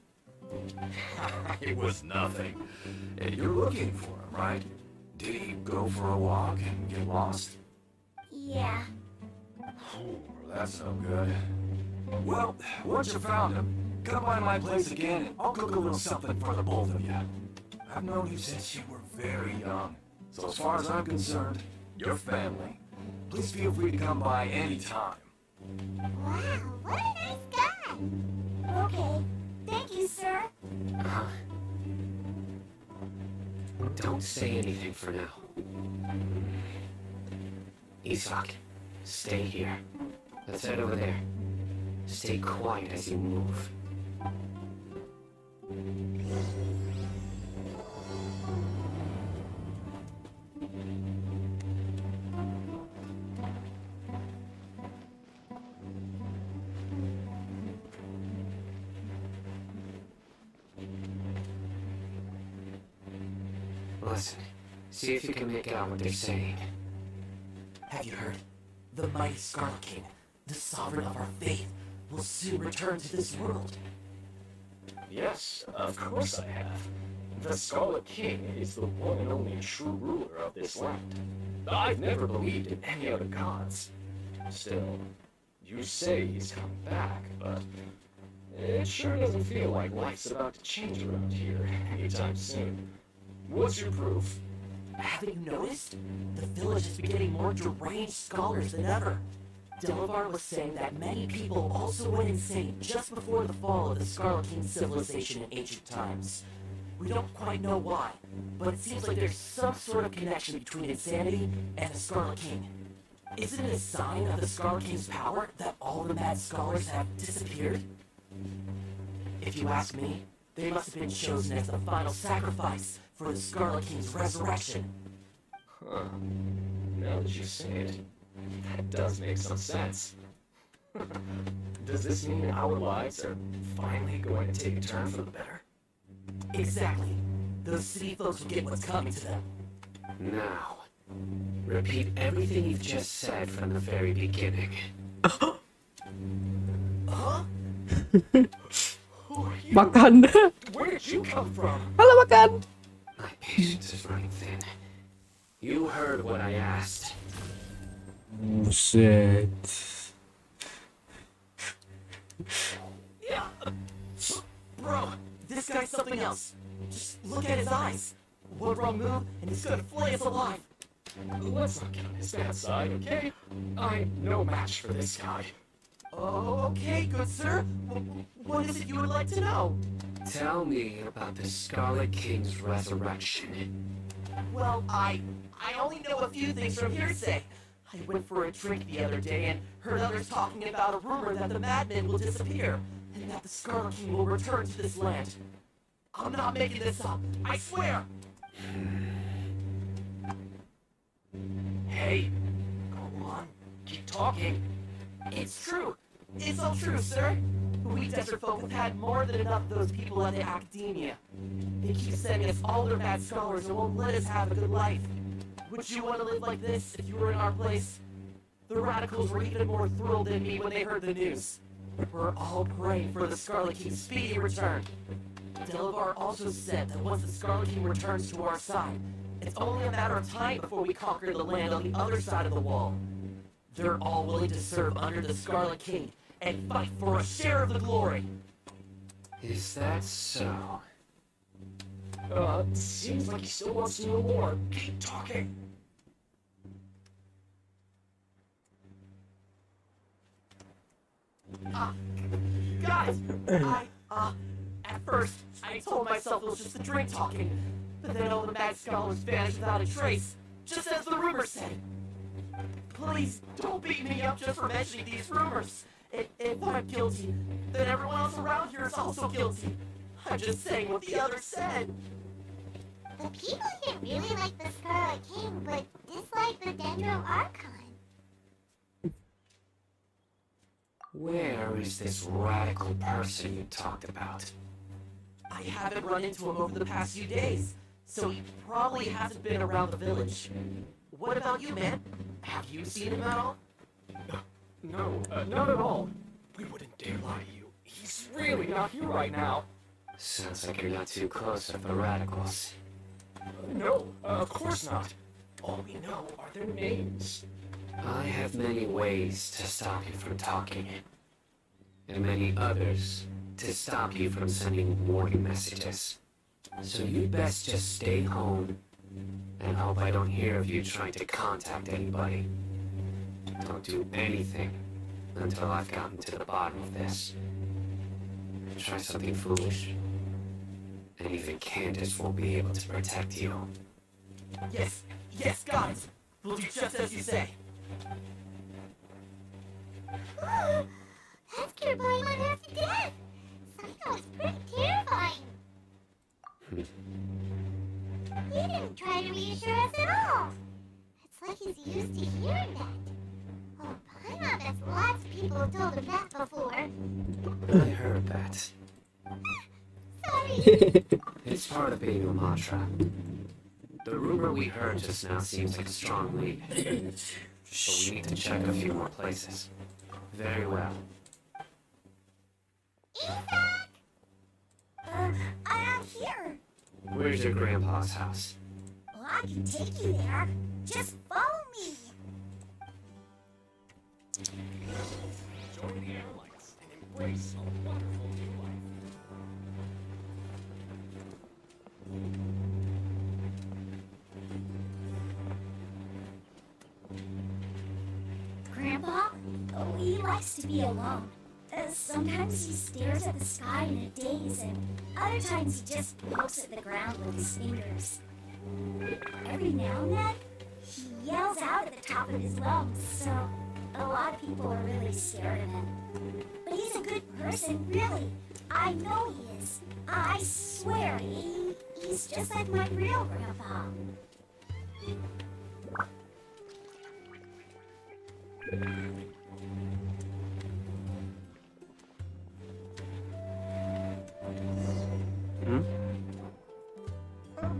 It was nothing. And you're looking for him, right? Did he go for a walk and get lost? Yeah. Ooh, that's no good. Well, once you found him, come by my place again and I'll cook a little something for the both of you. I've known you since you were very young, so as far as I'm concerned, you're family. Please feel free to come by anytime. Wow, what a nice guy! Okay. Thank you, sir. Don't say anything for now. Isak, stay here. Let's head over there. Stay quiet as you move. Listen, see if you can make out what they're saying. Have you heard? The mighty Scarlet King, the sovereign of our faith, will soon return to this world. Yes, of course I have. The Scarlet King is the one and only true ruler of this land. I've never believed in any other gods. Still, you say he's coming back, but it sure doesn't feel like life's about to change around here anytime soon. What's your proof? Haven't you noticed? The village has been getting more deranged scholars than ever. Delavar was saying that many people also went insane just before the fall of the Scarlet King civilization in ancient times. We don't quite know why, but it seems like there's some sort of connection between insanity and the Scarlet King. Isn't it a sign of the Scarlet King's power that all the mad scholars have disappeared? If you ask me, they must have been chosen as the final sacrifice for the Scarlet King's resurrection. Huh. Now that you say it, that does make some sense. Does this mean our lives are finally going to take a turn for the better? Exactly. Those city folks will get what's coming to them. Now, repeat everything you've just said from the very beginning. Huh? Makan. Where did you come from? Halo makan. My patience is running thin. You heard what I asked. Buset. Yeah. Bro, this guy's something else. Just look at his eyes. One wrong move, and he's gonna flay us alive. Let's not get on his bad side, okay? I'm no match for this guy. Okay, good sir. What is it you would like to know? Tell me about the Scarlet King's resurrection. Well, I only know a few things from hearsay. I went for a drink the other day and heard others talking about a rumor that the madman will disappear, and that the Scarlet King will return to this land. I'm not making this up, I swear! Hey, go on, keep talking. It's true. It's all true, sir. We desert folk have had more than enough of those people at the academia. They keep sending us all their mad scholars and won't let us have a good life. Would you want to live like this if you were in our place? The radicals were even more thrilled than me when they heard the news. We're all praying for the Scarlet King's speedy return. Delavar also said that once the Scarlet King returns to our side, it's only a matter of time before we conquer the land on the other side of the wall. They're all willing to serve under the Scarlet King and fight for a share of the glory. Is that so? Seems like he still wants to know more. Keep talking. Guys, at first, I told myself it was just a drink talking, but then all the mad scholars vanished without a trace, just as the rumor said. Please, don't beat me up just for mentioning these rumors. If I'm guilty, then everyone else around here is also guilty. I'm just saying what the others said. The people here really like the Scarlet King, but dislike the Dendro Archon. Where is this radical person you talked about? I haven't run into him over the past few days, so he probably hasn't been around the village. What about you, man? Have you seen him at all? No, not at all. We wouldn't dare lie to you. He's really not here right now. Sounds like you're not too close with the radicals. No, of course not. All we know are their names. I have many ways to stop you from talking, and many others to stop you from sending warning messages. So you'd best just stay home and hope I don't hear of you trying to contact anybody. Don't do anything until I've gotten to the bottom of this. Try something foolish, and even Candace won't be able to protect you. Yes, yes, guys. We'll do just as you say. That scared probably might have to death. Psycho is pretty terrifying. He didn't try to reassure us at all. It's like he's used to hearing that. Oh, Paimon bets lots of people have told him that before. I heard that. Sorry. It's part of being a mantra. The rumor we heard just now seems like a strong lead. But we need to check a few more places. Very well. I'm here. Where's your grandpa's house? Well, I can take you there. Just follow me. Join the airlines and embrace a wonderful new life. Grandpa? Oh, he likes to be alone. Sometimes he stares at the sky in a daze, and other times he just pokes at the ground with his fingers. Every now and then, he yells out at the top of his lungs, so a lot of people are really scared of him. But he's a good person, really. I know he is. I swear, he's just like my real grandpa.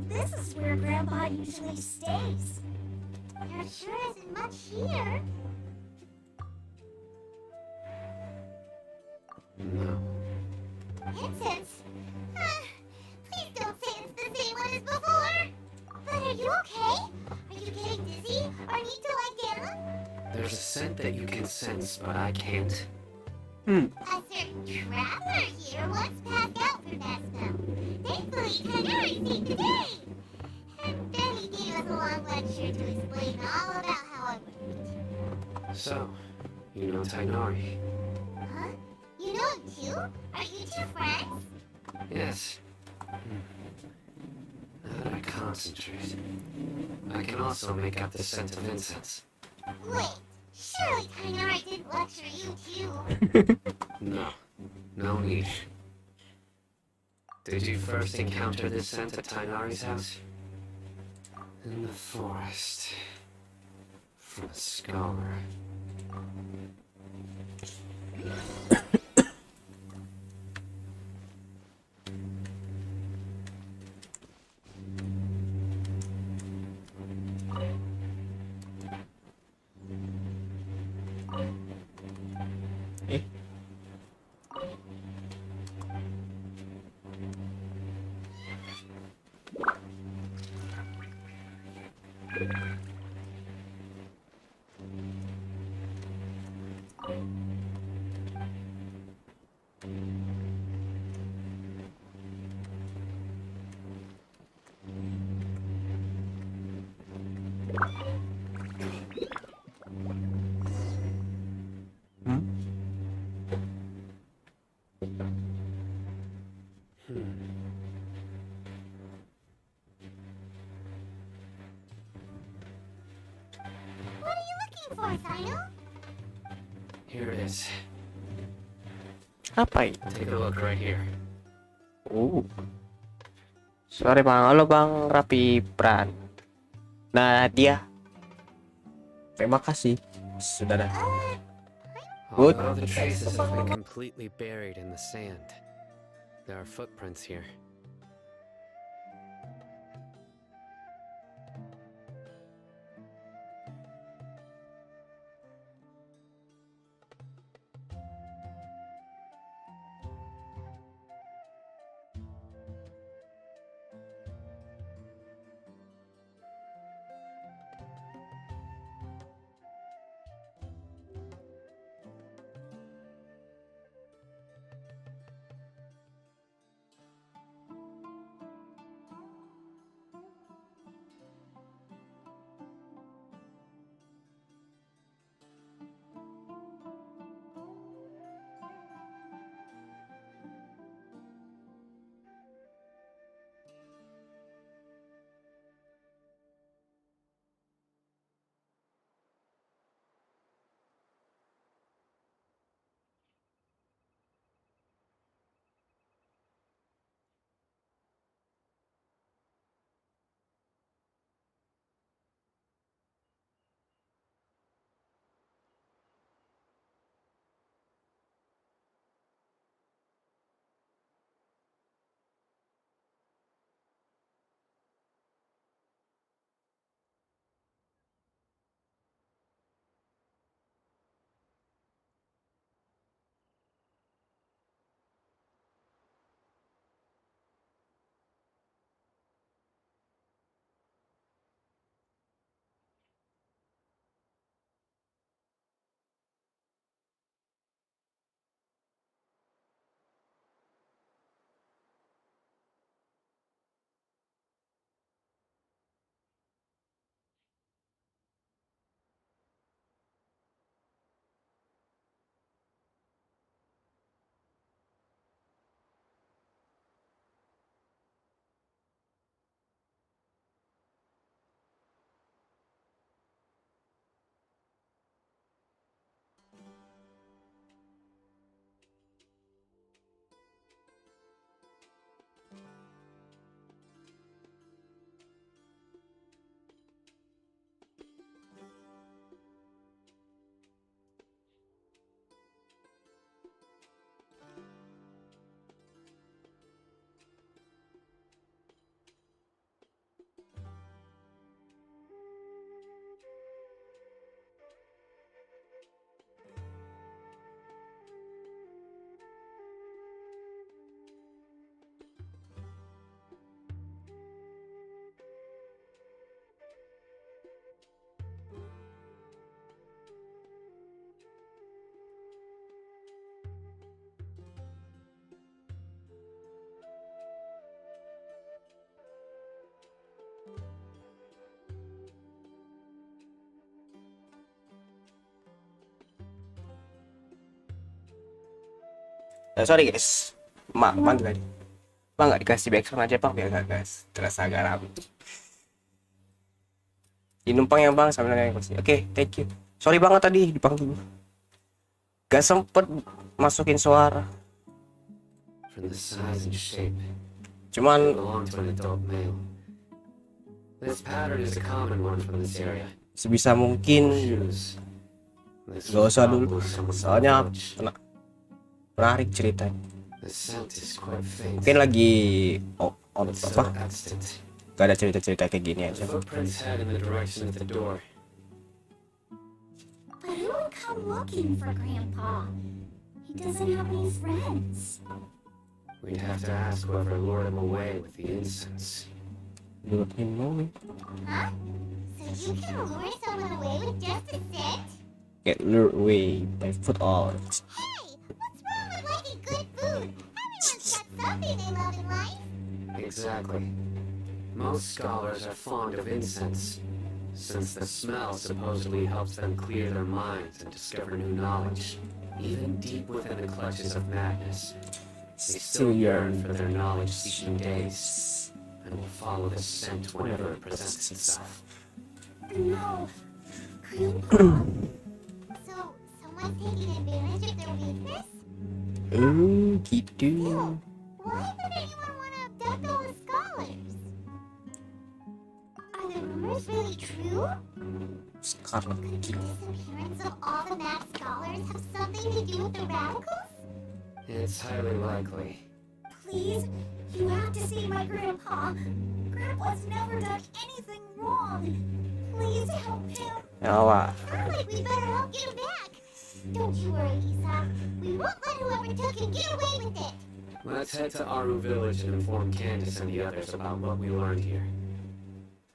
This is where Grandpa usually stays. There sure isn't much here. No. Incense? Please don't say it's the same one as before. But are you okay? Are you getting dizzy or need to lie down? There's a scent that you can sense, but I can't. A certain traveler here once passed out from that smell. Thankfully, Tanari saved the day. And then he gave us a long lecture to explain all about how it worked. So, you know Tainari? Huh? You know him too? Are you two friends? Yes. Now that I concentrate, I can also make out the scent of incense. Wait, surely Tainari didn't lecture you too. No. No need. Did you first encounter this scent at Tainari's house? In the forest. From a scholar. What are you looking for, Sino? Here it is. Apa itu? Take a look right here. Sorry bang, halo bang Rapi Pran. Nah dia. Terima kasih. Sudah dah. Good. Although the traces have been completely buried in the sand, there are footprints here. Sorry guys, manggil tadi. Bang nggak dikasih background aja bang biar nggak guys terasa agak rame. Di numpang ya bang sambil nanya kursi. Oke, thank you. Sorry banget tadi dipanggil. Gak sempet masukin suara. From the size and shape, Cuman they belong to an adult male. This pattern is a common one from this area. sebisa mungkin Shoes. This gak was usah dulu. probably someone's Soalnya village. menarik ceritanya. The scent is quite faint. Mungkin lagi It's so apa? extant. Gak ada cerita-cerita kayak gini The aja. footprints head in the direction of the door. But who would come looking for Grandpa? He doesn't have any friends. We'd have to ask whoever lured him away with the incense. Lured him away. Huh? So you can lure someone away with just a scent? Get lured away by foot art. Hey, what's wrong with liking good food? Everyone's got something they love in life. Exactly. Most scholars are fond of incense, since the smell supposedly helps them clear their minds and discover new knowledge. Even deep within the clutches of madness, they still yearn for their knowledge-seeking days, and will follow the scent whenever it presents itself. No, Grandpa. So, someone's taking advantage of their weakness? Gitu. Ew. Why would anyone want to abduct all the scholars? Are the rumors really true? Sekarang Could the disappearance of all the mad scholars have something to do with the radicals? It's highly likely. Please, you have to see my Grandpa. Grandpa's never done anything wrong. Please help him. Yawa. I think we better help get him back. Don't you worry, Lisa. We won't let whoever took him get away with it. Let's head to Aru Village and inform Candace and the others about what we learned here.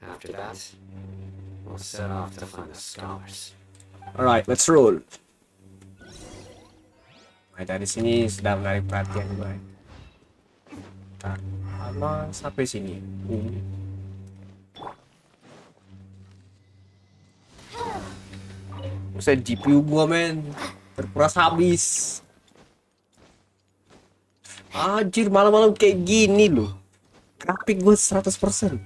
After that, we'll set off to find the scholars. Alright, let's roll. Nah, dari sini sudah menarik perhatian gue. Ntar, lama sampai sini. Buset, GPU gua men terkuras habis. Anjir, malam-malam kayak gini loh. Grafik gue 100%.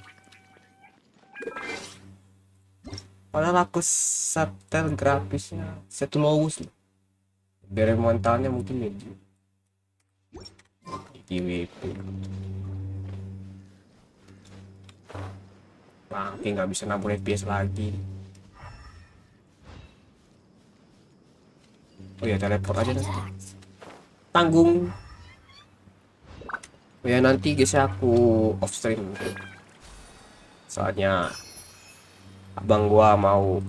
Padahal aku setel grafisnya set lowest loh. Dari mentalnya mungkin medium. IWP. Bangke nggak bisa nabung FPS lagi. Oh ya, teleport aja deh. Tanggung. Oh ya, nanti guys aku off stream. Soalnya abang gua mau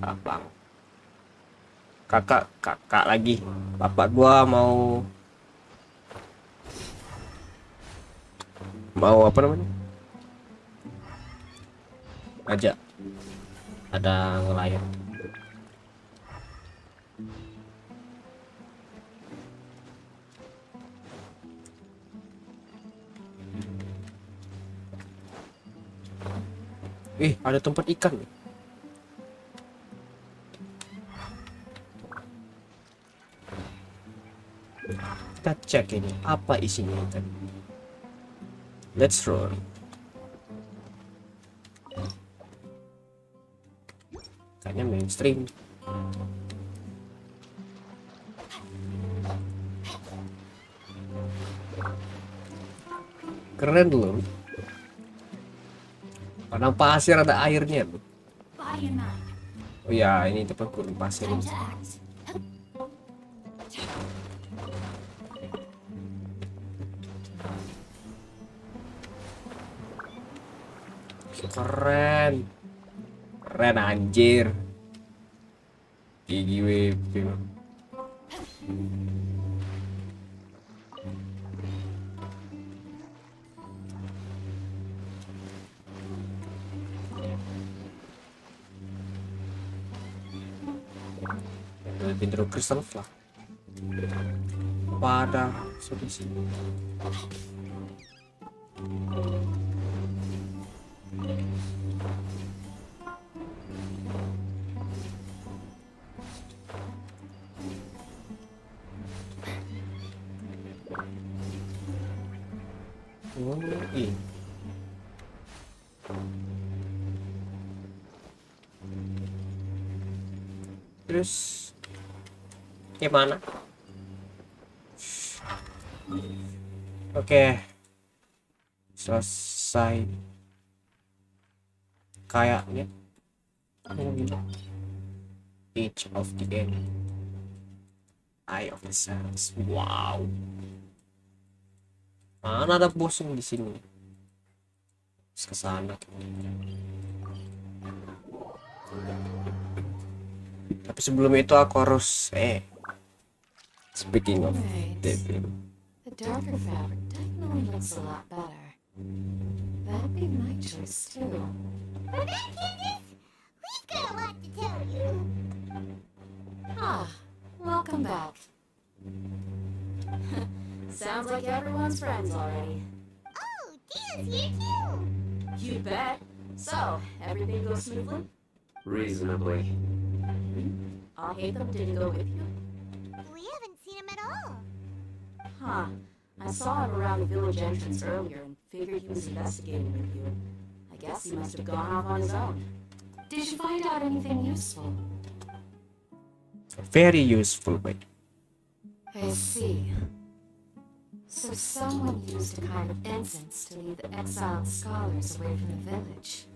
kakak lagi, bapak gua mau apa namanya, aja ada ngelayar. Ada tempat ikan. Kita cek ini apa isinya ikan. Let's roll. Kayaknya mainstream. Keren loh. Padang pasir ada airnya loh. Oh ya, ini tempat gurun pasir. Keren. Keren anjir. Gigi WP. Bintang kristal lah. Pada solusi. Oh, ini. Terus gimana? Oke, selesai kayaknya. Oh, ini. Age of the End, Eye of the Sands. Wow, mana ada bosnya di sini? Terus ke sana. Tapi sebelum itu aku harus speaking of devil. The darker fabric definitely looks a lot better. That'd be my choice too. But then, Candace, we've got a lot to tell you. Ah, welcome back. Sounds like everyone's friends already. Oh, Dina's here too. You bet. So, everything goes smoothly? Reasonably. I'll hate them didn't go with you. We haven't seen him at all. Huh. I saw him around the village entrance earlier and figured he was investigating with you. I guess he must have gone off on his own. Did you find out anything useful? Very useful, but I see. So someone used a kind of incense to lead the exiled scholars away from the village.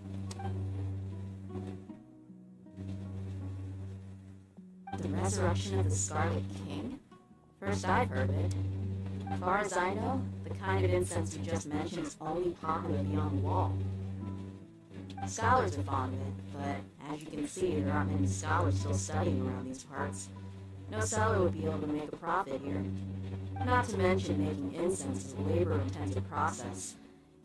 The resurrection of the Scarlet King? First I've heard of it. As far as I know, the kind of incense you just mentioned is only popular beyond the wall. Scholars are fond of it, but as you can see, there aren't many scholars still studying around these parts. No seller would be able to make a profit here. Not to mention making incense is a labor-intensive process.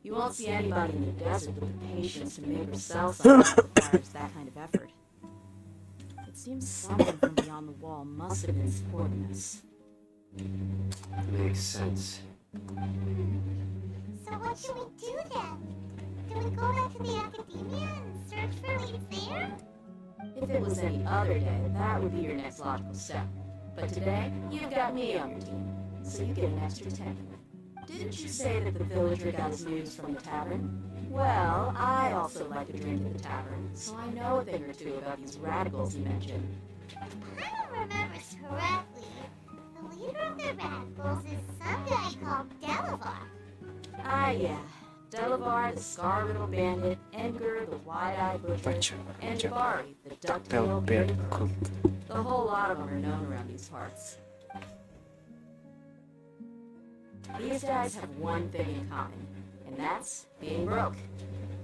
You won't see anybody in the desert with the patience to make or sell something that requires that kind of effort. It seems someone from beyond the wall must have been supporting us. Makes sense. So what should we do then? Do we go back to the academia and search for leads there? If it was any other day, that would be your next logical step. But today, you've got me on your team, so you get an extra 10. Didn't you say that the villager got his news from the tavern? Well, I also like a drink at the tavern, so I know a thing or two about these radicals you mentioned. If I don't remember correctly, the leader of the radicals is some guy called Delavar. Ah, yeah. Delavar, the scar-riddled bandit, Engger, the wide-eyed butcher, and Bari, the duck-tailed bearded cook. The whole lot of them are known around these parts. These guys have one thing in common, and that's being broke.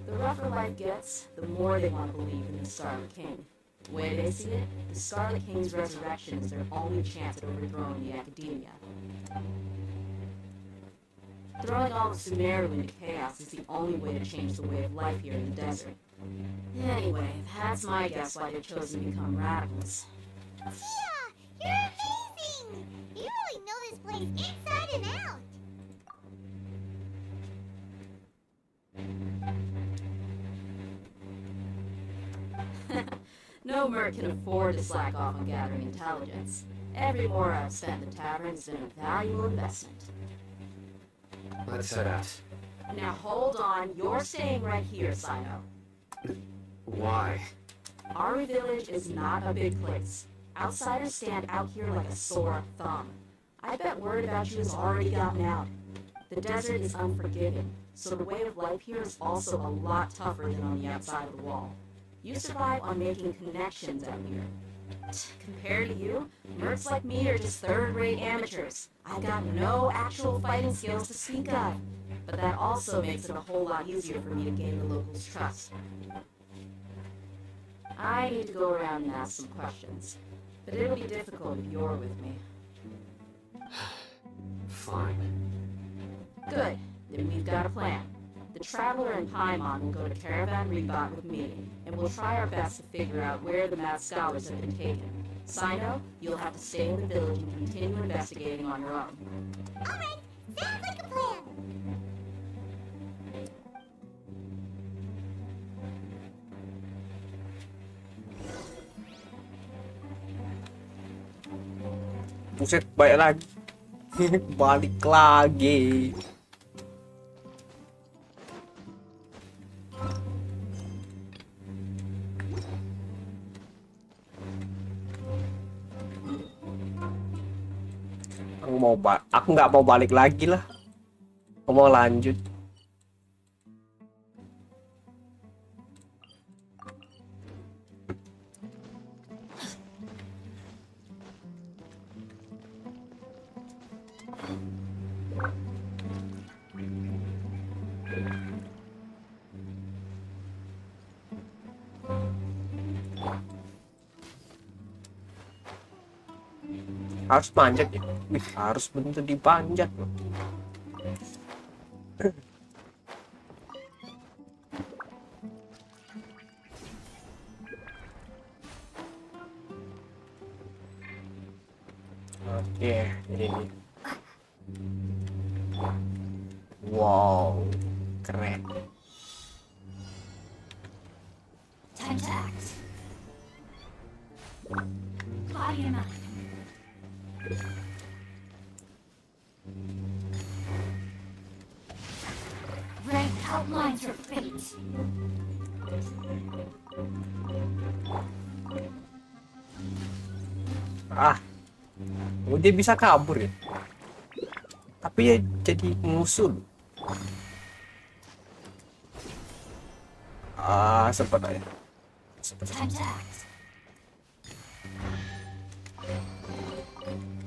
The rougher life gets, the more they want to believe in the Scarlet King. The way they see it, the Scarlet King's resurrection is their only chance at overthrowing the academia. Throwing all of Sumeru into chaos is the only way to change the way of life here in the desert. Anyway, that's my guess why they've chosen to become radicals. Tia, you're amazing! You really know this place inside and out. No merc can afford to slack off on gathering intelligence. Every more I've spent in the tavern has been a valuable investment. Let's head out. Now hold on, you're staying right here, Sino. Why? Our village is not a big place. Outsiders stand out here like a sore thumb. I bet word about you has already gotten out. The desert is unforgiving, so the way of life here is also a lot tougher than on the outside of the wall. You survive on making connections out here. Compared to you, mercs like me are just third-rate amateurs. I've got no actual fighting skills to speak of, but that also makes it a whole lot easier for me to gain the locals' trust. I need to go around and ask some questions, but it'll be difficult if you're with me. Fine. Good, then we've got a plan. The Traveler and Paimon will go to Caravan Rebot with me, and we'll try our best to figure out where the mad scholars have been taken. Sino, you'll have to stay in the village and continue investigating on your own. Alright, sounds like a plan. Buset, balik lagi. Balik lagi. Aku nggak mau balik lagi lah. Aku mau lanjut. Harus manjat ya. Wih, harus bener dipanjat loh. Oke, ini. Wow, keren. Time to act. Body and mind. Rank outlines your fate. Oh, dia bisa kabur ya. Tapi ya jadi musuh. Sempat aja. Time to act.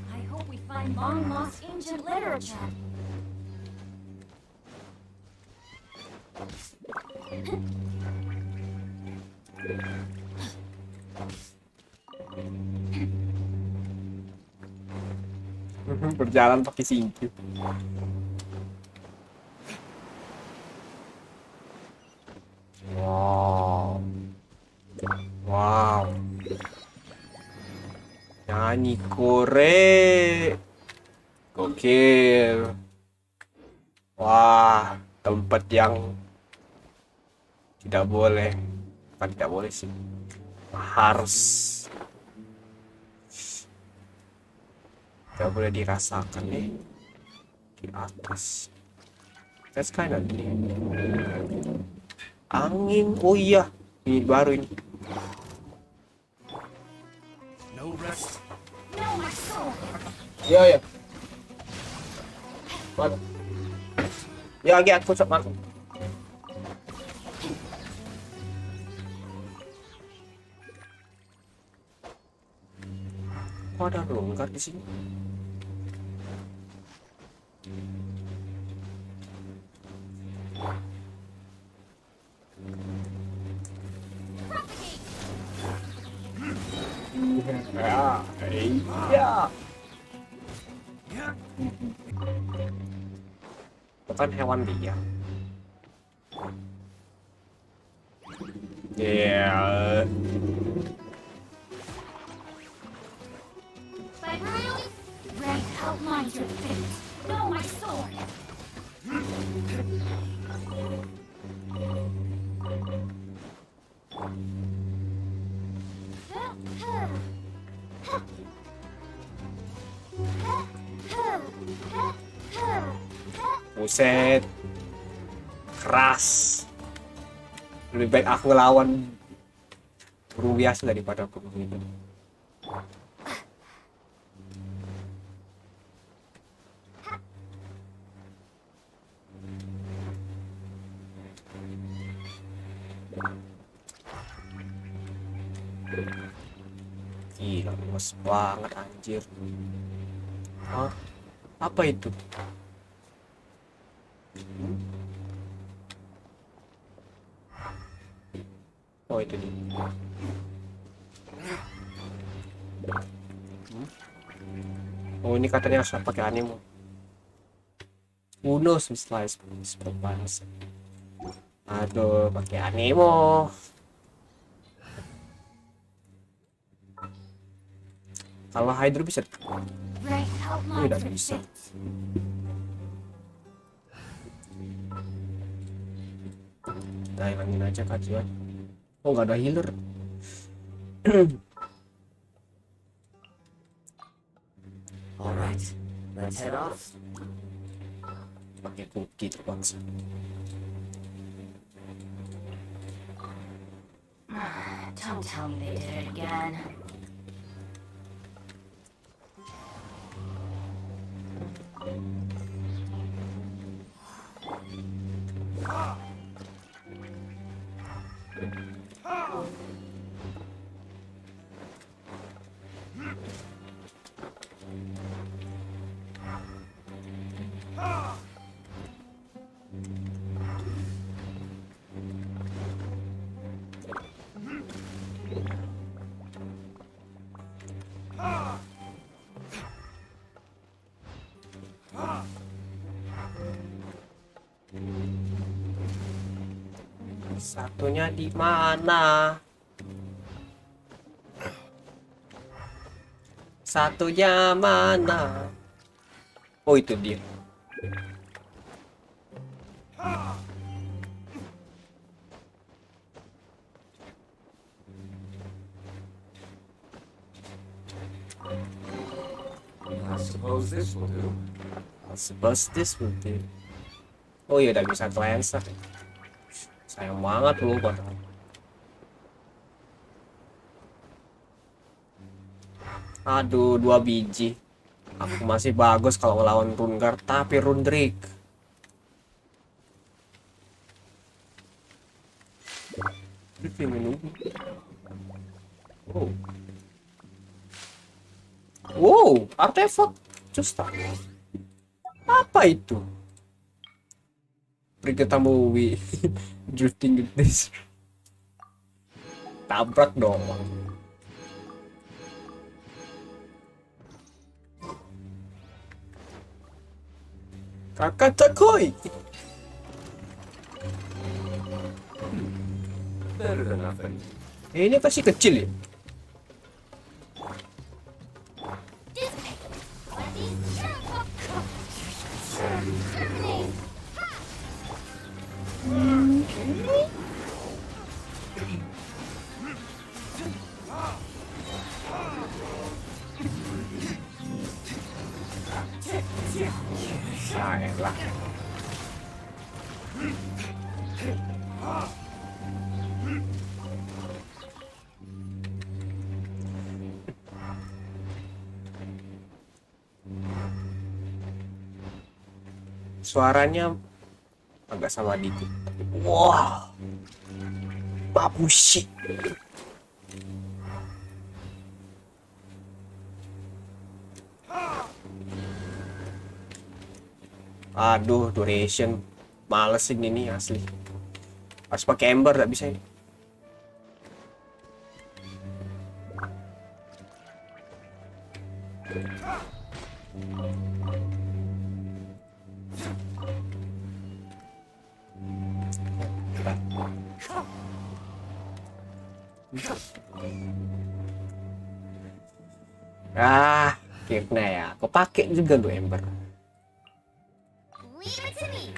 I hope we find long lost ancient literature. Berjalan pakai singkip. Wow. Wow. Nyanyi Kore. Gokil. Wah, tempat yang tidak boleh. Bukan tidak boleh sih. Harus. Tidak boleh dirasakan nih. Di atas. That's kind of angin. Oh iya, ini baru ini. No rest. No, my soul. Ya. Mana? Ya, aku cepat masuk. Kok ada longgar di sini? Iya. Bukan hewan dia. Yeah. Rank outlines your fate. No, my sword. Buset. Keras. Lebih baik aku ngelawan burung biasa daripada burung itu. Gila, luas banget anjir. Hah? Apa itu? Oh, itu dia. Oh, ini katanya harus pakai anime. Uno slice seperti. Aduh, pakai anime. Kalau Hydro bisa. Tidak bisa. Kita hilangin aja kajian. Oh, nggak ada healer. Alright, let's head off. Pakai cookie terpaksa. Don't tell me they did it again. Satunya di mana? Satunya mana? Oh, itu dia. I suppose this will do. I suppose this will do. Oh iya, udah bisa cleanser. Sayang banget lu padahal. Aduh, 2 biji. Aku masih bagus kalau melawan Rungar, tapi Rundrik. Oh. Wow, artefak Justa. Apa itu? Brigade Movie drifting with this. Tabrak dong. Kakak cakoi. Better than nothing. Ini pasti kecil ya. Suaranya agak sama dikit. Wah, babushi. Aduh, duration malesin ini asli. Harus pakai ember, nggak bisa ini. Akhirnya ya, aku pakai juga lu ember. Leave it to me.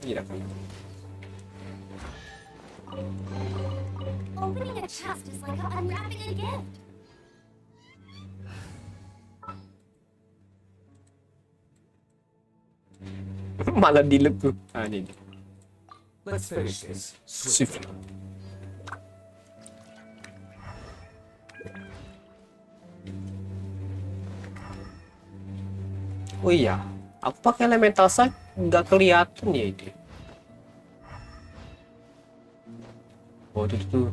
Tidak kan? Opening a chest is like unwrapping a gift. Malah dilep tuh. Ini. Let's finish this. Shift. Oh iya, aku pakai elemental sight nggak kelihatan ya itu. Oh itu tuh.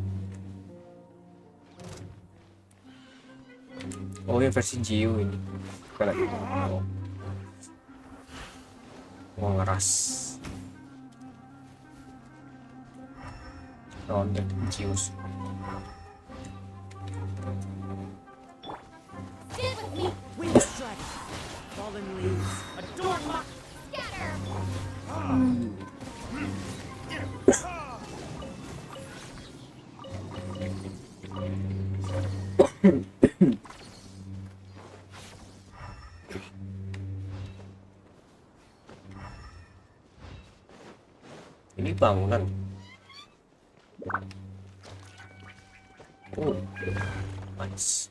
Oh ya versi Jiu ini. Oh ngeras. Oh dan Jius. Get with me. Wind strike. Fallen leaves. Adorn my Scatter. Ini bangunan. Oh, nice.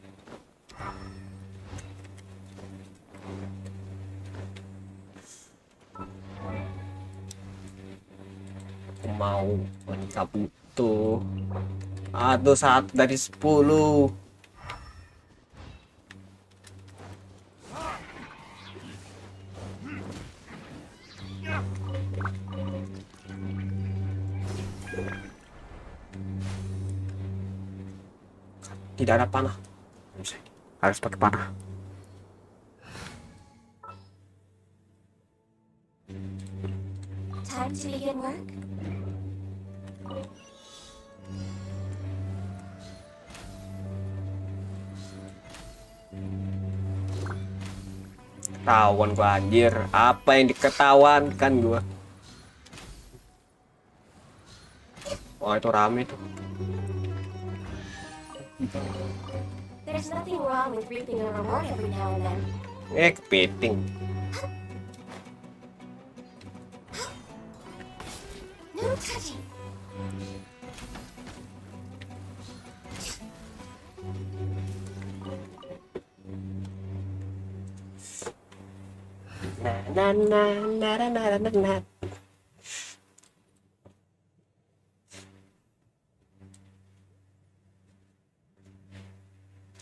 Aku mau menikah butuh. Aduh, 1 dari 10. Tidak ada panah. Harus pakai panah. Time to begin work? Ketahuan gua anjir. Apa yang diketahuan gua? Wah, itu rame tuh. There's nothing wrong with reaping a reward every now and then. Kepiting. No touching. Na.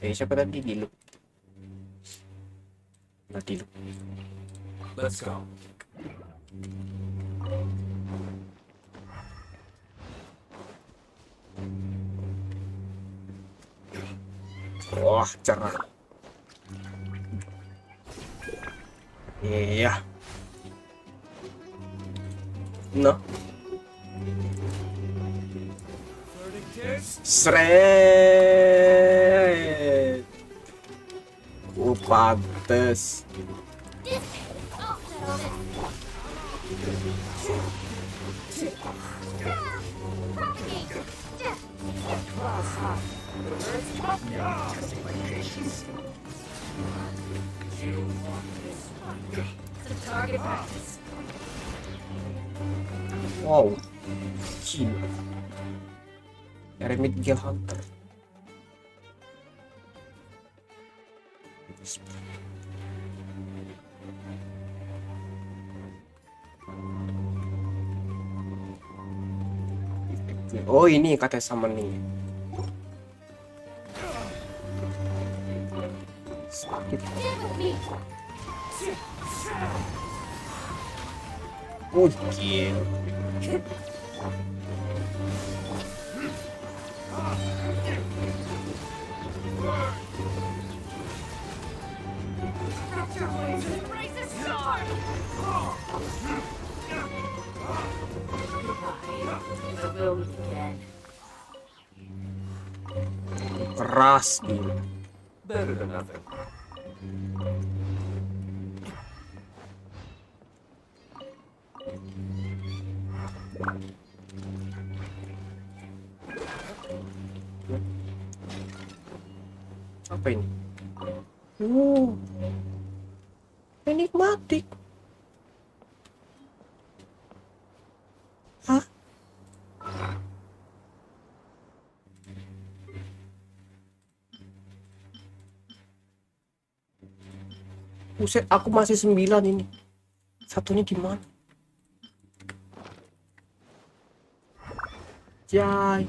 Siapa tadi Diluk? Nah, Diluk. Let's go. Wah, cerah. Iya. No. Sret. Pantes. Target practice. Wow. Gila. Nvidia Hunter. Oh, ini kata summoning. Sakit. Gila. Keras gila. Better than nothing. Apa ini? Enigmatik. Hah? Buset, aku masih 9 ini. Satunya di mana? Jai.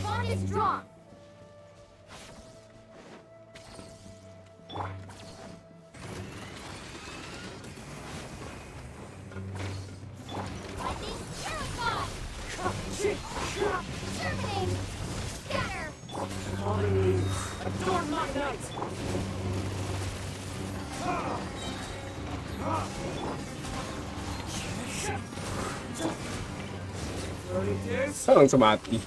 Bond is drawn. Langsung mati.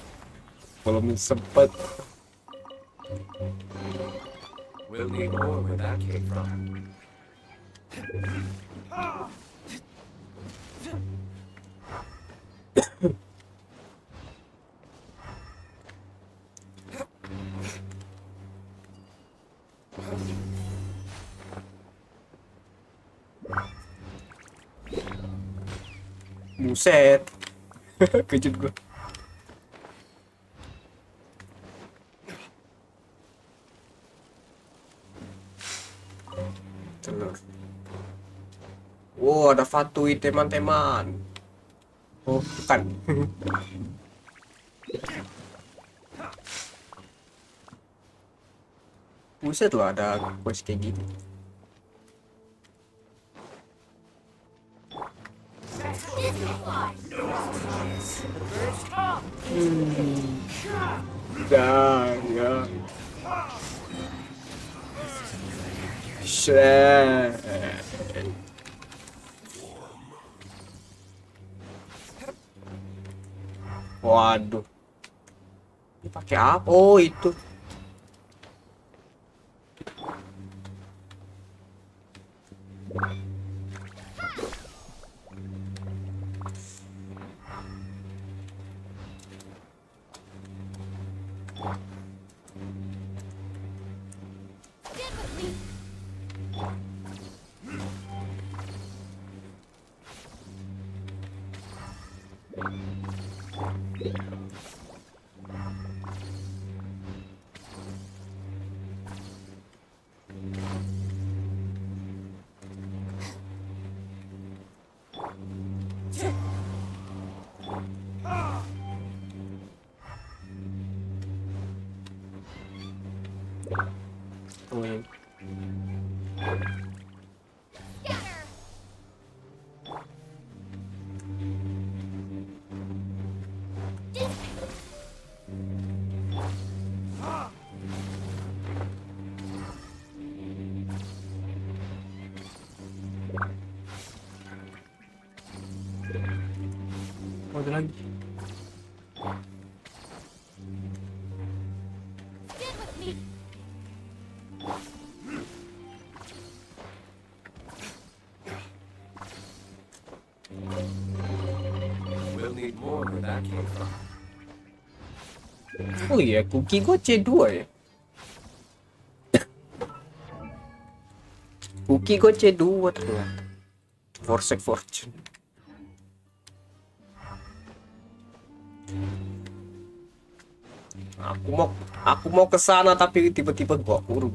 Belum sempet. We'll need more where that came from. Buset. Kejut gua. Telur. Wow, ada fatui teman-teman. Oh, bukan. Buset loh, ada quest kayak gini. Jangan. Shit. Waduh. Ini pakai apa? Oh, itu. Oh, ini. Oh, ada lagi. We'll need more where that came from. Oh iya, cookie gue C2 ya. Cookie gue C2 ternyata. Forsake Fortune. Aku mau ke sana tapi tiba-tiba gua kurung.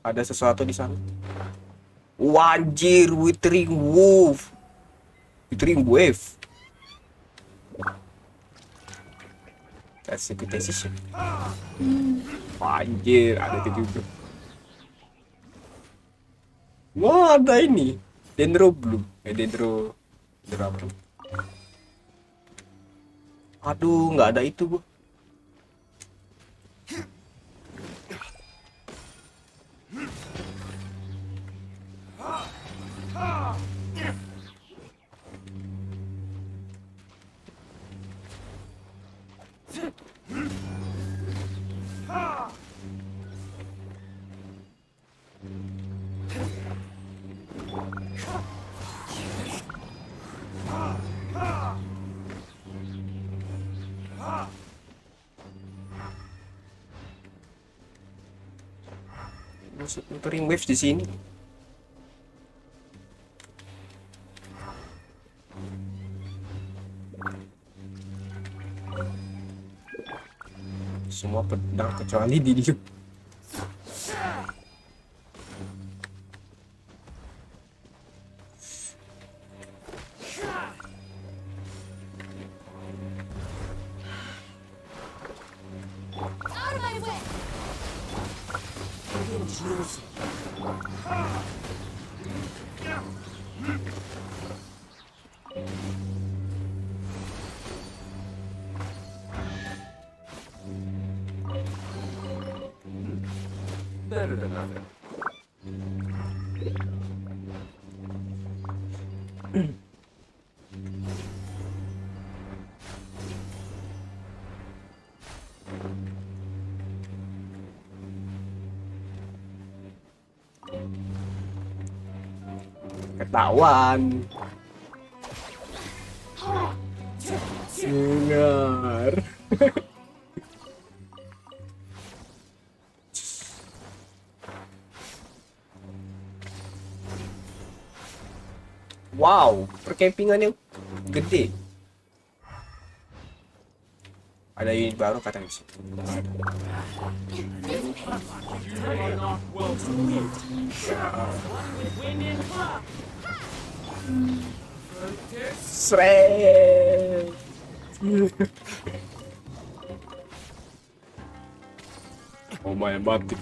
Ada sesuatu di sana. Wajir, Withering Wolf. Withering Wave. That's a good decision. Anjir, ada itu juga. Wah, ada ini. Dendro Blue. Dendro apa? Aduh, nggak ada itu, Bu. Muterin waves di sini. Semua pedang kecuali di dia. Better than nothing. Ketahuan. Dengar. Wow, perkempingannya gede. Ada unit baru kata misi. Sret. Oh my mati.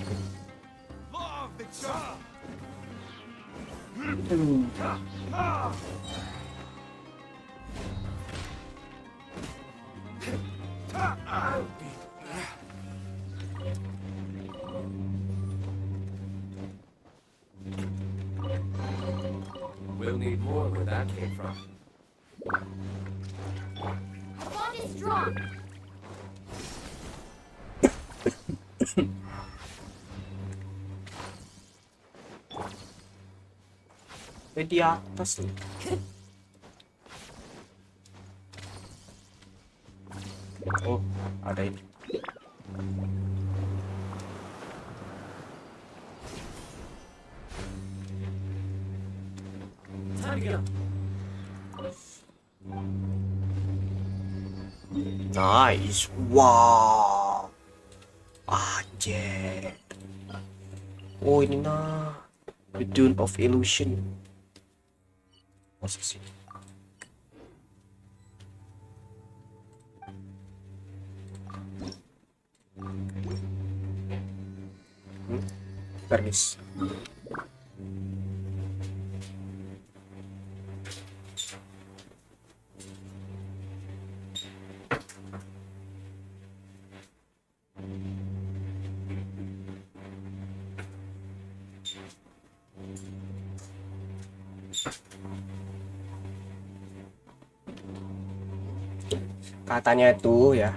We'll need more where that came from. Bond is strong. Di atas nih. Oh, ada ini. Nice. Wow. Anjir. Oh, ini nah. The Dune of Illusion. Masa sih? Permis. Katanya itu ya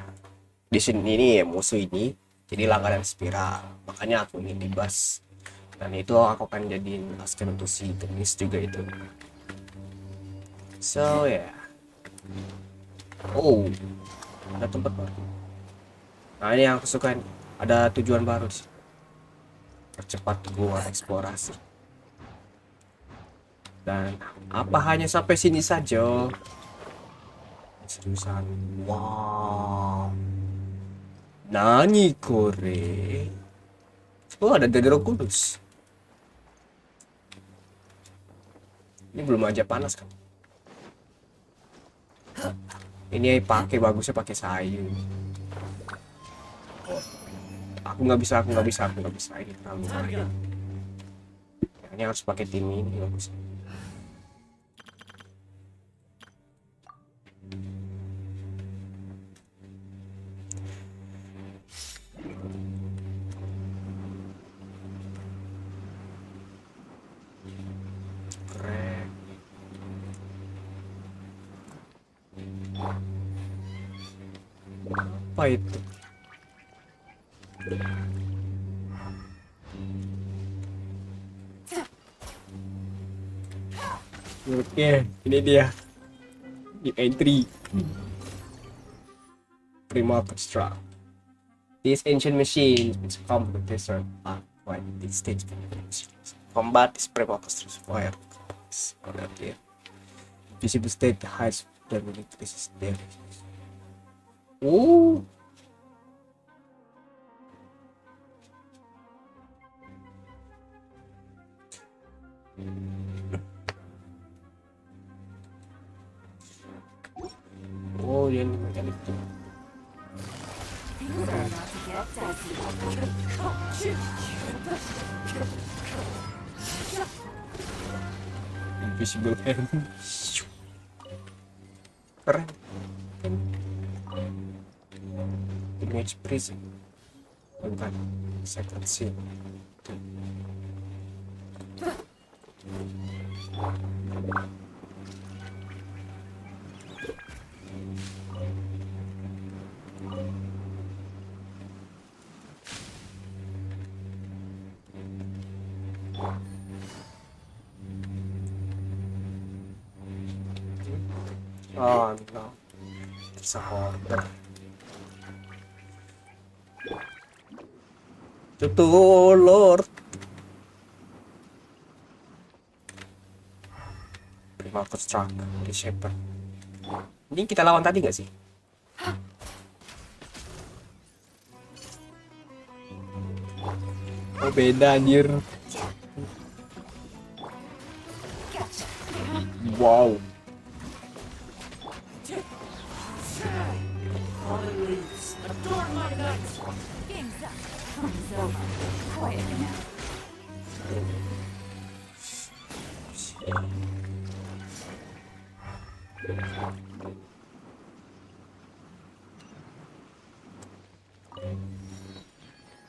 di sini nih ya, musuh ini jadi langganan spiral, makanya aku ingin dibahas dan itu aku akan jadiin asken untuk si tenis juga itu. So ya, oh ada tempat baru. Nah ini yang aku suka nih, ada tujuan baru sih, percepat gua eksplorasi. Dan apa hanya sampai sini saja? Seriusan, wow. Nani kore? Oh ada Dedero Kudus. Ini belum aja panas kan? Ini pakai bagusnya pakai sayur. Aku nggak bisa. Ini terlalu. Ini harus pakai tim ini bagus. Apa itu? Oke, ini dia di entry Prima Construct. This ancient machine is come with this quite this stage combat is Prima Construct fire. Visible state highs the this is there. Oh. Oh, dia ini mekanik tuh. Invisible hand. Keren. Image prison. Bukan second scene. Oh no, it's a hoarder. Tuh Lord. Prima Construct di Shepherd. Ini kita lawan tadi nggak sih? Oh beda anjir. Wow.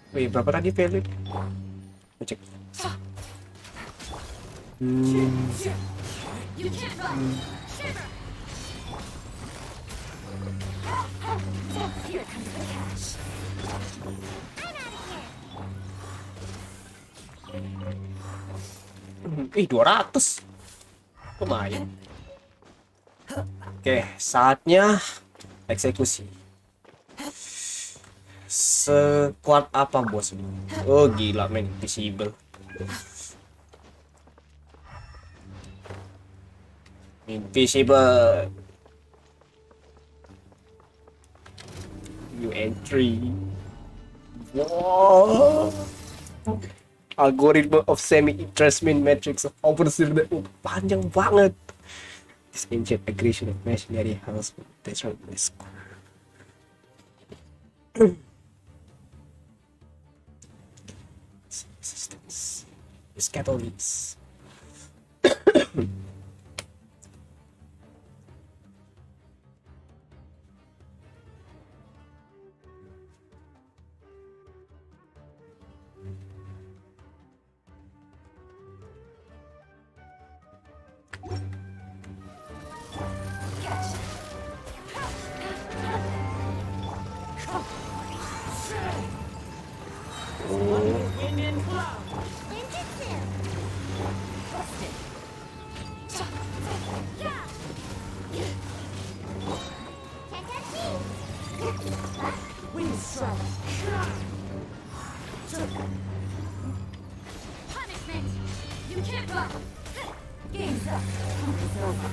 Wih, berapa tadi value? Cek. Ih, 200. Lumayan. Oke, saatnya eksekusi. Sekuat apa bos ini? Oh gila men, invisible. Invisible. New entry. Wow. Algorithm of semi-interestment matrix of opposite. Panjang banget. This ancient aggression of machinery house potential risk. Resistance is catalyst. Punishment! You can't block! Game's up! It's over!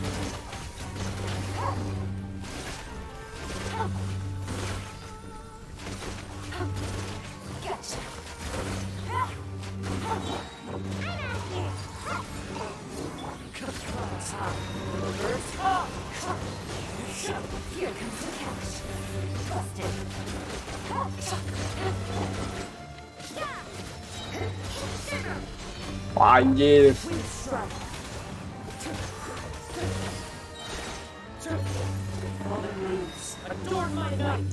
Gotcha! Here comes the catch! Busted! Anjir. Adorn my night!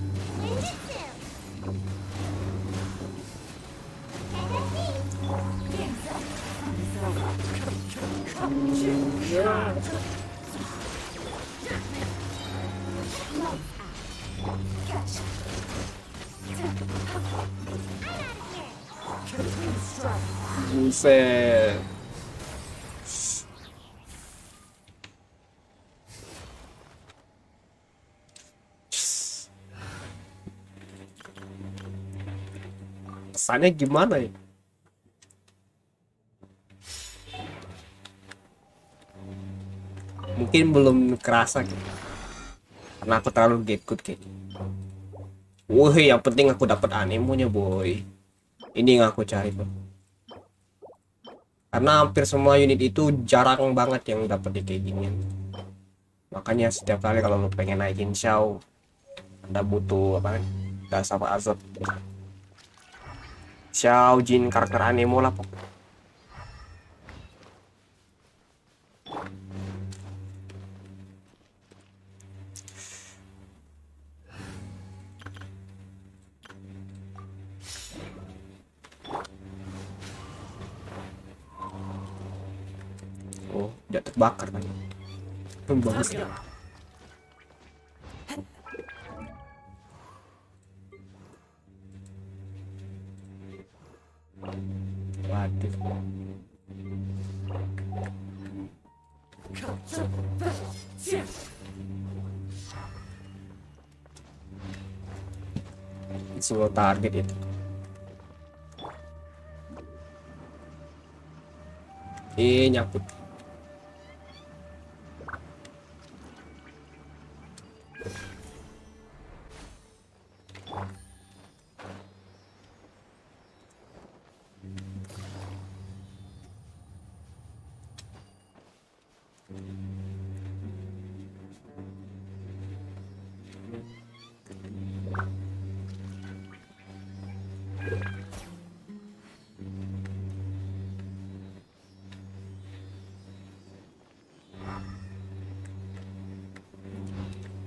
Buset. Kesannya gimana ya? Mungkin belum kerasa gitu. Karena aku terlalu get good kayaknya. Wah, yang penting aku dapat animonya, boy. Ini yang aku cari, bro. Karena hampir semua unit itu jarang banget yang dapat di kayak ginian. Makanya setiap kali kalau lu pengen naikin show, Anda butuh apa? Gas sama azot. Xiao Jin karakter animo lah pokoknya. Oh, udah terbakar tadi. Bagus ya. Waduh. Semua target itu. Nyangkut.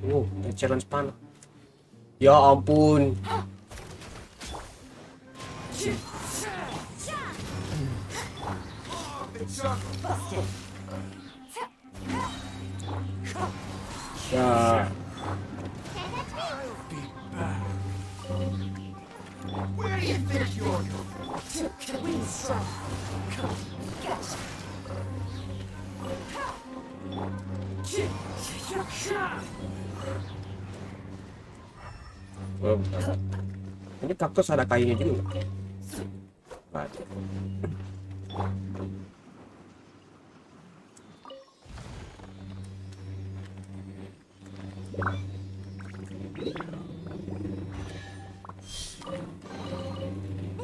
Ini challenge panah. Ya ampun. Ya. Where do you think you're going? Oh, ini kaktus ada kayunya juga nggak? Nggak ada.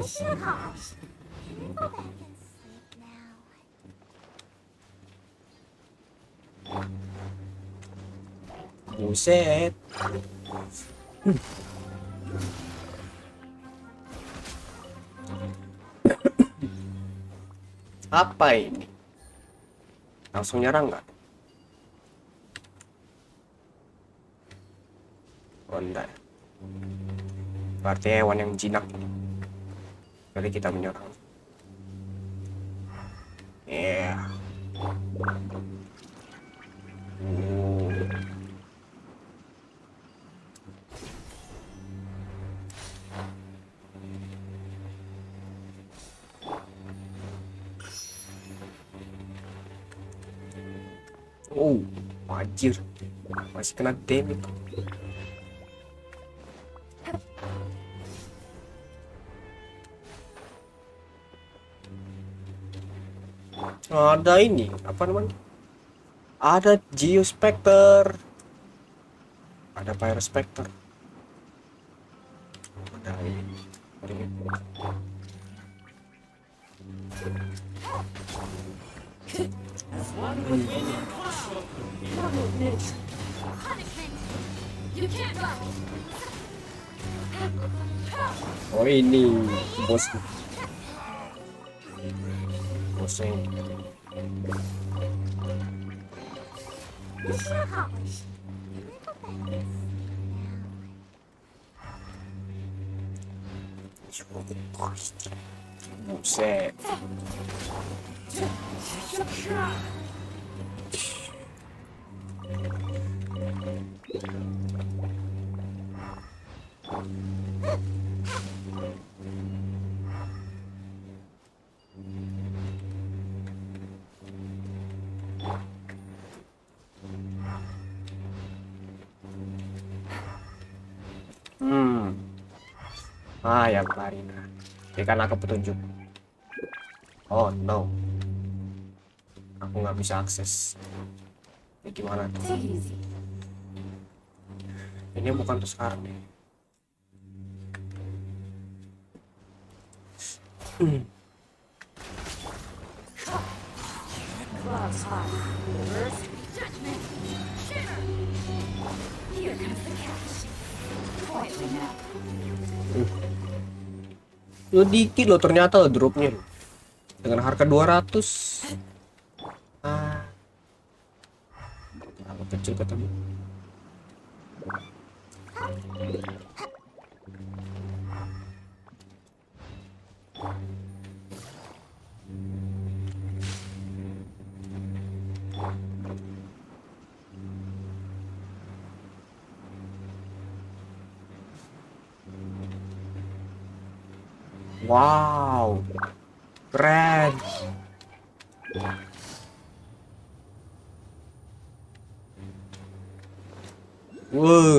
Mr. Hodge, can you go back and sleep now? Buset. Apa ini? Langsung nyerang nggak? Oh enggak. Berarti hewan yang jinak ini. Jadi kita menyerang. Yeah. Anjir. Masih kena damage. Ada ini, apa namanya? Ada Geospecter. Ada Pyrospecter. Ada ini. Oh ini bos. Bosnya ini. Mr. Hodge, can you go back and sleep now? Buset. Yang lain. Berikan aku petunjuk. Oh no. Aku nggak bisa akses. Ini gimana tuh? Ini bukan tuh sekarang nih. Lo dikit lo ternyata lo dropnya dengan harga 200. Apa kecil ketemu. Wow, keren.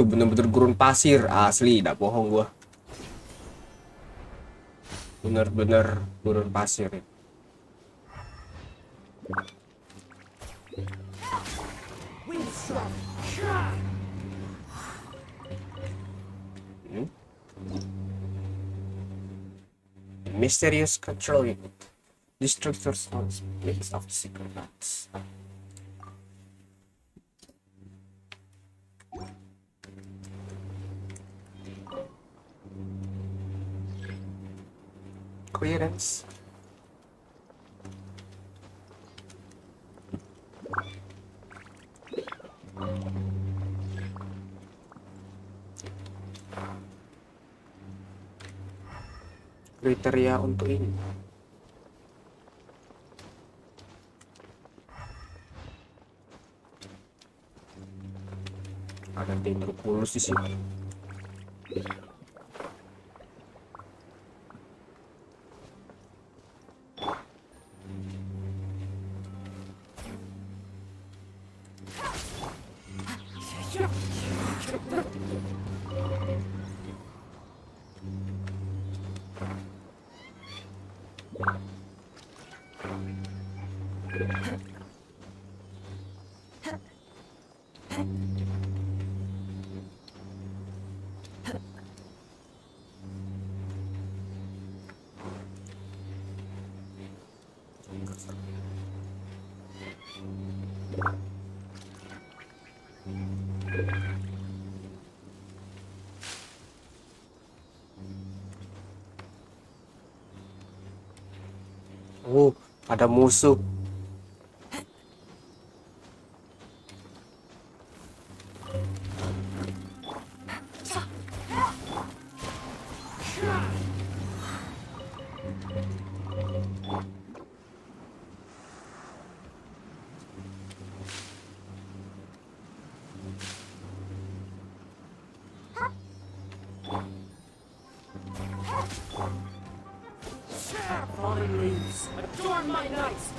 Bener-bener gurun pasir asli, tidak bohong gua. Bener-bener gurun pasir. Mysterious control unit. Destructors mix of secret nuts. Clearance. kriteria untuk ini. Ada tim Pulus di sini. Oh, ada musuh. Falling leaves, adorn my nights!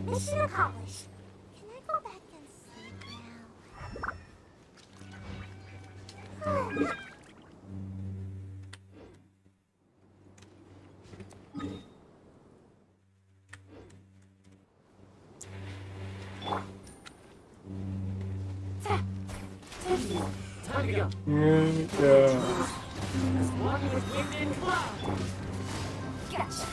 Mission accomplished. Can I go back and sleep now? Time to go. As one with wind and cloud. Gotcha.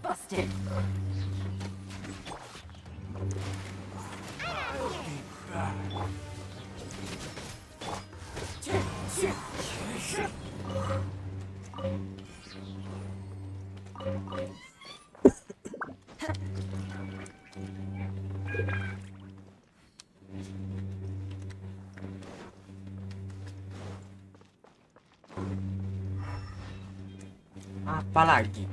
Busted. Apa lagi?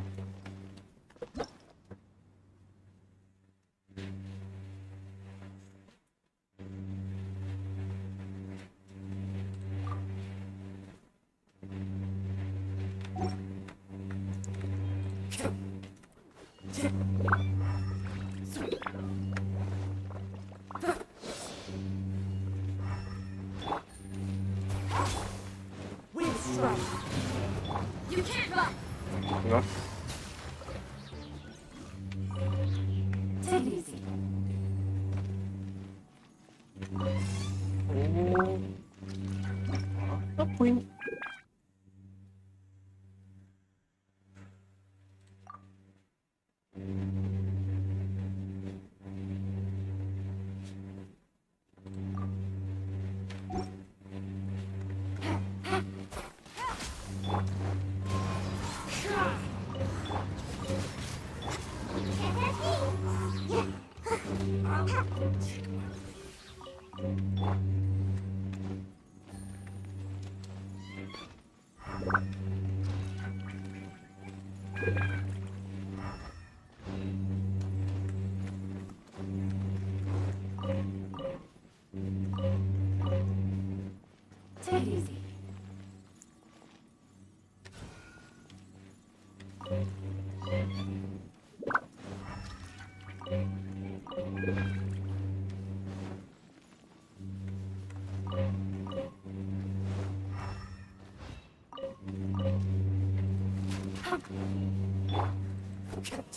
Wind strike. You can't run. Enggak. Take it easy. Apa poin? Take it easy.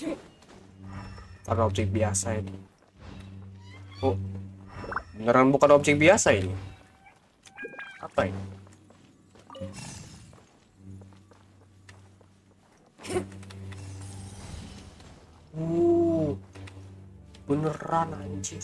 Karena objek biasa ini. Oh, beneran bukan objek biasa ini. Apa ini? Beneran anjir.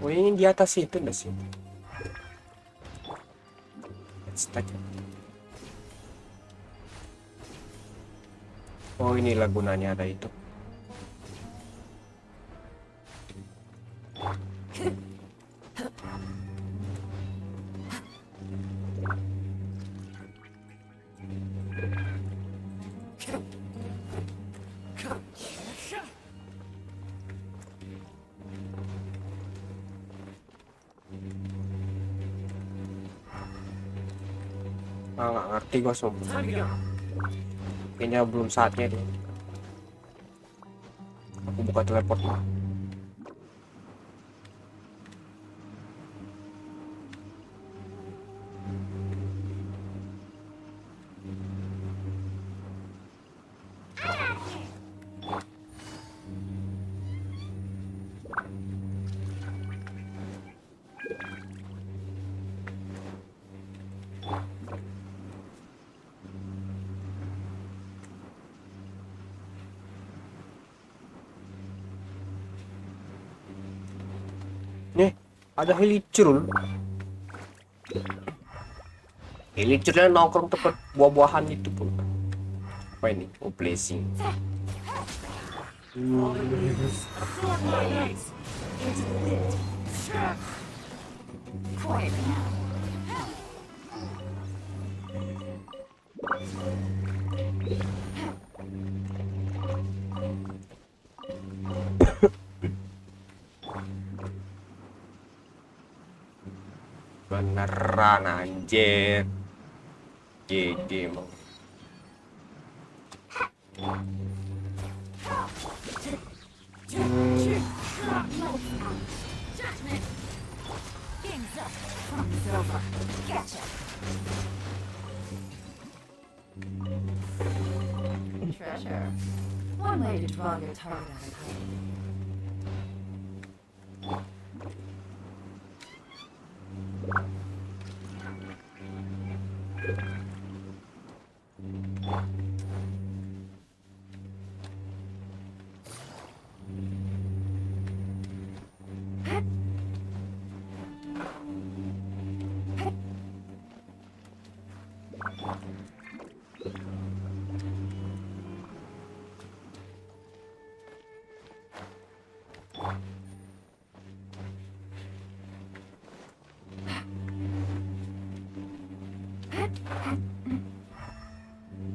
Oh, ini di atas itu enggak sih? Oh, inilah gunanya ada itu. Nggak ngerti gua sumpah. Kayaknya belum saatnya deh. Aku buka teleport mah. Nih, ada helicur. Helicurnya nongkrong tempat buah-buahan itu pun. Apa ini? Oh, blessing. Beneran anjir. GG emang. Treasure. One way to draw your target out of hiding.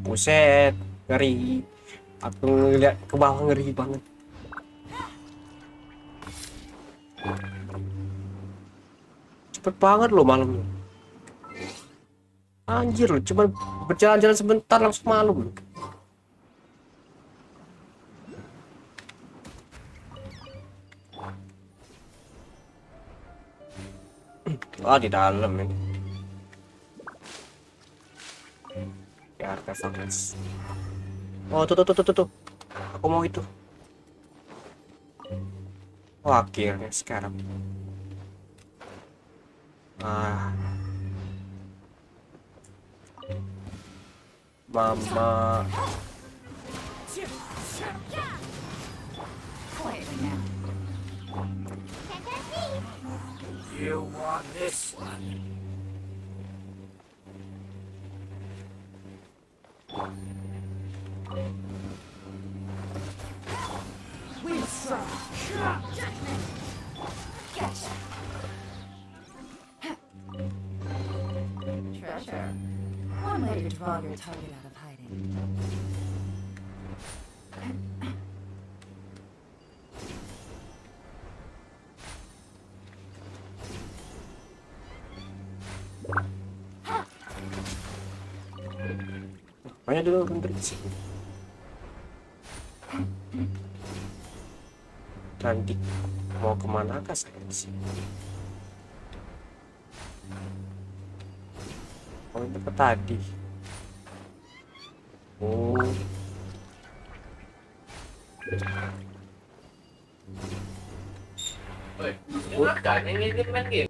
Buset, ngeri. Aku ngeliat ke bawah ngeri banget. Cepet banget loh malam. Anjir loh, cuma berjalan-jalan sebentar langsung malam loh. Ah, di dalam ini. Ya, artefak. Oh, tuh. Aku mau itu. Oh, akhirnya sekarang. Mama. You want this one? We strong. Judgment. Gotcha. Treasure. One way to draw your target out of hiding. Pokoknya dulu rundrik sih. Nanti mau kemana kah saya sih? Oh itu ke tadi. Oh. Woi, bukan yang ngikut main game.